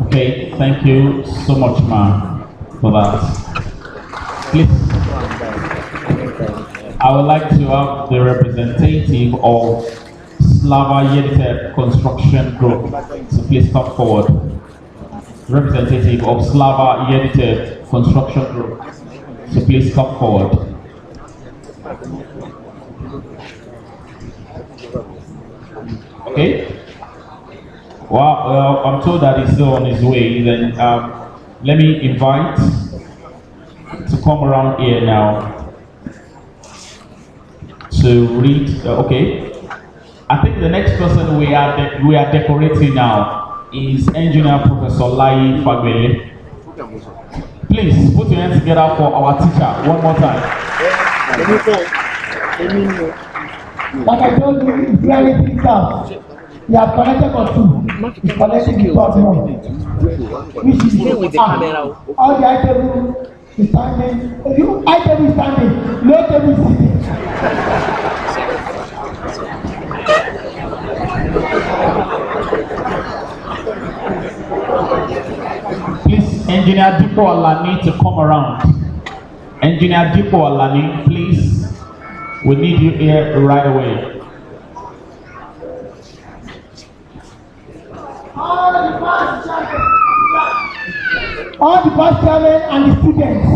Speaker 2: Okay, thank you so much, ma'am, for that. Please, I would like to have the representative of Slava Yeditev Construction Group. So please come forward. Representative of Slava Yeditev Construction Group. So please come forward. Okay. Well, I'm told that he's still on his way. Then let me invite to come around here now to read. Okay. I think the next person we are decorating now is Engineer Professor Lai Fagbele. Please put your hands together for our teacher one more time.
Speaker 1: Like I told you, it's very difficult. You have connected for two. It's connecting the third one. Which is all the high table is standing. You high table is standing, low table is sitting.
Speaker 2: Please, Engineer Dipo Alani to come around. Engineer Dipo Alani, please. We need you here right away.
Speaker 1: All the past chairmen and the students.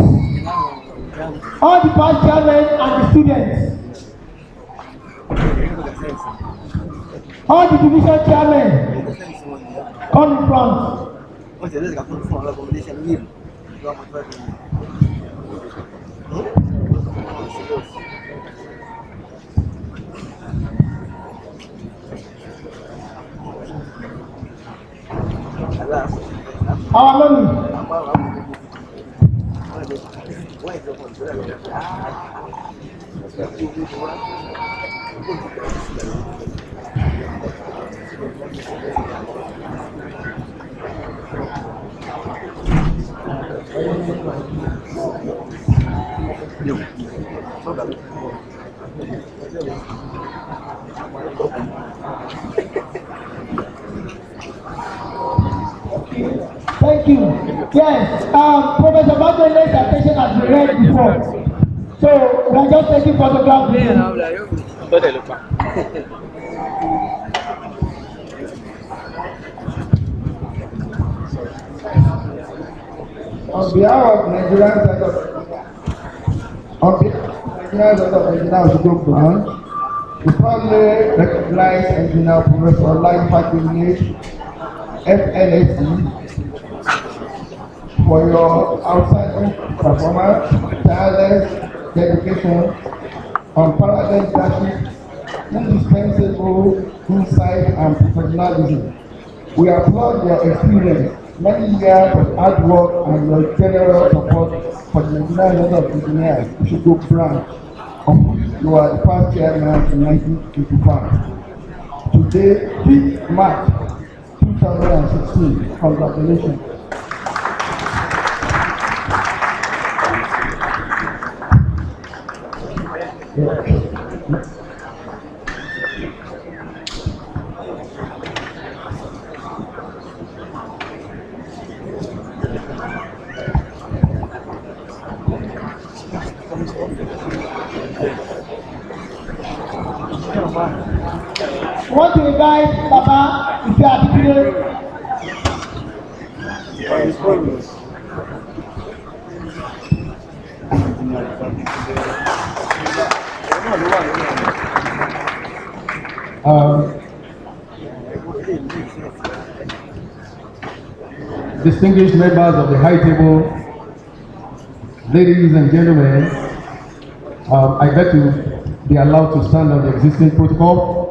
Speaker 1: All the past chairmen and the students. All the division chairmen. Come in front. Our money. Thank you. Yes, Professor Bade's attention has been read before. So we are just taking photographs. On behalf of Nigerian side of Engineer Osogbo branch, we proudly recognize Engineer Professor Lai Fagbele, FLSE, for your outstanding performance, tireless dedication, unparalleled leadership, indispensable insight and professionalism. We applaud your experience, many years of hard work and your general support for the Nigerian Society of Engineers, Osogbo branch, of which you are the past chairman in 1985. Today, 5th March 2016, congratulations. Want to invite Papa if you are today.
Speaker 4: Distinguished members of the high table, ladies and gentlemen, I beg to be allowed to stand on the existing protocol.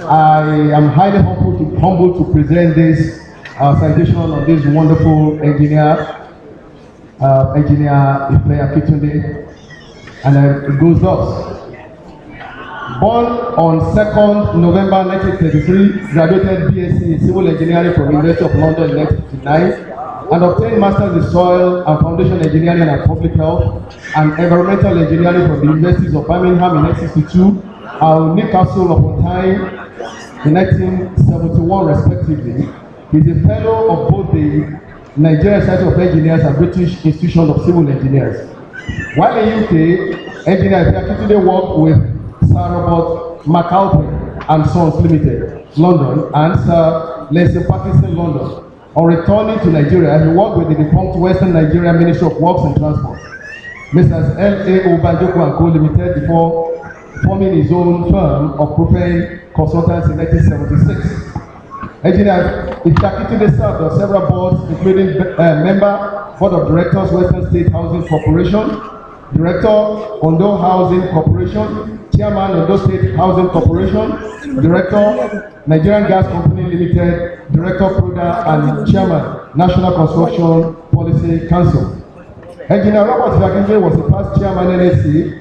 Speaker 4: I am highly humbled to present this
Speaker 9: citation on this wonderful engineer, engineer Ife Akitunde, and it goes thus. Born on 2nd November 1933, graduated BSc in Civil Engineering from University of London in 1959, and obtained Masters in Soil and Foundation Engineering and Public Health and Environmental Engineering from the Universities of Birmingham in 1962 and Newcastle upon Tyne in 1971 respectively. He is a fellow of both the Nigerian Society of Engineers and British Institution of Civil Engineers. While in UK, engineer Ife Akitunde worked with Sir Robert McAlpin and Sons Limited, London, and Sir Leslie Parkinson, London. On returning to Nigeria, he worked with the defunct Western Nigeria Ministry of Works and Transport, Mr. L.A. Obanjoko & Co. Limited, before forming his own firm of profane consultants in 1976. Engineer Ife Akitunde served on several boards, including member, Board of Directors, Western State Housing Corporation, Director, Ondo Housing Corporation, Chairman, Ondo State Housing Corporation, Director, Nigerian Gas Company Limited, Director, PRODA, and Chairman, National Construction Policy Council. Engineer Robert Ife Akitunde was the first Chairman NSC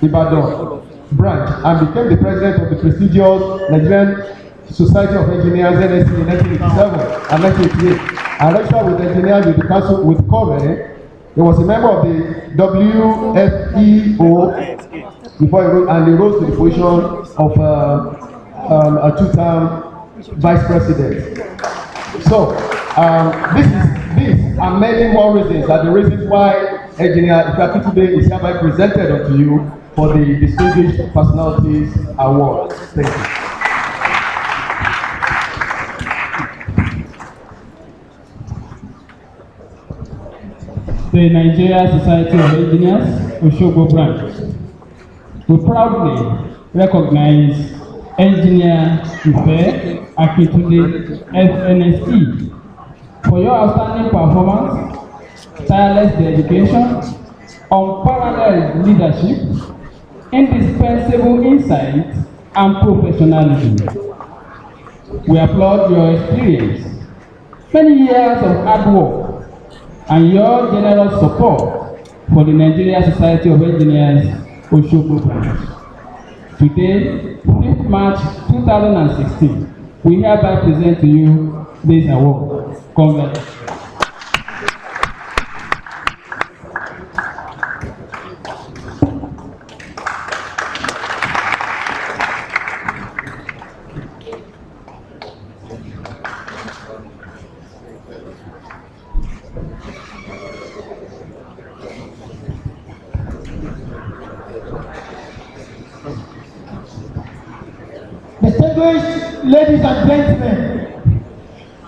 Speaker 9: Ibadan branch and became the President of the prestigious Nigerian Society of Engineers NSC in 1987 and 1988, and registered with engineers with the council with CORE. He was a member of the WFEO before he rose to the position of a two-term vice president. So these are many more reasons, are the reasons why Engineer Ife Akitunde is hereby presented unto you for the Distinguished Personalities Award. Thank you.
Speaker 3: The Nigeria Society of Engineers, Osogbo branch. We proudly recognize Engineer Ife Akitunde, FNSE, for your outstanding performance, tireless dedication, unparalleled leadership, indispensable insight, and professionalism. We applaud your experience, many years of hard work, and your generous support for the Nigeria Society of Engineers, Osogbo branch. Today, 5th March 2016, we hereby present to you this award. Congratulations.
Speaker 1: Distinguished ladies and gentlemen,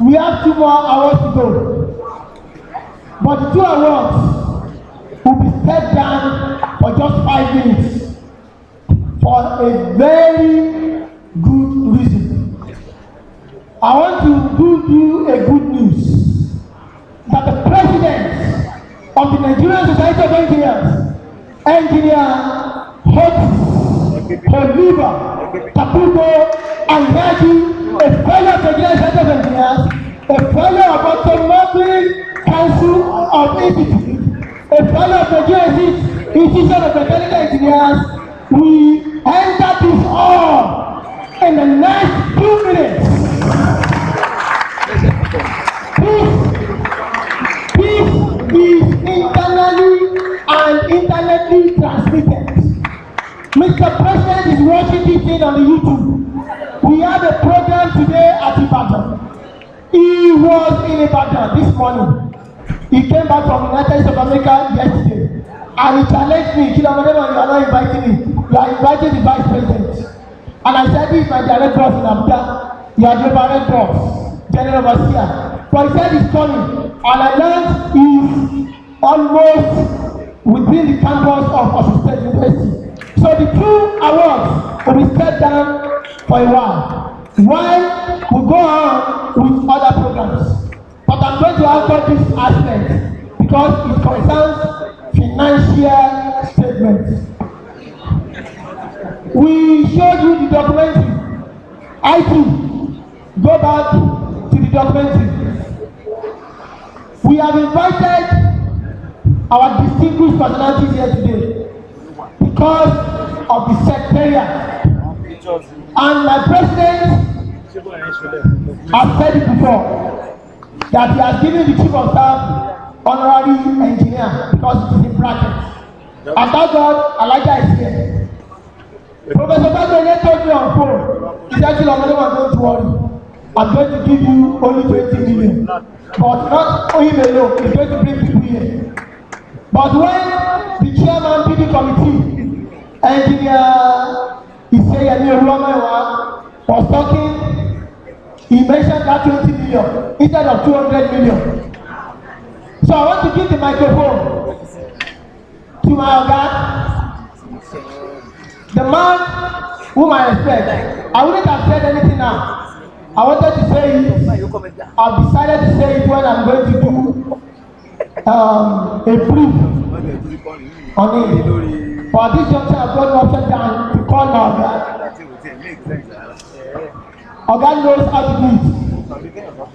Speaker 1: we have 2 more awards to go. But the 2 awards will be stepped down for just 5 minutes for a very good reason. I want to give you a good news that the president of the Nigerian Society of Engineers, Engineer Hot Oliver Kapugo and Yaji, a fellow of the Nigerian Society of Engineers, a fellow of Automotive Council of Institute, a fellow of the Nigerian Institution of Mechanical Engineers. We enter this hall in the next 2 minutes. This is internally and internally transmitted. Mr. President is watching this thing on the YouTube. We had a program today at Ibadan. He was in Ibadan this morning. He came back from the United States of America yesterday. And he challenged me, Kilometer, you are not inviting me. You are inviting the Vice President. And I said, this is my direct boss in Abuja. You are the direct boss, General Overseer. But he said he's coming. And I learned he's almost within the campus of Osogbo State University. So the 2 awards will be stepped down for a while we go on with other programs. But I'm going to answer this aspect because it concerns financial statements. We showed you the documentary. I too go back to the documentary. We have invited our distinguished personalities here today because of the secretariat. And my president has said it before that he has given the chief of staff honorary engineer because it is in brackets. And thank God, Elijah is here. Professor Badwele told me on phone, he said, don't worry. I'm going to give you only 20 million. But not him alone, he's going to bring people here. But when the chairman of the committee, engineer Iseyemi Oluwamewa, was talking, he mentioned that 20 million instead of 200 million. So I want to give the microphone to my Oga, the man whom I respect. I wouldn't have said anything now. I wanted to say it. I've decided to say it when I'm going to do a brief on it. But this juncture I've got an option down to call my Oga. Oga knows how to do it.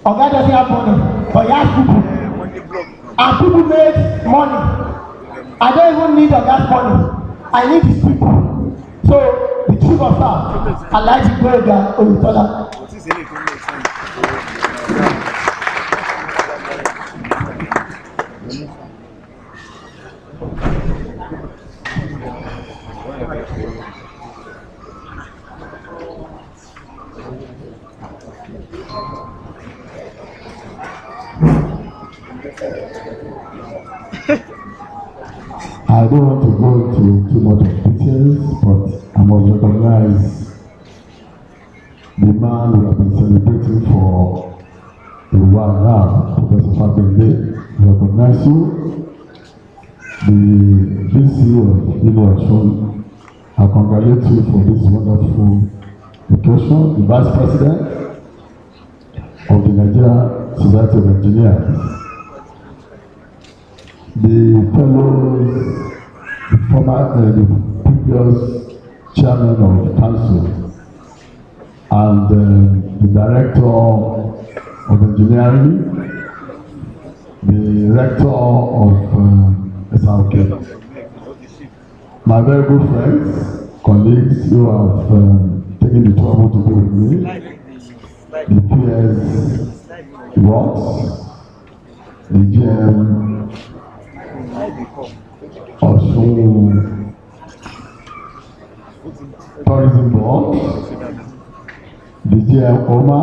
Speaker 1: Oga doesn't have money, but he has people. And people make money. I don't even need Oga's money. I need his people. So the chief of staff, I like to go there Oyetola.
Speaker 6: I don't want to go into too much of details, but I must recognize the man we have been celebrating for a while now, Professor Fabende. I recognize you. The VC of Induction, I congratulate you for this wonderful occasion. The Vice President of the Nigeria Society of Engineers, the fellows, the former, the previous chairman of the council, and the director of engineering, the rector of SRK, my very good friends, colleagues who have taken the trouble to be with me, the PS Ross, the GM Osun Tourism Board, the GM Oma,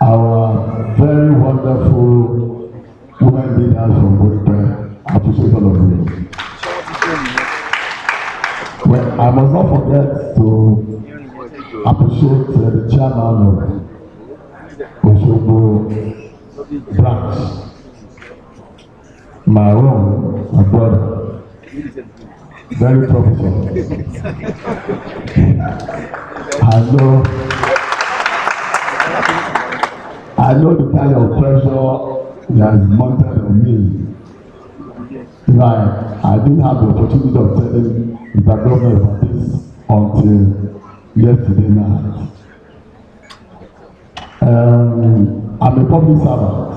Speaker 6: our very wonderful women leaders from Boipe. I appreciate all of you. Well, I must not forget to appreciate the chairman of Osogbo branch, my own, my brother, very professional. I know the kind of pressure that is mounted on me. Like, I didn't have the opportunity of telling the government about this until yesterday night. I'm a public servant.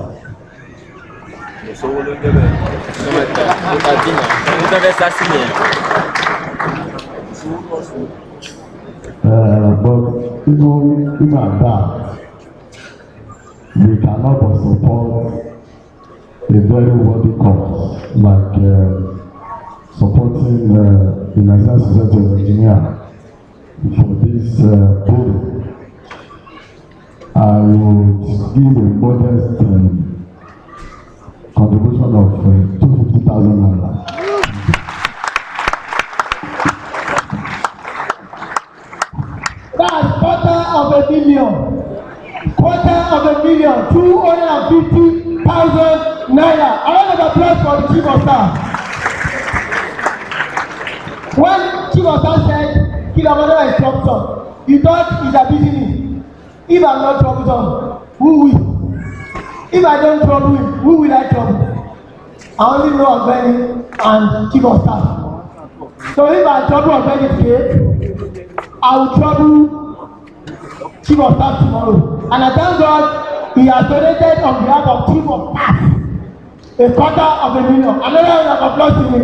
Speaker 6: But even at that, we cannot but support a very worthy cause like supporting the Nigerian Society of Engineers for this building. I would give a modest contribution of 250,000 naira.
Speaker 1: That's $250,000, 250,000 naira. A round of applause for the chief of staff. When chief of staff said, Kilometer is troublesome, you thought it's a business. If I'm not troublesome, who will? If I don't trouble him, who will I trouble? I only know Ogbeni and chief of staff. So if I trouble Ogbeni today, I will trouble chief of staff tomorrow. And I thank God he has donated on behalf of Chief of Staff $250,000. Another round of applause to him.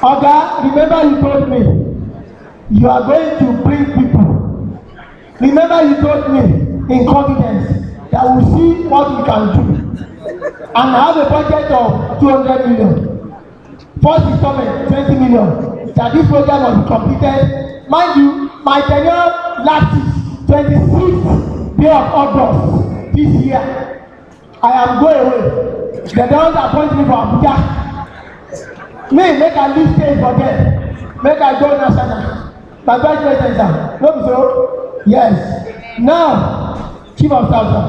Speaker 1: Oga, remember you told me you are going to bring people. Remember you told me in confidence that we see what we can do. And I have a budget of 200 million. First installment 20 million. That this program must be completed. Mind you, my tenure lasts 26th day of August this year. I am going away. They don't appoint me for Abuja. Me make I leave state for them. Make I go national. My vice president, no be so? Yes. Now, chief of staff, sir.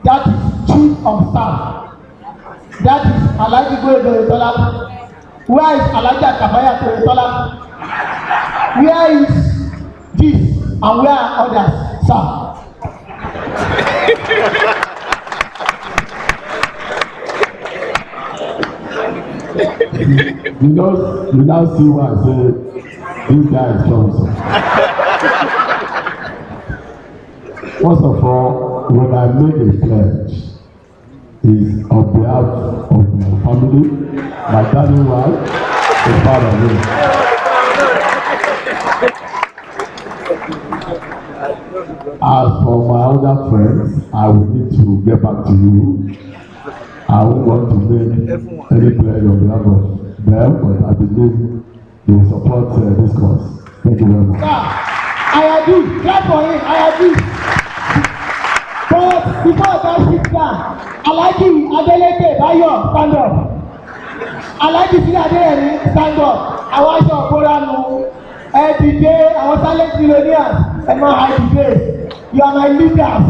Speaker 1: That is chief of staff. That is Alhaji Toyotola. Where is Alhaji Kabaya Toyotola? Where is this and where are others, sir?
Speaker 6: You now see why I say this guy is troublesome. First of all, when I make a pledge, is on behalf of my family, my daddy wife, the father of me. As for my other friends, I will need to get back to you. I won't want to make any pledge on behalf of them, but I believe you will support this cause. Thank you very much.
Speaker 1: Sir, I agree. Clap for him. I agree. But before I sit down, Alhaji Adeleke Bayo, stand up. Alhaji Adeleke, stand up. Àwọn aṣọ òpóra nu dìde àwọn silent millionaires máa hide the face. You are my leaders.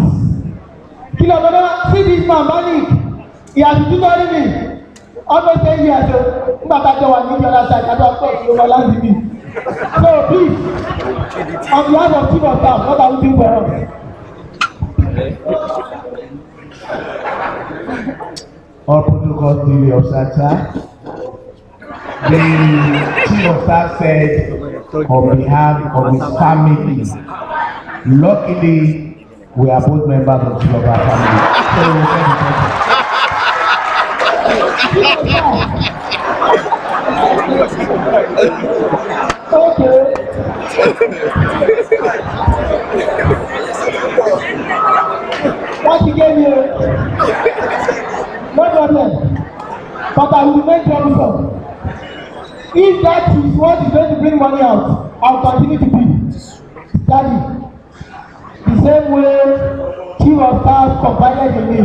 Speaker 1: Kí ló gbọdọ̀ see this man Malik, he has been tutoring me almost 10 years o. Nígbà tá a jọ wà ní the other side, àti ọkọ̀ ìṣòro ọ̀làǹdì mi. So please, on behalf of chief of staff, what are we doing for us?
Speaker 10: All protocols duly observed, sir. The chief of staff said on behalf of his family, luckily we are both members of the our family. So we
Speaker 1: Okay. What you gave me, no problem. But I will remain troublesome. If that is what is going to bring money out, I'll continue to be. Daddy, the same way chief of staff confided in me,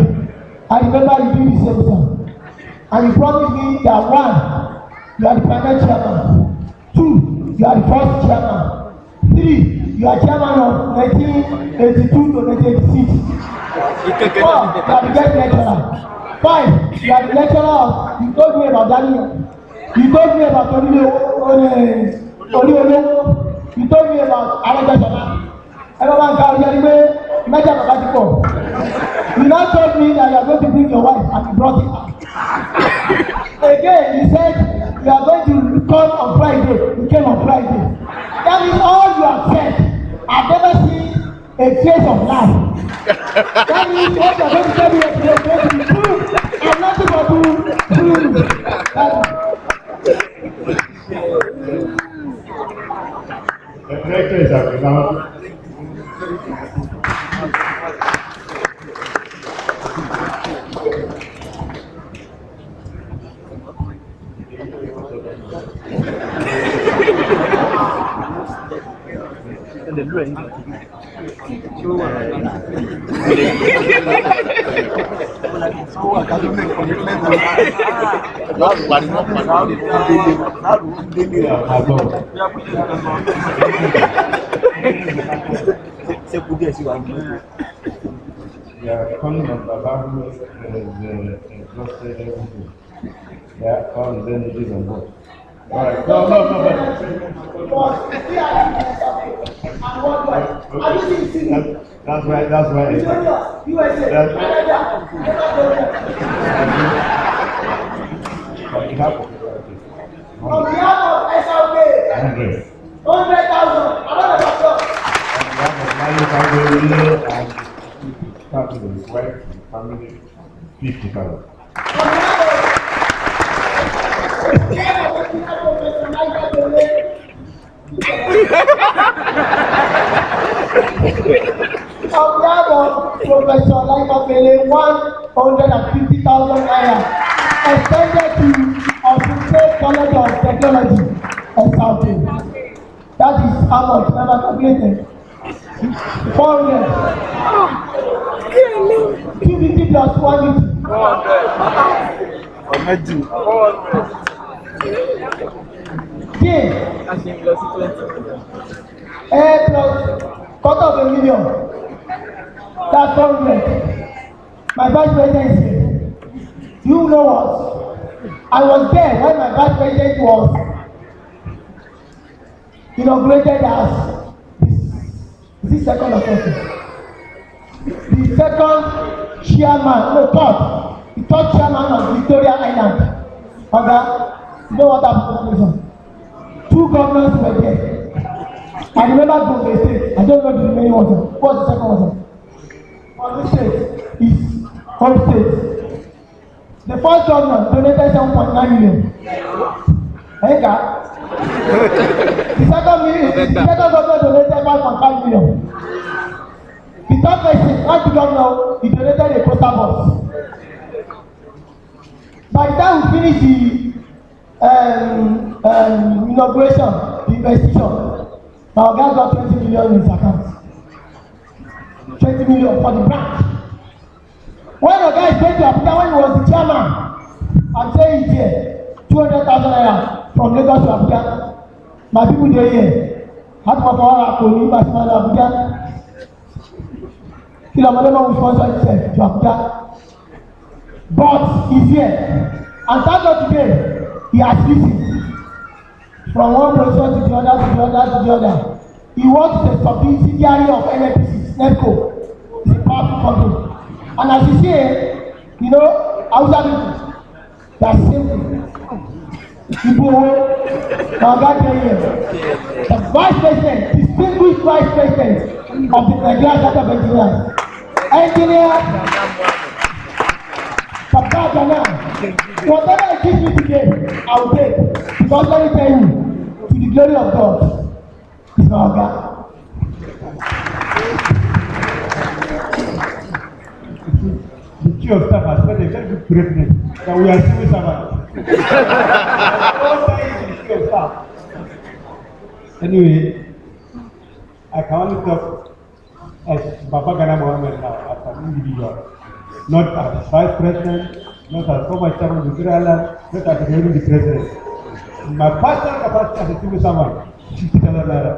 Speaker 1: I remember you do the same thing. And you promised me that one, you are the permanent chairman. Two, you are the first chairman. Three, you are chairman of 1982 to 1986. Four, you are the guest lecturer. Five, you are the lecturer of, you told me about Daniel. You told me about Oliowo. You told me about Arẹ́gbẹ́ṣọlá. Everyone can hear me. Major Babatipo. You now told me that you are going to bring your wife and you brought it out. Again, you said you are going to come on Friday. You came on Friday. That is all you have said. I've never seen a trace of life. That means what you are going to tell me is going to be true. And nothing but true.
Speaker 5: The director is up now. Yeah, calling on Baba who has exhausted everything. Yeah, all his energies on board. All right, no, but. That's right.
Speaker 1: On behalf of SLK, 100,000.
Speaker 5: On behalf of Mario Kagwe and start with his wife and family, 50,000.
Speaker 1: On behalf of Professor Laimapele, 150,000 naira extended to Osogbo College of Technology and Southern. That is how much never calculated. 400. 250 plus 150. 400. Yeah. Plus quarter of a million. That's 400. My vice president is here. You know what? I was there when my vice president was inaugurated as the second or something. The second chairman, no, the third chairman of Victoria Island. Okay? You know what happened? 2 governors were there. I remember Gombe State. I don't know the remaining one. What's the second one? For this state is home state. The first governor donated 7.9 million. The second governor donated 5.5 million. The third person, not the governor, he donated a poster box. By the time we finish the inauguration, the investiture, our guy got 20 million in his account. 20 million for the branch. When the guy is going to Abuja, when he was the chairman, I'm saying it here, 200,000 naira from Lagos to Abuja. My people dey here. How to perform Akoni, Basima to Abuja. Kilometer will sponsor himself to Abuja. But he's here. And thank God today, he has listened. From one position to the other, to the other, to the other. He works the subsidiary of NFPC, NEPCO. It's a powerful company. And as you see, Hausa people, they are simple. People now got here. The vice president, distinguished vice president of the Nigerian Set of Engineers. Engineer Papa Ghana. Whatever I give you today, I will take. Because let me tell you, to the glory of God, is our God.
Speaker 10: The chief of staff has made a very good statement that we are civil servants. Anyway, I can only talk as Baba Ghana Mohammed now, as an individual, not as vice president, not as former chairman of the Victoria Island, not as the president. In my personal capacity as a civil servant, 50,000 naira.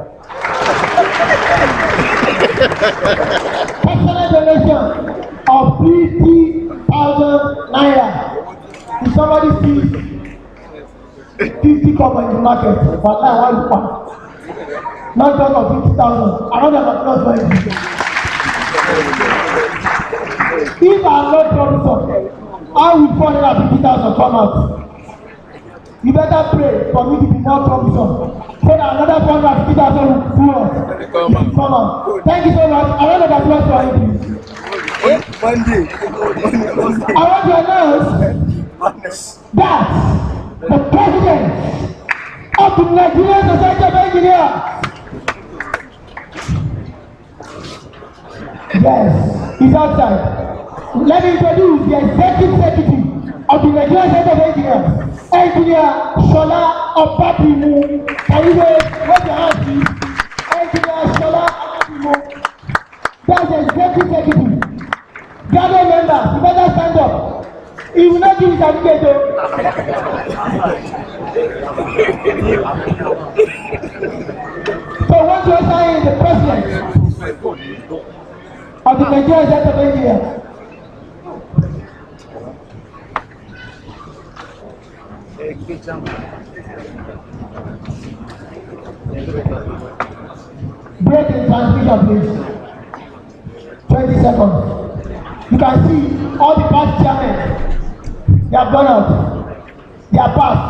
Speaker 1: Personal donation of 50,000 naira. If somebody sees 50 copper in the market, but now I want to not just of 50,000, another applause for it. If I am not troublesome, how will 450,000 come out? You better pray for me to be more troublesome. So that another 450,000 will do us. Come on. Thank you so much. I want to applause for it.
Speaker 7: Monday.
Speaker 1: I want to announce that the president of the Nigerian Society of Engineers, yes, he's outside. Let me introduce the executive secretary of the Nigerian Society of Engineers, Engineer Shola Opapimu. Can you wave your hand, please? Engineer Shola Opapimu. That's the executive secretary. Gathering members, you better stand up. He will not give his certificate though. So once you are signing the president of the Nigerian Society of Engineers, break in transmission please. 20 seconds. You can see all the past chairmen, they have gone out. They are past.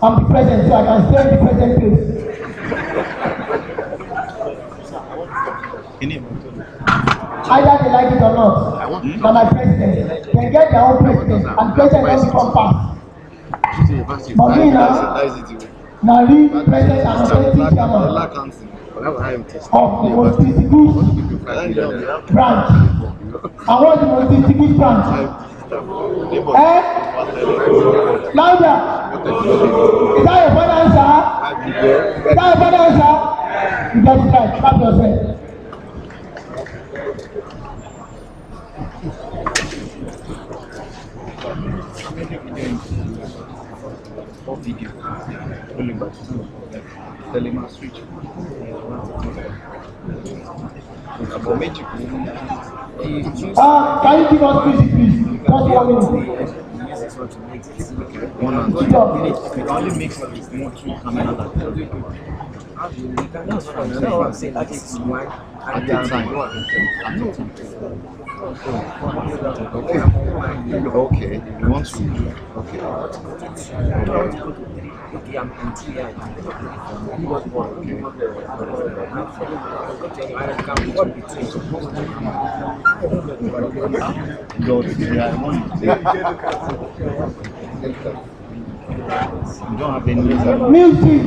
Speaker 1: I'm the president, so I can stay in the president place. Either they like it or not. na my president. They get their own president, and president don become pass. But me na real president and authentic chairman of the most distinguished branch. And what's the most distinguished branch? Louder! Is that your father answer? Is that your father answer? You get it right. Clap yourself.
Speaker 7: Video. Switch.
Speaker 1: Can you give us music, please? Just 1 minute.
Speaker 7: We can only mix it with more two cameras. Okay, you want to? Okay. You don't have any
Speaker 1: music.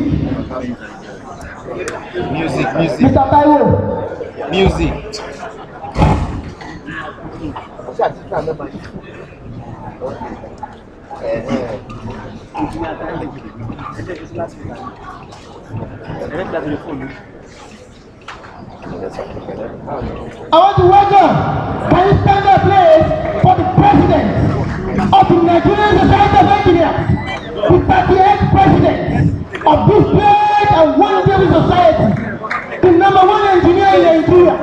Speaker 1: Mr. Taiwo.
Speaker 7: Music.
Speaker 1: I want to welcome, can you stand up please, for the president of the Nigerian Society of Engineers, the 38th president of this great and wonderful society, the #1 engineer in Nigeria,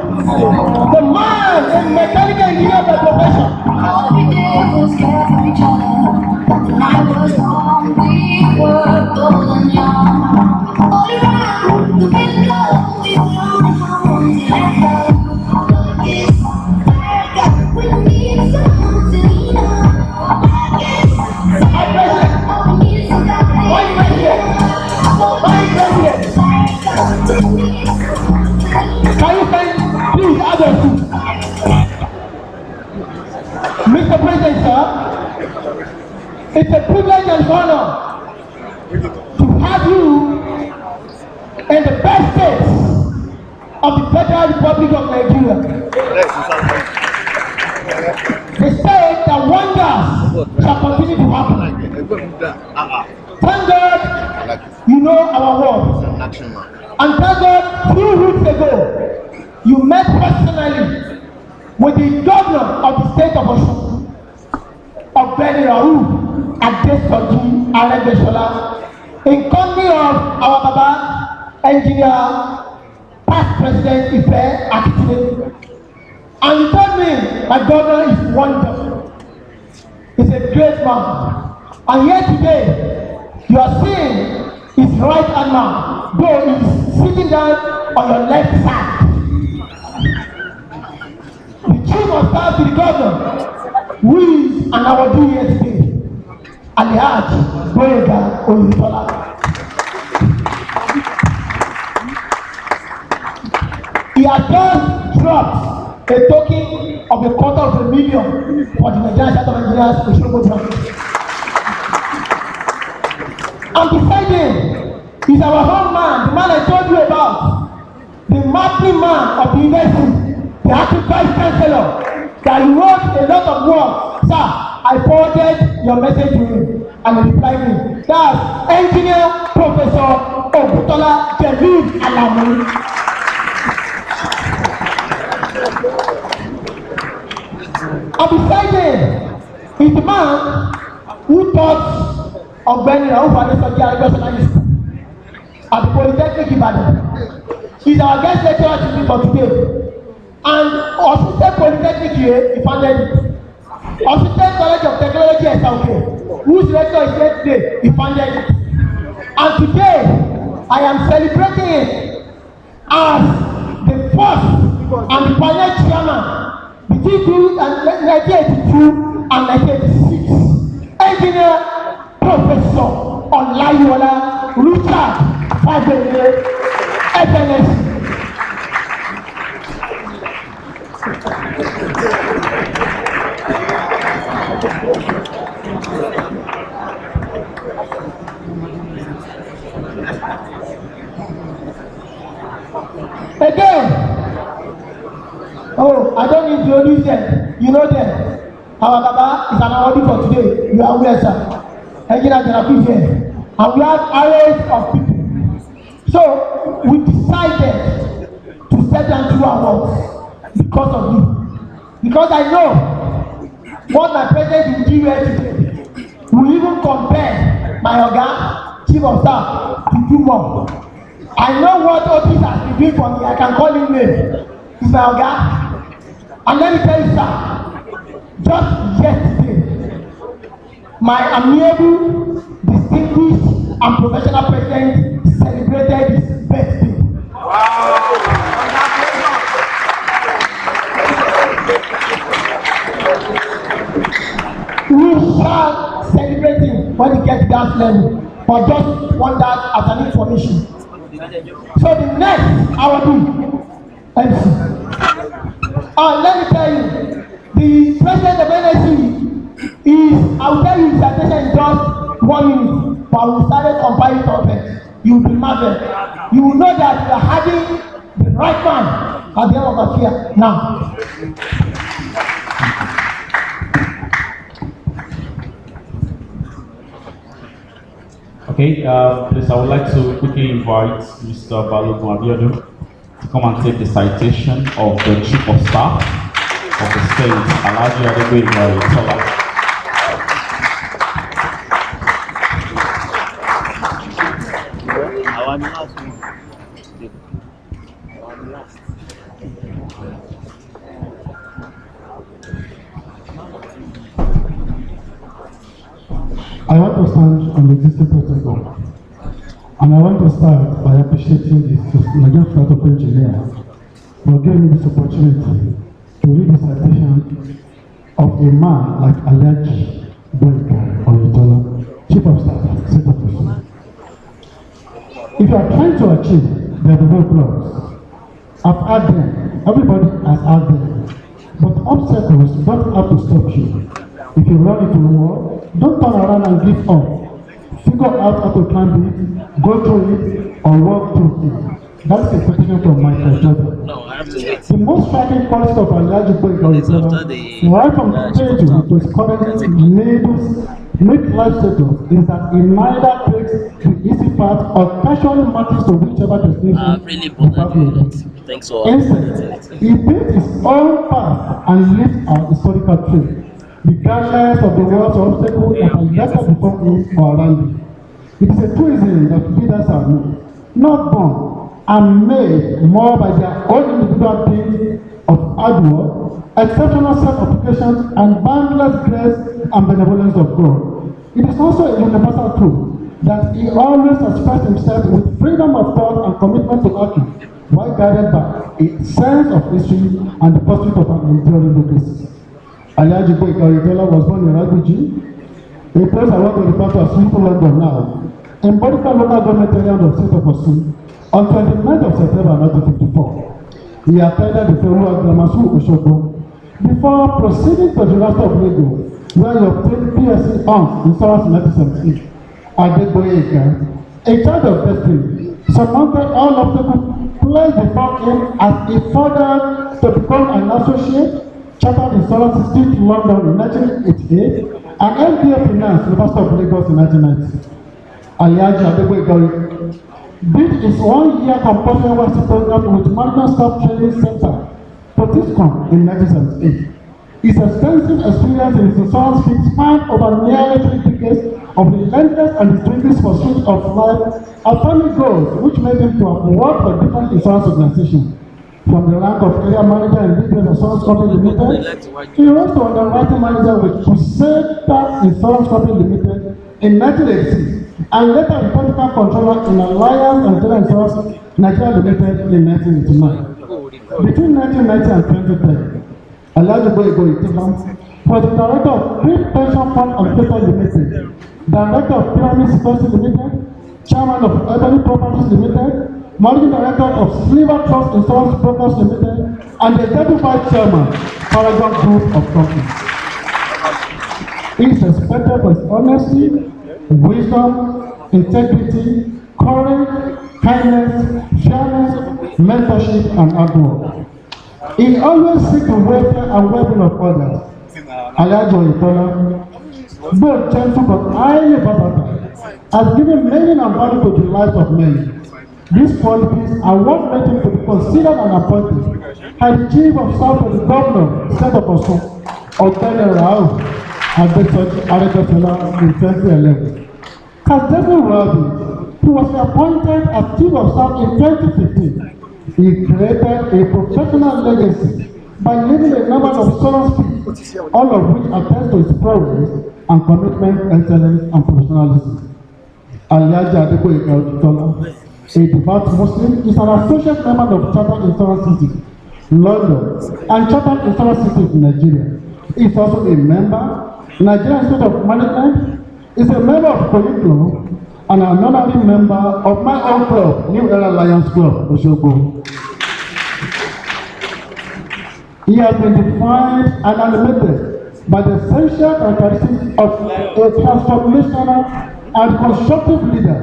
Speaker 1: the man and mechanical engineer by profession.
Speaker 11: All we did was care for each other. The night was long, we were golden young. All around the window, we were home together. We need someone to lean on. We need somebody.
Speaker 1: Can you find, please, others too? Mr. President, sir, it's a privilege and honor to have you in the best state of the Federal Republic of Nigeria. The state that wonders shall continue to happen. Thank God you know our work. And thank God 3 weeks ago you met personally with the governor of the state of Osogbo, Ọ̀gbẹ́ni Raouf Adesoji Aregbesola, in company of our Baba engineer, past president Ife Akitile. And he told me my governor is wonderful. He's a great man. And here today, you are seeing his right hand man, though he's sitting down on your left side. The chief of staff to the governor, who is an awardee here today, Alhaji Boyega Oyetola. He has just dropped a token of $250,000 for the Nigerian Society of Engineers Osogbo branch. And beside him is our home man, the man I told you about, the mapping man of the university, the acting vice chancellor, that he wrote a lot of work. Sir, I forwarded your message to him and he replied me. That's Engineer Professor Ogutola Jelil Alamu. And beside him is the man who taught Ọ̀gbẹ́ni Raouf Adesoji Aregbesola at the Polytechnic Ibadan. He's our guest lecturer for today. And Osogbo Polytechnic here, he founded it. Osogbo College of Technology SLK, whose rector is here today, he founded it. And today, I am celebrating it as the first and the pioneer chairman between 1982 and 1986. Engineer Professor Olayiwola Richard Fadele, FNS. Again, oh, I don't need to introduce them. You know them. Our Baba is an awardee for today. You are aware, sir. Engineer General here. And we have arrays of people. So we decided to set them two awards because of you. Because I know what my president will do here today. We even compare my Oga, Chief of Staff, to do more. I know what Otis has been doing for me. I can call him name. He's my Oga. And let me tell you, sir, just yesterday, my amiable, distinguished, and professional president celebrated his birthday. Wow! We shall celebrate him when he gets to that level. But just want that as an information. So the next I will do MC. Let me tell you, the president of NSC is, I will tell you his attention in just 1 minute, but we started compiling topics. You will be marveled. You will know that we are having the right man at the end of our year now.
Speaker 2: Okay, please, I would like to quickly invite Mr. Balogun Abiodun to come and take the citation of the Chief of Staff of the state, Alhaji Adegboyega Oyetola.
Speaker 4: I want to stand on the existing protocol, and I want to start by appreciating the Nigerian Flight of Engineers for giving me this opportunity to read the citation of a man like Alhaji Adegboyega Oyetola, Chief of Staff, State of Osogbo. If you are trying to achieve the roadblocks, I've had them, everybody has had them, but obstacles don't have to stop you. If you run into the wall, don't turn around and give up. Figure out how to climb it, go through it, or walk through it. That's the question from my perspective.
Speaker 7: No, I have to wait.
Speaker 4: The most striking quality of Alhaji Adegboyega Oyetola, right from the stage to his current mid-life status, is that he neither takes the easy path or casually marches to whichever destination
Speaker 7: Really bothered. Thanks for
Speaker 4: instead, he built his own path and lived our historical truth, regardless of the world's obstacles that are yet before him or around him. It is a truism that leaders are made, not born, and made more by their own individual deeds of hard work, exceptional self-application, and boundless grace and benevolence of God. It is also a universal truth that he always expressed himself with freedom of thought and commitment to action, while guided by a sense of history and the pursuit of an enduring legacy. Alhaji Adegboyega Oyetola was born in Raguji, a place I want to refer to as Simple London now, in Bodika local government area of the state of Osun, on 29th of September 1954. He attended the Federal Grammar School, Osogbo, before proceeding to the University of Lagos, where he obtained BSc Honors in Science in 1978. Adegboyega, a child of destiny, surmounted all obstacles placed before him as he furthered to become an associate, chartered in Science Institute, London in 1988, and MBA Finance, University of Lagos in 1990. Alhaji Adegboyega did his 1-year compulsory university program with Management Staff Training Center, Potiscom, in 1978. His extensive experience in his insurance field spanned over nearly 3 decades of relentless and distinguished pursuit of life and family goals, which made him to have worked for different insurance organizations. From the rank of area manager in Business Insurance Company Limited, he rose to underwriting manager with Crusade Insurance Company Limited in 1986, and later the political controller in Alliance and General Insurance Nigeria Limited in 1989. Between 1990 and 2010, Alhaji Adegboyega Oyetola was the director of Great Pension Fund Administration Limited, director of Pyramid Security Limited, chairman of Ebony Properties Limited, managing director of Sliver Trust Insurance Brokers Limited, and the executive vice chairman, Paragon Group of Companies. He is respected for his honesty, wisdom,
Speaker 1: integrity, courage, kindness, fairness, mentorship, and hard work. He always seeks the welfare and well-being of others. Alhaji Oyetola, though gentle but highly versatile, has given meaning and value to the lives of many. These qualities are what made him to be considered and appointed as the chief of staff to the governor, state of Osun, Ọ̀gbẹ́ni Rao Adegbesọla in 2011. As Deputy Rabi, he was appointed as chief of staff in 2015. He created a professional legacy by leading a number of solo speaks, all of which attest to his prowess and commitment, excellence, and professionalism. Alhaji Adegbesọla Oyetola, a devout Muslim, is an associate member of Chartered Insurance City, London, and Chartered Insurance City of Nigeria. He is also a member, Nigerian Institute of Management, is a member of Colleague Club, and an honorary member of my own club, New Era Lions Club, Osogbo. He has been defined and animated by the essential characteristics of a transformational and constructive leader,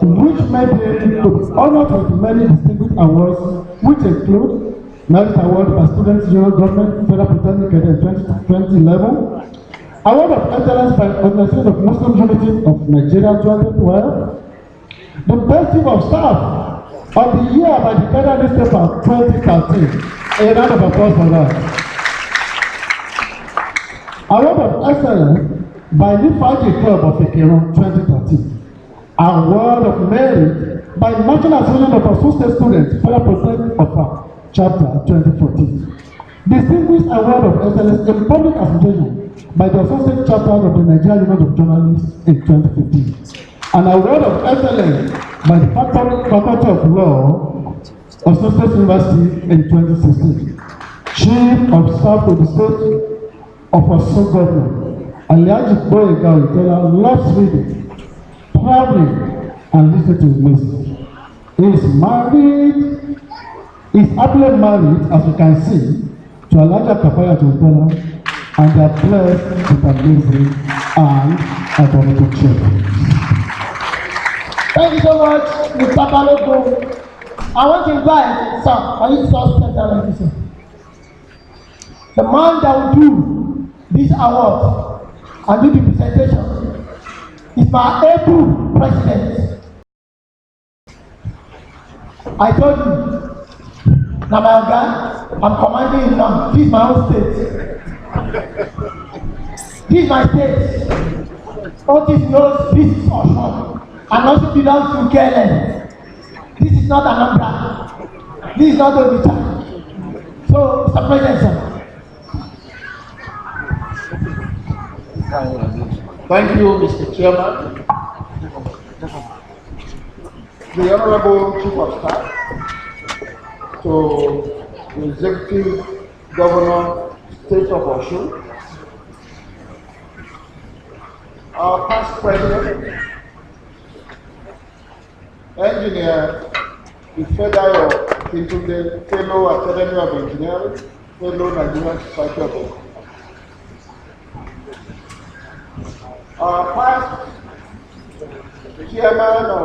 Speaker 1: which made him to be honored with many distinguished awards, which include Merit Award by Students Union Government, Federal Polytechnic in 2011, Award of Excellence by Organization of Muslim Unity of Nigeria 2012, the Best Chief of Staff of the Year by the Federal Newspaper 2013. A round of applause for that. Award of Excellence by the Faji Club of Ikero 2013. Award of Merit by National Association of Osun State Students, Federal Polytechnic of Chapter 2014. Distinguished Award of Excellence in Public Administration by the Osun State Chapter of the Nigerian Union of Journalists in 2015. An Award of Excellence by the Faculty of Law, Osun State University in 2016. Chief of Staff to the State of Osogbo, Alhaji Oyetola loves reading, traveling, and listening to his music. He is married, he is happily married, as you can see, to Alhaji Oyetola, and they are blessed with amazing and adorable children.
Speaker 12: Thank you so much, Mr. Balogun. I want to invite Sam. Are you so central like this? The man that will do this award and do the presentation is my able president. I told you, now my guy, I'm commanding him now. This is my own state. This is my state. All this knows this is Osun. And also belongs to KLM. This is not Anambra. This is not Onitsha. So, Mr. President, sir.
Speaker 10: Thank you, Mr. Chairman. The Honorable Chief of Staff to the Executive Governor, State of Osun, our past President, Engineer Ifedayo Kintunde, Fellow Academy of Engineering, Fellow Nigerian Society of Engineers. Our past Chairman of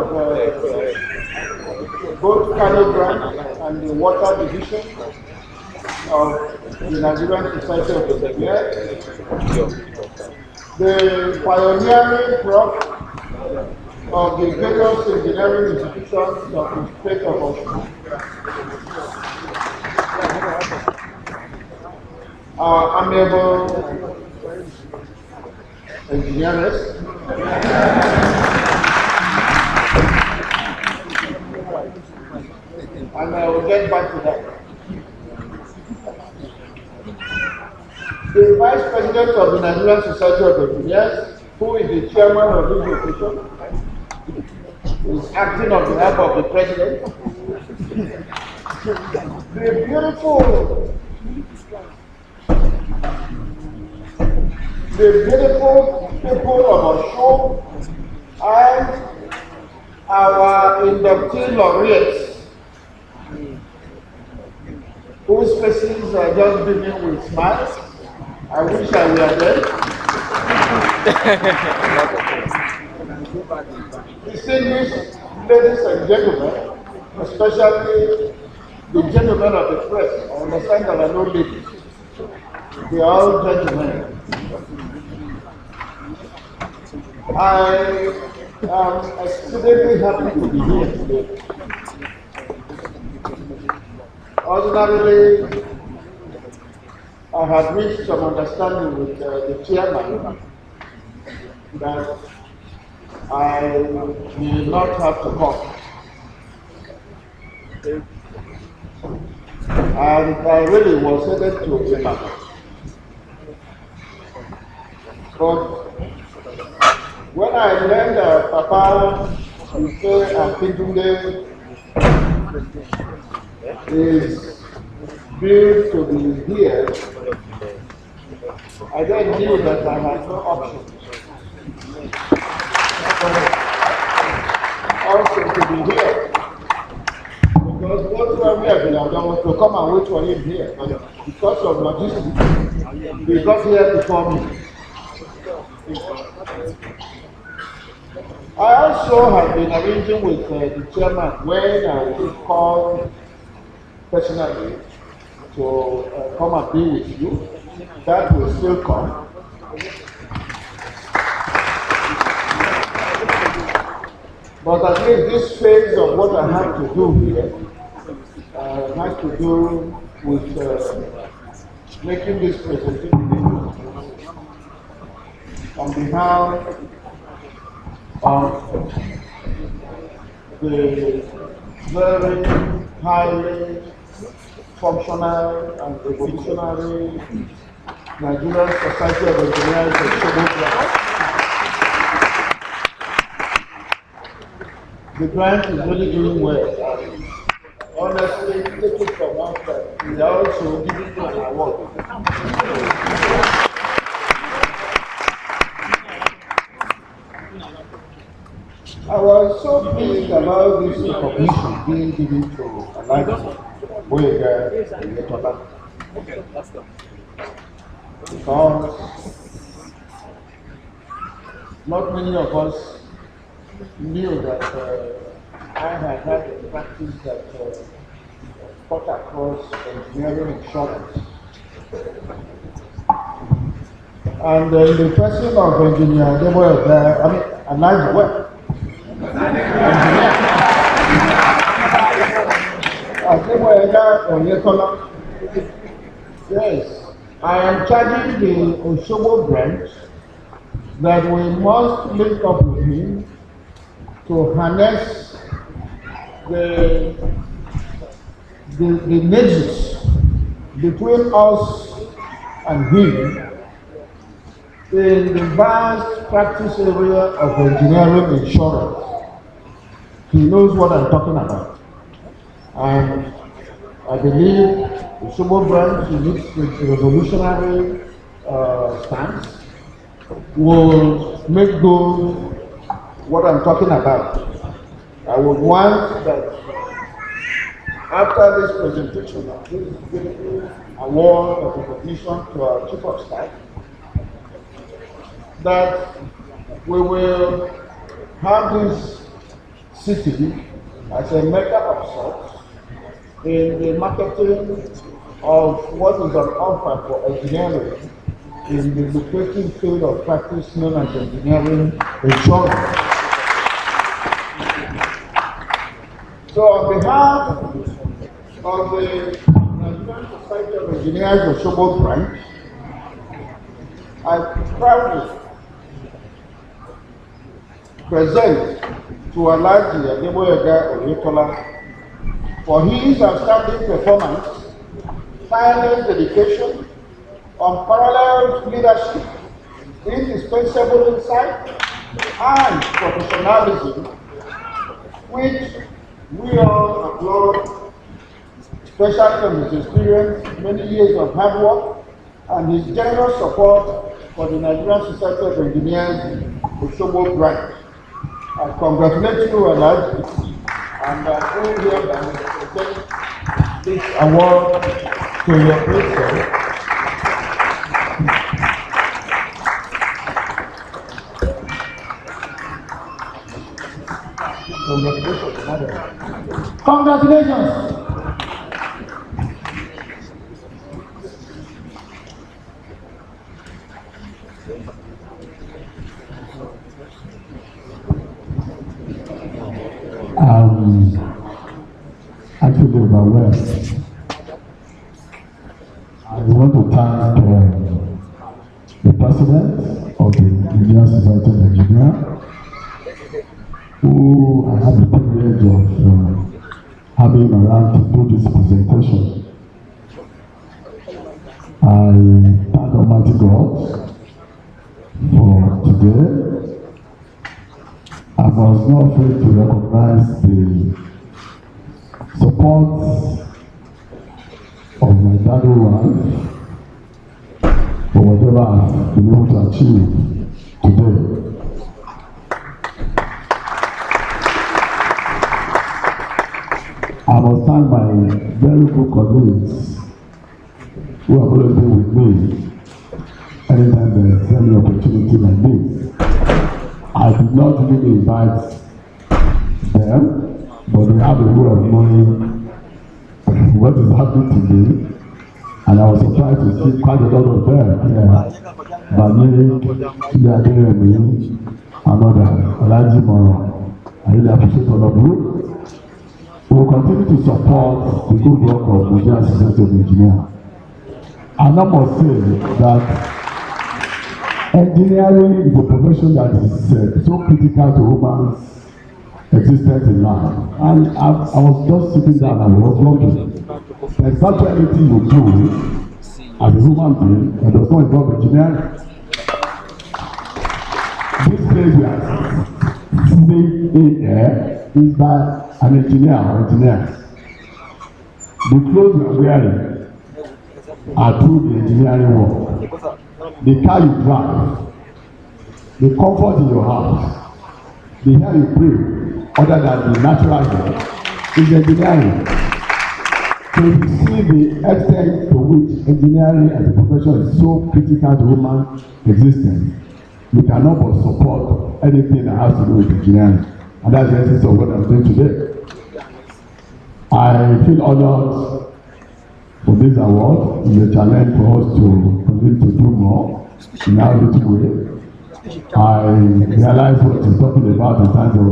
Speaker 10: both Kano Branch and the Water Division of the Nigerian Society of Engineers, the pioneering prof of the various engineering institutions of the state of Osun. Our amiable engineers, and I will get back to that. The Vice President of the Nigerian Society of Engineers, who is the chairman of this occasion, is acting on behalf of the President. The beautiful people of Osun and our inductee laureates, whose faces are just beaming with smiles. I wish I were there.
Speaker 13: Distinguished ladies and gentlemen, especially the gentlemen of the press, I understand there are no ladies. They are all gentlemen. I am extremely happy to be here today. Ordinarily, I had reached some understanding with the chairman that I will not have to come. And I really was headed to Ibadan. But when I learned that Papa Ike Akintunde is built to be here, I then knew that I had no option. Also to be here. Because what we have been done was to come and wait for him here. But because of logistics, he got here before me. I also have been arranging with the chairman when I will call personally to come and be with you. That will still come. But at least this phase of what I have to do here has to do with making this presentation on behalf of the very highly functional and revolutionary Nigerian Society of Engineers Osogbo. The grant is really doing well. Honestly, take it from us that we are also giving you an award. I was so pleased about this recognition being given to Alhaji Boyega Oyetola. Because not many of us knew that I had had a practice that cut across engineering insurance. And in the person of engineer, they were there, I mean, Alhaji well. Yes, I am charging the Osogbo branch that we must link up with him to harness the nexus between us and him in the vast practice area of engineering insurance. He knows what I'm talking about. And I believe the Osogbo branch, in its revolutionary stance, will make those what I'm talking about. I would want that after this presentation of this award of recognition to our Chief of Staff, that we will have this city as a mecca of sorts in the marketing of what is on offer for engineering in the lucrative field of practice known as engineering insurance. So on behalf of the Nigerian Society of Engineers Osogbo branch, I proudly present to Alhaji Boyega Oyetola for his outstanding performance, tireless dedication, unparalleled leadership, indispensable insight, and professionalism, which we all applaud, especially from his experience, many years of hard work, and his generous support for the Nigerian Society of Engineers Osogbo branch. I congratulate you, Alhaji, and I bring here and present this award to your great self.
Speaker 12: Congratulations.
Speaker 6: Actually overwhelmed. I want to thank the president of the Indian Society of Nigeria, who I had the privilege of having around to do this presentation. I thank Almighty God for today. I was not afraid to recognize the support of my daddy wife for whatever I've been able to achieve today. I must thank my very good colleagues who have always been with me anytime there's any opportunity like this. I did not really invite them, but they have a way of knowing what is happening today, and I was surprised to see quite a lot of them here. Bani, Yadeyemi, and others, Alaji Moro. I really appreciate all of you. We will continue to support the good work of the Nigerian Society of Engineers. And I must say that engineering is a profession that is so critical to women's existence in life. And I was just sitting down and I was wondering, there's not anything you do as a human being that does not involve engineering. This place we are sitting in here is by an engineer or engineers. The clothes you are wearing are through the engineering work. The car you drive, the comfort in your house, the air you breathe, other than the natural air, is engineering. So you see the extent to which engineering as a profession is so critical to human existence. We cannot but support anything that has to do with engineering. And that's the essence of what I'm doing today. I feel honored for this award. It's a challenge for us to continue to do more in our little way. I realize what you're talking about in terms of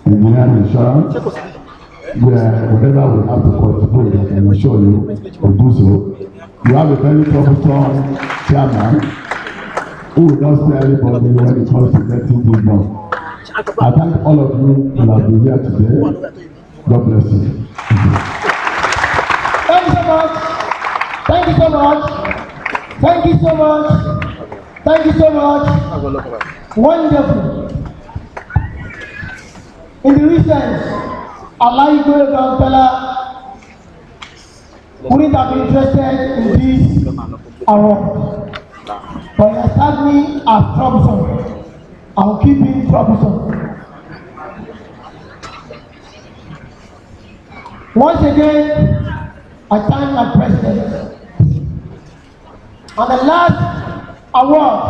Speaker 6: engineering insurance, where whatever we have to contribute, I can assure you will do so. You have a very troublesome chairman who will not spare anybody when it comes to getting things done. I thank all of you who have been here today. God bless you.
Speaker 12: Thank you so much. Thank you so much. Thank you so much. Thank you so much. Wonderful. In the recent, Alaigo Gautala wouldn't have been interested in this award. But he has had me as troublesome. I will keep being troublesome. Once again, I thank my president. And the last award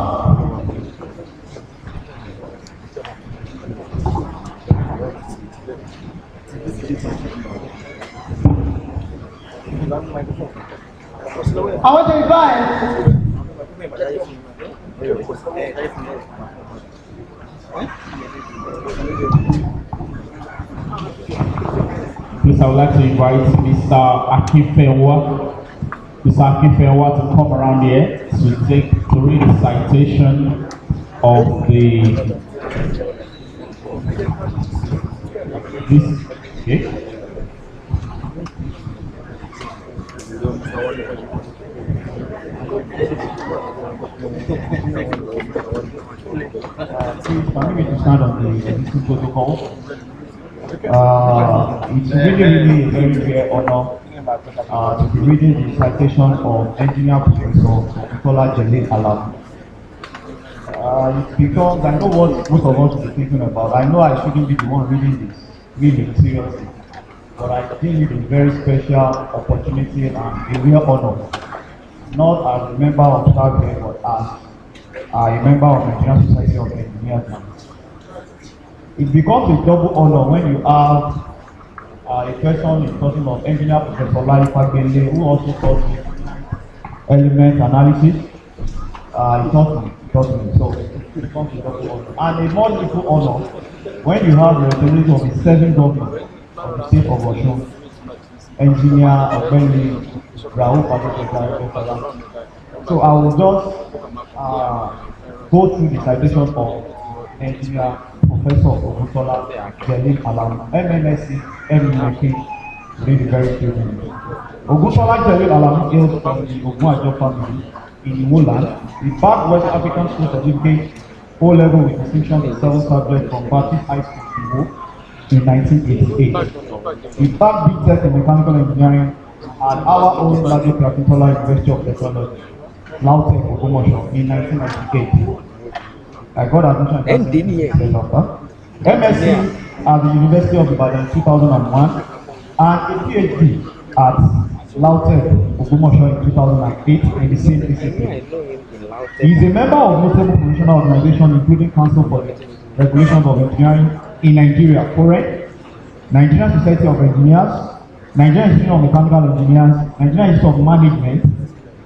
Speaker 12: I want to invite
Speaker 2: Please, I would like to invite Mr. Akinfenwa to come around here to read the citation of Please permit me to stand on the existing protocol. It's really a very rare honor to be reading the citation of Engineer Professor Nicola Jalil Alam. It's because I know what most of us will be thinking about. I know I shouldn't be the one reading this really seriously, but I think it's a very special opportunity and a real honor, not as a member of SAGRE, but as a member of the Nigerian Society of Engineers.
Speaker 14: it becomes a double honor when you have a person in person of engineer Professor Lai Fagbele, who also taught me element analysis. He taught me. So it becomes a double honor. And a more meaningful honor when you have the representative of the 7 governors of the state of Osun, engineer Ogbeni Rahul Patel. So I will just go through the citation of engineer Professor Ogutola Jelil Alamu, MMSc, MMK, read the very few minutes. Ogutola Jelil Alamu hails from the Ogunajo family in Iwoland. He bagged West African School Certificate O-level with distinction in 7 subjects from Baptist High School Iwo in 1988. He bagged BTech in Mechanical Engineering at our own Lado Capitola University of Technology, Lautech, Ogbomoso, in 1998. I got admission in MSc at the University of Ibadan in 2001 and a PhD at Lautech, Ogbomoso in 2008 in the same discipline. He is a member of notable professional organizations including Council for the Regulations of Engineering in Nigeria, correct? Nigerian Society of Engineers, Nigerian Institute of Mechanical Engineers, Nigerian Institute of Management,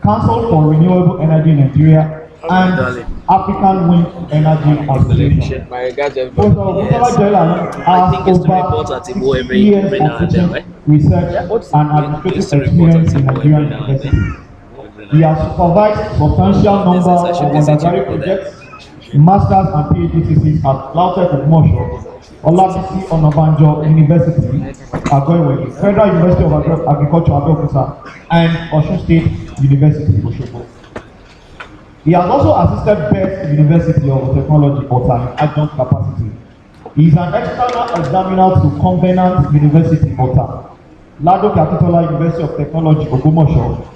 Speaker 14: Council for Renewable Energy in Nigeria, and African Wind Energy Association. Professor Ogutola Jelil has over 6 years of teaching, research, and administrative experience in Nigerian universities. He has supervised substantial number of undergraduate projects, masters and PhD theses at Lautech Ogbomoso, Olabisi Onabanjo University, Agoiwe, Federal University of Agriculture, Abeokuta, and Osun State University, Osogbo. He has also assisted Best University of Technology, Ota, in adjunct capacity. He is an external examiner to Covenant University, Ota, Lado Capitola University of Technology, Ogbomoso,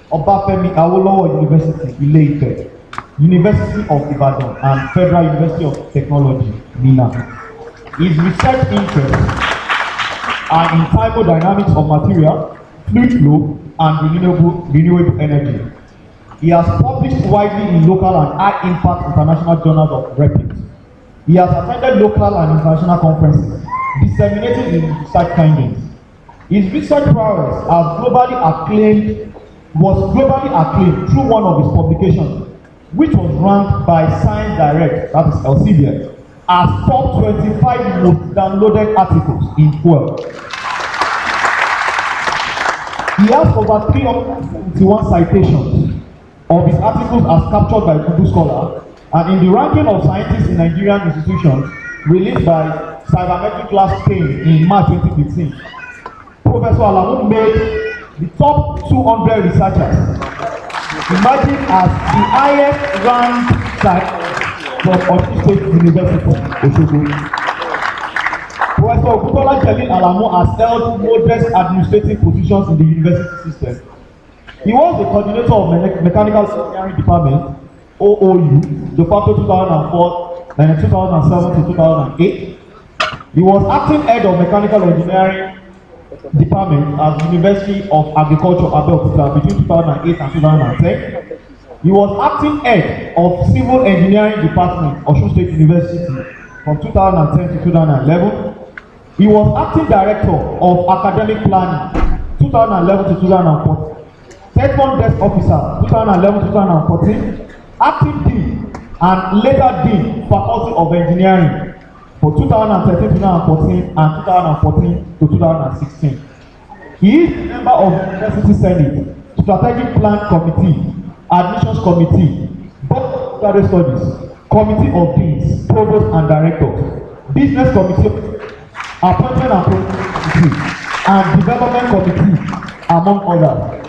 Speaker 14: Obafemi Awolowo University, Ile-Ife, University of Ibadan, and Federal University of Technology, Mina. His research interests are in thermodynamics of material, fluid flow, and renewable energy. He has published widely in local and high-impact international journals of repute. He has attended local and international conferences, disseminating his research findings. His research prowess was globally acclaimed through one of his publications, which was ranked by Science Direct, that is Elsevier, as top 25 most downloaded articles in the world. He has over 371 citations of his articles as captured by Google Scholar, and in the ranking of scientists in Nigerian institutions released by Cybermetric Class 10 in March 2015, Professor Alamu made the top 200 researchers, emerging as the highest ranked scientist from Osun State University, Osogbo. Professor Ogutola Jelil Alamu has held modest administrative positions in the university system. He was the coordinator of Mechanical Engineering Department, OOU, de facto 2004 and 2007 to 2008. He was acting head of Mechanical Engineering Department at the University of Agriculture, Abeokuta, between 2008 and 2010. He was acting head of Civil Engineering Department, Osun State University, from 2010 to 2011. He was acting director of Academic Planning, 2011 to 2014. Second desk officer, 2011 to 2014. Acting dean and later dean, Faculty of Engineering, for 2013 to 2014 and 2014 to 2016. He is a member of the University Senate, Strategic Plan Committee, Admissions Committee, Board of Graduate Studies, Committee of Deans, Provost and Directors, Business Committee, Appointment and Promotion Committee, and Development Committee, among others.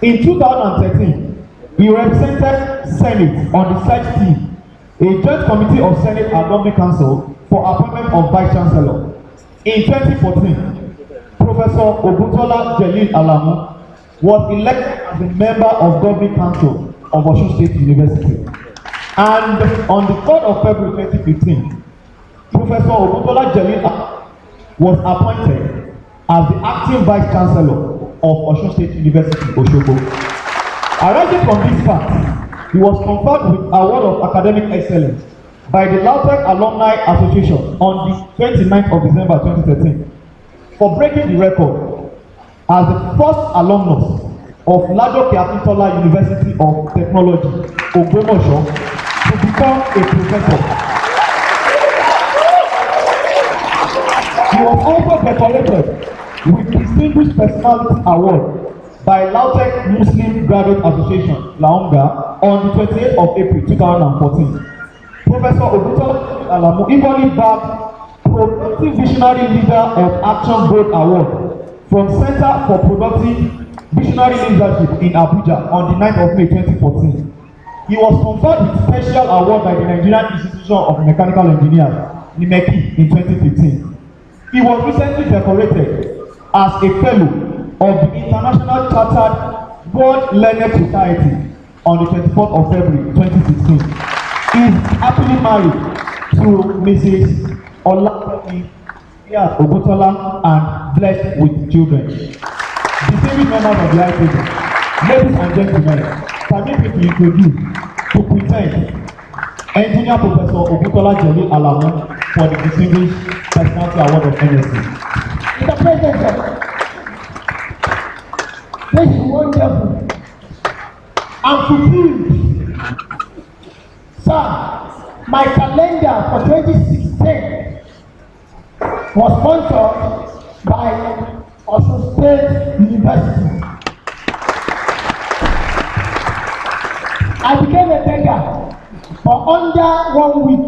Speaker 14: In 2013, he represented Senate on the search team, a joint committee of Senate and Governing Council for appointment of Vice Chancellor. In 2014, Professor Ogutola Jelil Alamu was elected as a member of Governing Council of Osun State University. And on the 3rd of February 2015, Professor Ogutola Jelil Alamu was appointed as the acting Vice Chancellor of Osun State University, Osogbo. Arising from this fact, he was conferred with Award of Academic Excellence by the Lautech Alumni Association on the 29th of December 2013 for breaking the record as the first alumnus of Ladoke Akintola University of Technology, Ogbomoso, to become a professor. He was also decorated with Distinguished Personality Award by Lautech Muslim Graduate Association, LAUNGA, on the 28th of April 2014. Professor Ogutola Alamu equally bagged Productive Visionary Leader of Action Board Award from Center for Productive Visionary Leadership in Abuja on the 9th of May 2014. He was conferred with special award by the Nigerian Institution of Mechanical Engineers, NIMECI, in 2015. He was recently decorated as a fellow of the International Chartered World Learned Society on the 24th of February 2016. He is happily married to Mrs. Olafemi Ogutola and blessed with children. Distinguished members of the high table, ladies and gentlemen, permit me to introduce, to present Engineer Professor Ogutola Jeli Alamu for the Distinguished Personality Award of NSC.
Speaker 12: Mr. President, this is wonderful. I'm fulfilled. Sir, my calendar for 2016 was sponsored by Osogbo State University. I became a beggar for under 1 week.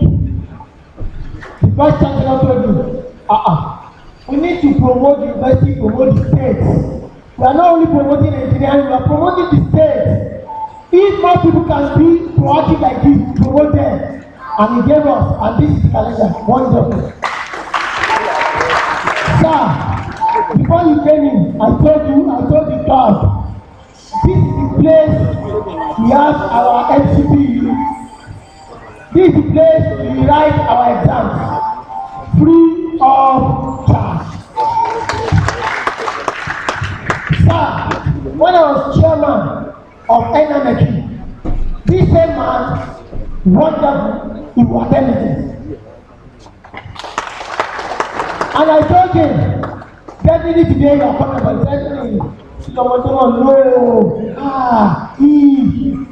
Speaker 12: The vice chancellor told me, we need to promote the university, promote the state. We are not only promoting engineering, we are promoting the state. If more people can be proactive like this, promote them. And he gave us, and this is the calendar, wonderful. Sir, before you came in, I told you God, this is the place we have our MCP. This is the place we write our exams free of charge. Sir, when I was chairman of NMEC, this same man, wonderful, he was intelligent. And I told him, definitely today you are comfortable, definitely. No,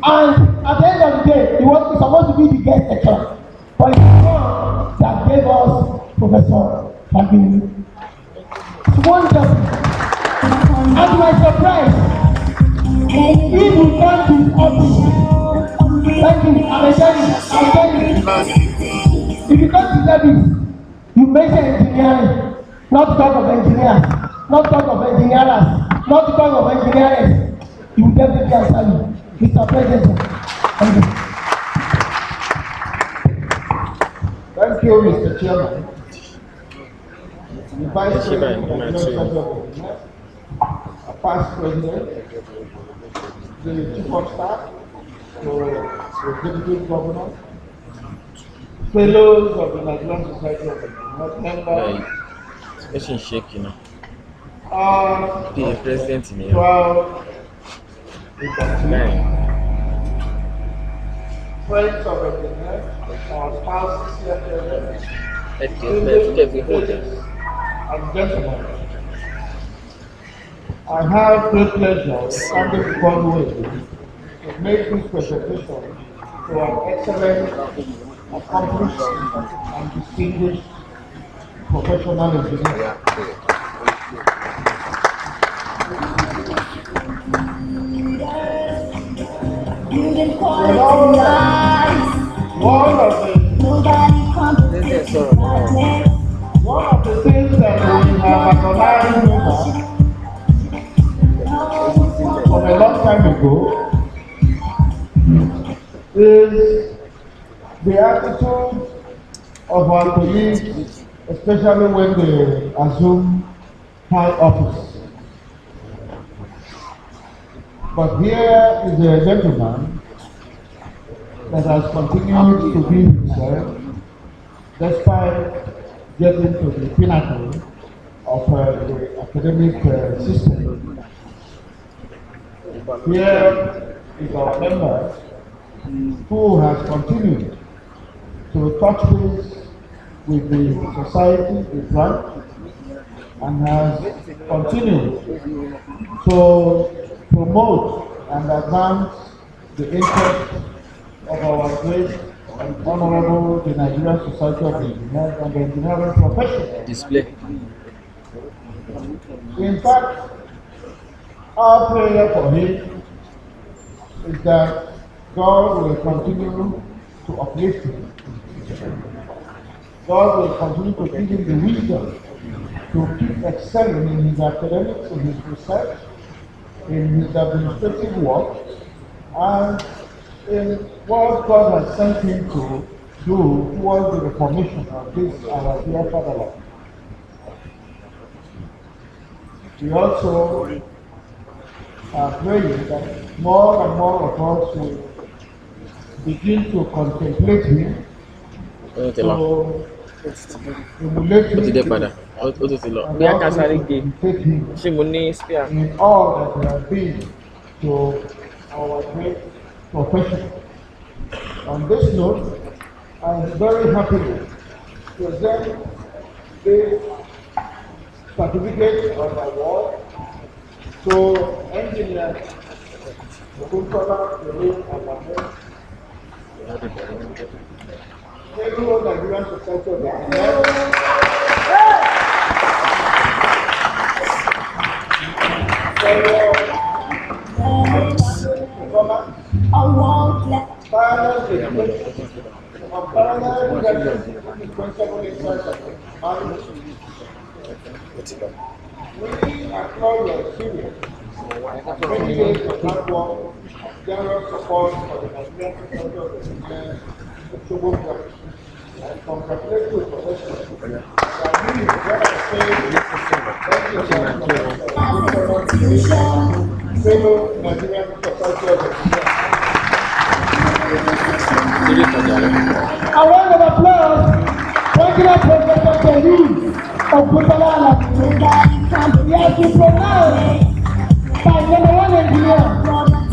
Speaker 12: and at the end of the day, he was supposed to be the guest lecturer, but it's the one that gave us Professor Fabini. It's wonderful. And to my surprise, if we come to his office, thank you, I'm telling you, if you come to service, you mention engineering, not talk of engineers, not talk of engineers, not talk of engineers, you will definitely answer you. Mr. President, thank you.
Speaker 13: Thank you, Mr. Chairman. The Vice President, a past President, the Chief of Staff, the Deputy Governor, fellows of the Nigerian Society of Engineers, members.
Speaker 7: It's shaking now.
Speaker 13: The
Speaker 7: President in here.
Speaker 13: 12, friends of engineers, our spouses here present, ladies and gentlemen, I have great pleasure standing before you to make this presentation to an excellent, accomplished, and distinguished professional engineer. One of the things that we have acknowledged from a long time ago is the attitude of our colleagues, especially when they assume high office. But here is a gentleman that has continued to be himself despite getting to the pinnacle of the academic system. Here is our member who has continued to touch base with the society, the branch, and has continued to promote and advance the interest of our great and honorable the Nigerian Society of Engineers and the engineering profession.
Speaker 7: Display.
Speaker 13: In fact, our prayer for him is that God will continue to uplift him. God will continue to give him the wisdom to keep excelling in his academics, in his research, in his administrative work, and in what God has sent him to do towards the reformation of this our dear fatherland. We also are praying that more and more of us will begin to contemplate him, to emulate him, and also to take him in all that he has been to our great profession. On this note, I am very happy to present this certificate of award to Engineer Okuntola Lele Abame, Federal Nigerian Society of Engineers. We applaud your experience. Many years of hard work, generous support for the Nigerian Society of Engineers, Osogbo branch, and congratulate you professionally. Fellow Nigerian Society of Engineers.
Speaker 12: A round of applause, regular Professor Kelly Okuntola Lele. He has been pronounced by number one engineer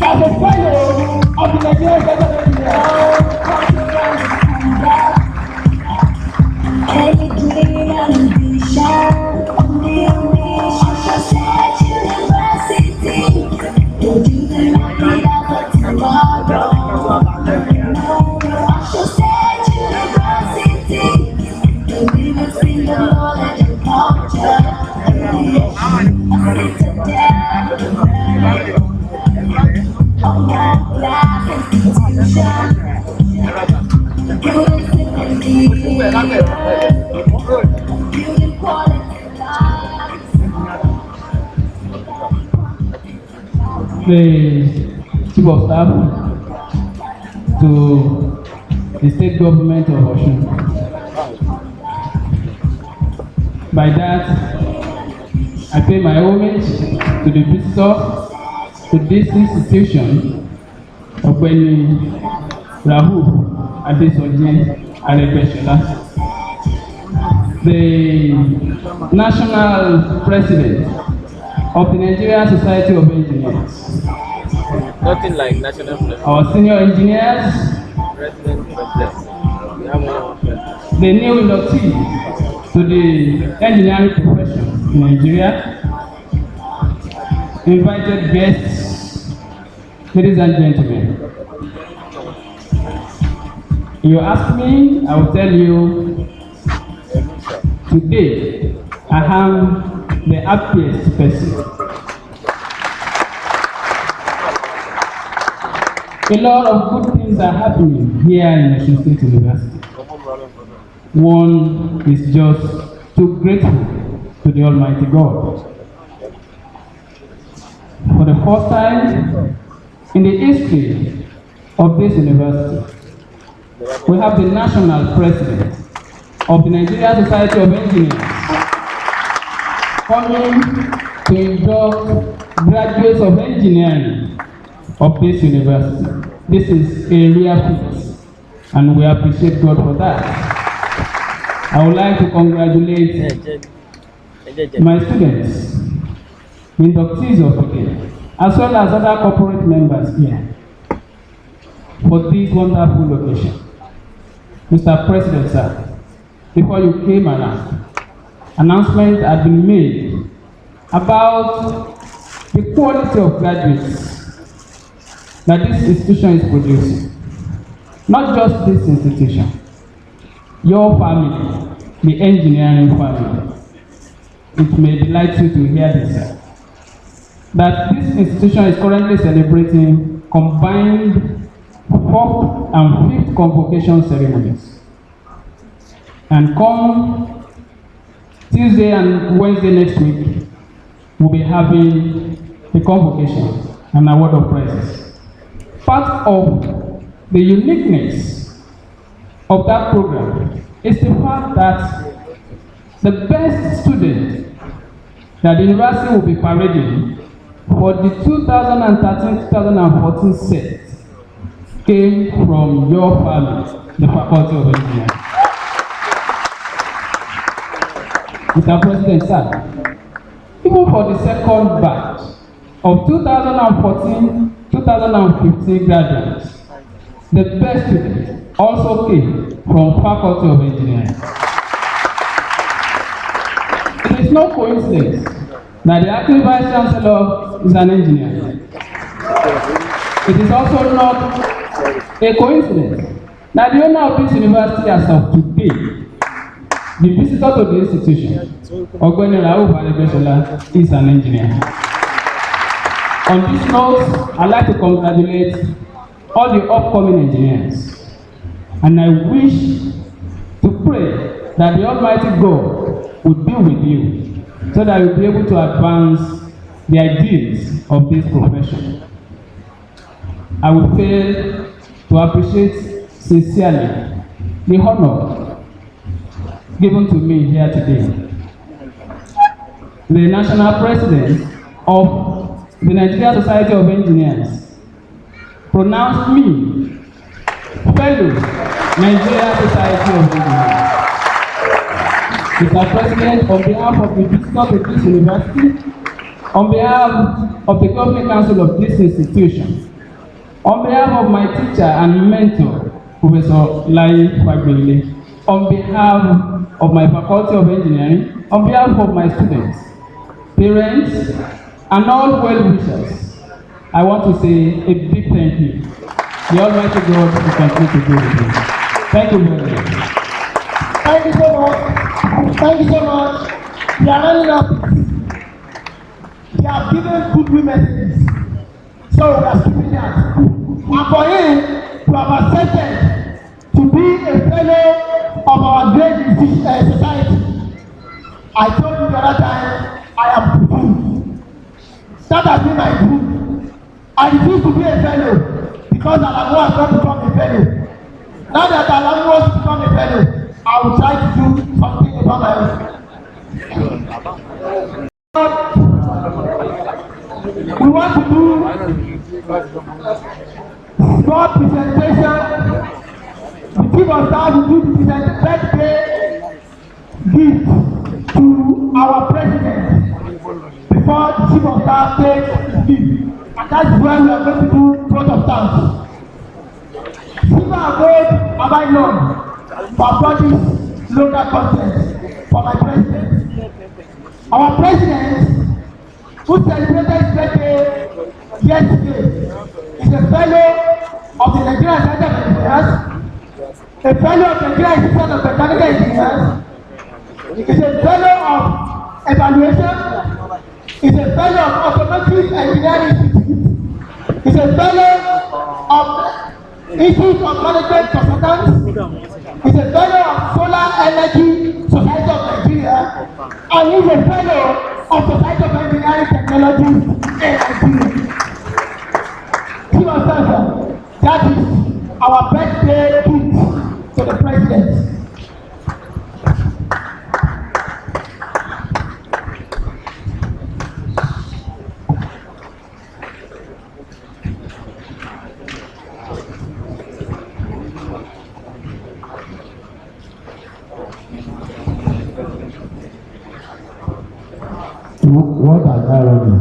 Speaker 12: as a fellow of the Nigerian Society of Engineers.
Speaker 3: The Chief of Staff to the State Government of Osun. By that, I pay my homage to the visitor to this institution, Ọ̀gbẹ́ni Rahul Adesoji Aregbesola, the National President of the Nigerian Society of Engineers.
Speaker 7: Nothing like national president.
Speaker 3: Our senior engineers,
Speaker 7: President.
Speaker 3: the new inductee to the engineering profession in Nigeria, invited guests, ladies and gentlemen. You ask me, I will tell you, today I am the happiest person. A lot of good things are happening here in Osun State University. One is just too grateful to the Almighty God. For the first time in the history of this university, we have the national president of the Nigerian Society of Engineers coming to induct graduates of engineering of this university. This is a real feat, and we appreciate God for that. I would like to congratulate my students, inductees of the day, as well as other corporate members here for this wonderful occasion. Mr. President, sir, before you came around, announcement had been made about the quality of graduates that this institution is producing. Not just this institution, your family, the engineering family. It may delight you to hear this, sir, that this institution is currently celebrating combined 4th and 5th convocation ceremonies. And come Tuesday and Wednesday next week, we'll be having the convocation and award of prizes. Part of the uniqueness of that program is the fact that the best student that the university will be parading for the 2013-2014 set came from your family, the Faculty of Engineering. Mr. President, sir, even for the second batch of 2014-2015 graduates, the best students also came from Faculty of Engineering. It is no coincidence that the acting Vice Chancellor is an engineer. It is also not a coincidence that the owner of this university as of today, the visitor to the institution, Ogbeni Raouf Aregbesola, is an engineer. On this note, I'd like to congratulate all the upcoming engineers, and I wish to pray that the Almighty God would be with you so that you'll be able to advance the ideals of this profession. I would fail to appreciate sincerely the honor given to me here today. The National President of the Nigerian Society of Engineers pronounced me fellow Nigerian Society of Engineers. Mr. President, on behalf of the visitor to this university, on behalf of the Governing Council of this institution, on behalf of my teacher and mentor, Professor Lai Fagbele, on behalf of my Faculty of Engineering, on behalf of my students, parents, and all well-wishers, I want to say a big thank you. The Almighty God will continue to be with you. Thank you very much.
Speaker 12: Thank you so much. Thank you so much. We are running up. They have given good women, so we are keeping that. And for him to have accepted to be a fellow of our great society, I told you the other time, I am fulfilled. That has been my dream. I refuse to be a fellow because Alamu has not become a fellow. Now that Alamu wants to become a fellow, I will try to do something about my own. We want to do short presentation. The chief of staff will do the birthday gift to our president before the chief of staff takes his leave. And that's where we are going to do vote of thanks. Silver and gold have I known for bodies local content for my president. Our president, who celebrated his birthday yesterday, is a fellow of the Nigerian Center of Engineers, a fellow of the Nigerian Institute of Mechanical Engineers, is a fellow of evaluation, is a fellow of Automotive Engineering Institute, is a fellow of Institute of Management Consultants, is a fellow of Solar Energy Society of Nigeria, and is a fellow of Society of Engineering Technology in Nigeria. That is our birthday gift to the president.
Speaker 6: What an irony.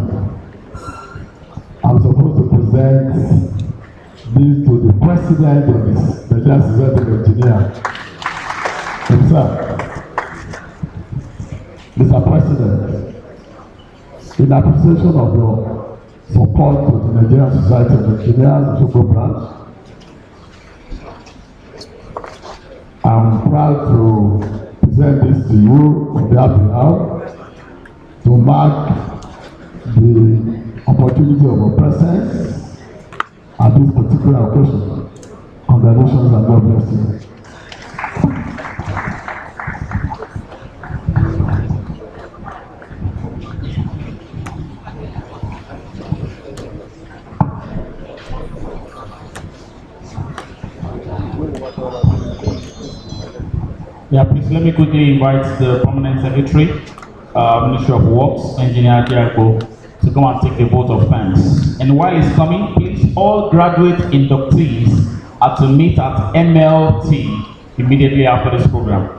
Speaker 6: I'm supposed to present this to the president of the Nigerian Society of Engineers. Sir, Mr. President, in appreciation of your support to the Nigerian Society of Engineers, Osogbo branch, I'm proud to present this to you on their behalf to mark the opportunity of our presence at this particular occasion. Congratulations and God bless you.
Speaker 2: Yeah, please let me quickly invite the permanent secretary, Ministry of Works, Engineer Diago, to come and take the vote of thanks. And while he's coming, please all graduate inductees are to meet at MLT immediately after this program.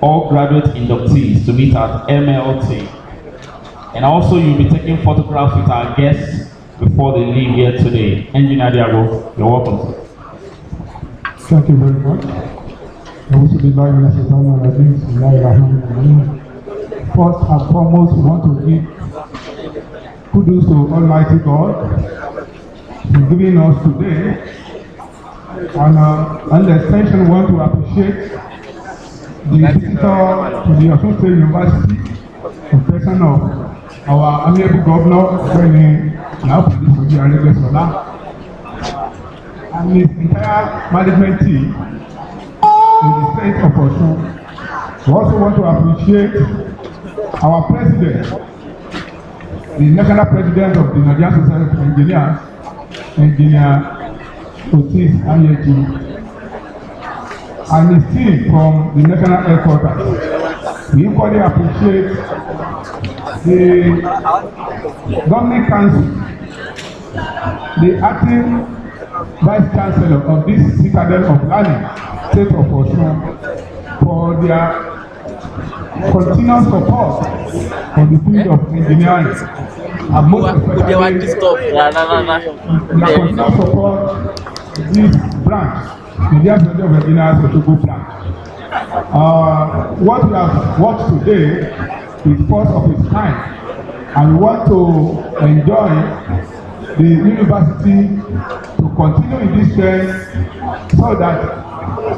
Speaker 2: All graduate inductees to meet at MLT. And also you'll be taking photographs with our guests before they leave here today. Engineer Diago, you're welcome.
Speaker 15: Thank you very much. First and foremost, we want to give kudos to Almighty God for giving us today. And the extension, we want to appreciate the visitor to the Osogbo State University, in person of our amiable governor, and his entire management team in the state of Osogbo. We also want to appreciate our president, the national president of the Nigerian Society of Engineers, Engineer Otis Ayeji, and his team from the national headquarters. We equally appreciate the governing council, the acting vice chancellor of this citadel of learning, state of Osogbo, for their continuous support for the field of engineering, and most especially their continuous support this branch, the Nigerian Society of Engineers Osogbo branch. What we have watched today is first of its kind, and we want to enjoy the university to continue in this trend so that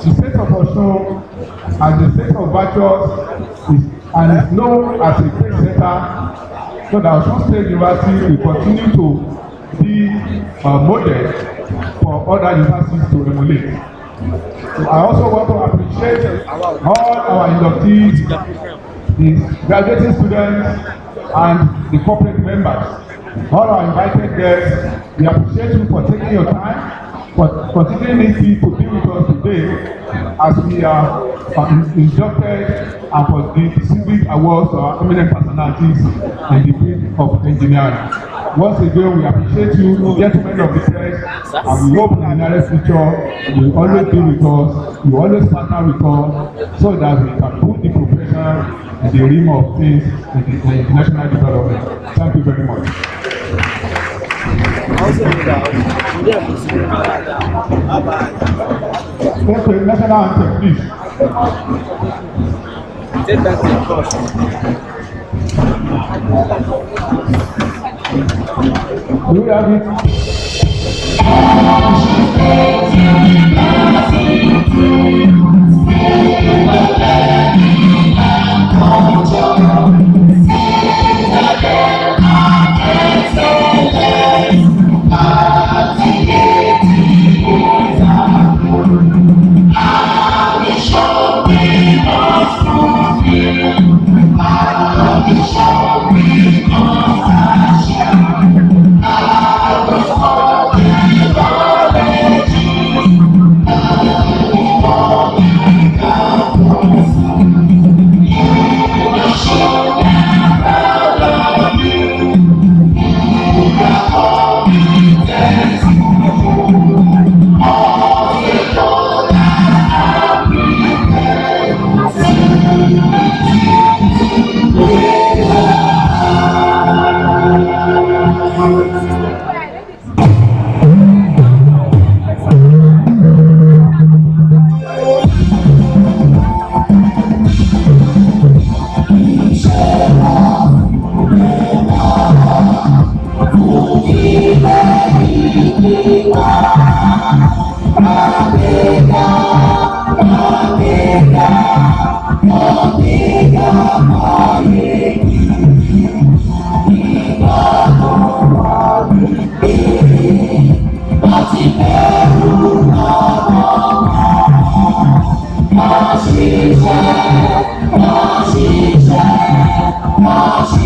Speaker 15: the state of Osogbo as the state of virtuous and is known as a great center, so that Osogbo State University will continue to be a model for other universities to emulate. I also want to appreciate all our inductees, the graduating students, and the corporate members. All our invited guests, we appreciate you for taking your time, for considering it to be with us today as we are inducted and for the distinguished awards to our eminent personalities in the field of engineering. Once again, we appreciate you, gentlemen of the press, and we hope in the nearest future you will always be with us, you will always partner with us, so that we can put the profession in the realm of things in the international development. Thank you very much. Okay, national anthem, please. Take that thing first. Do we have it?
Speaker 11: Oh,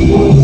Speaker 11: Thank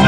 Speaker 11: you.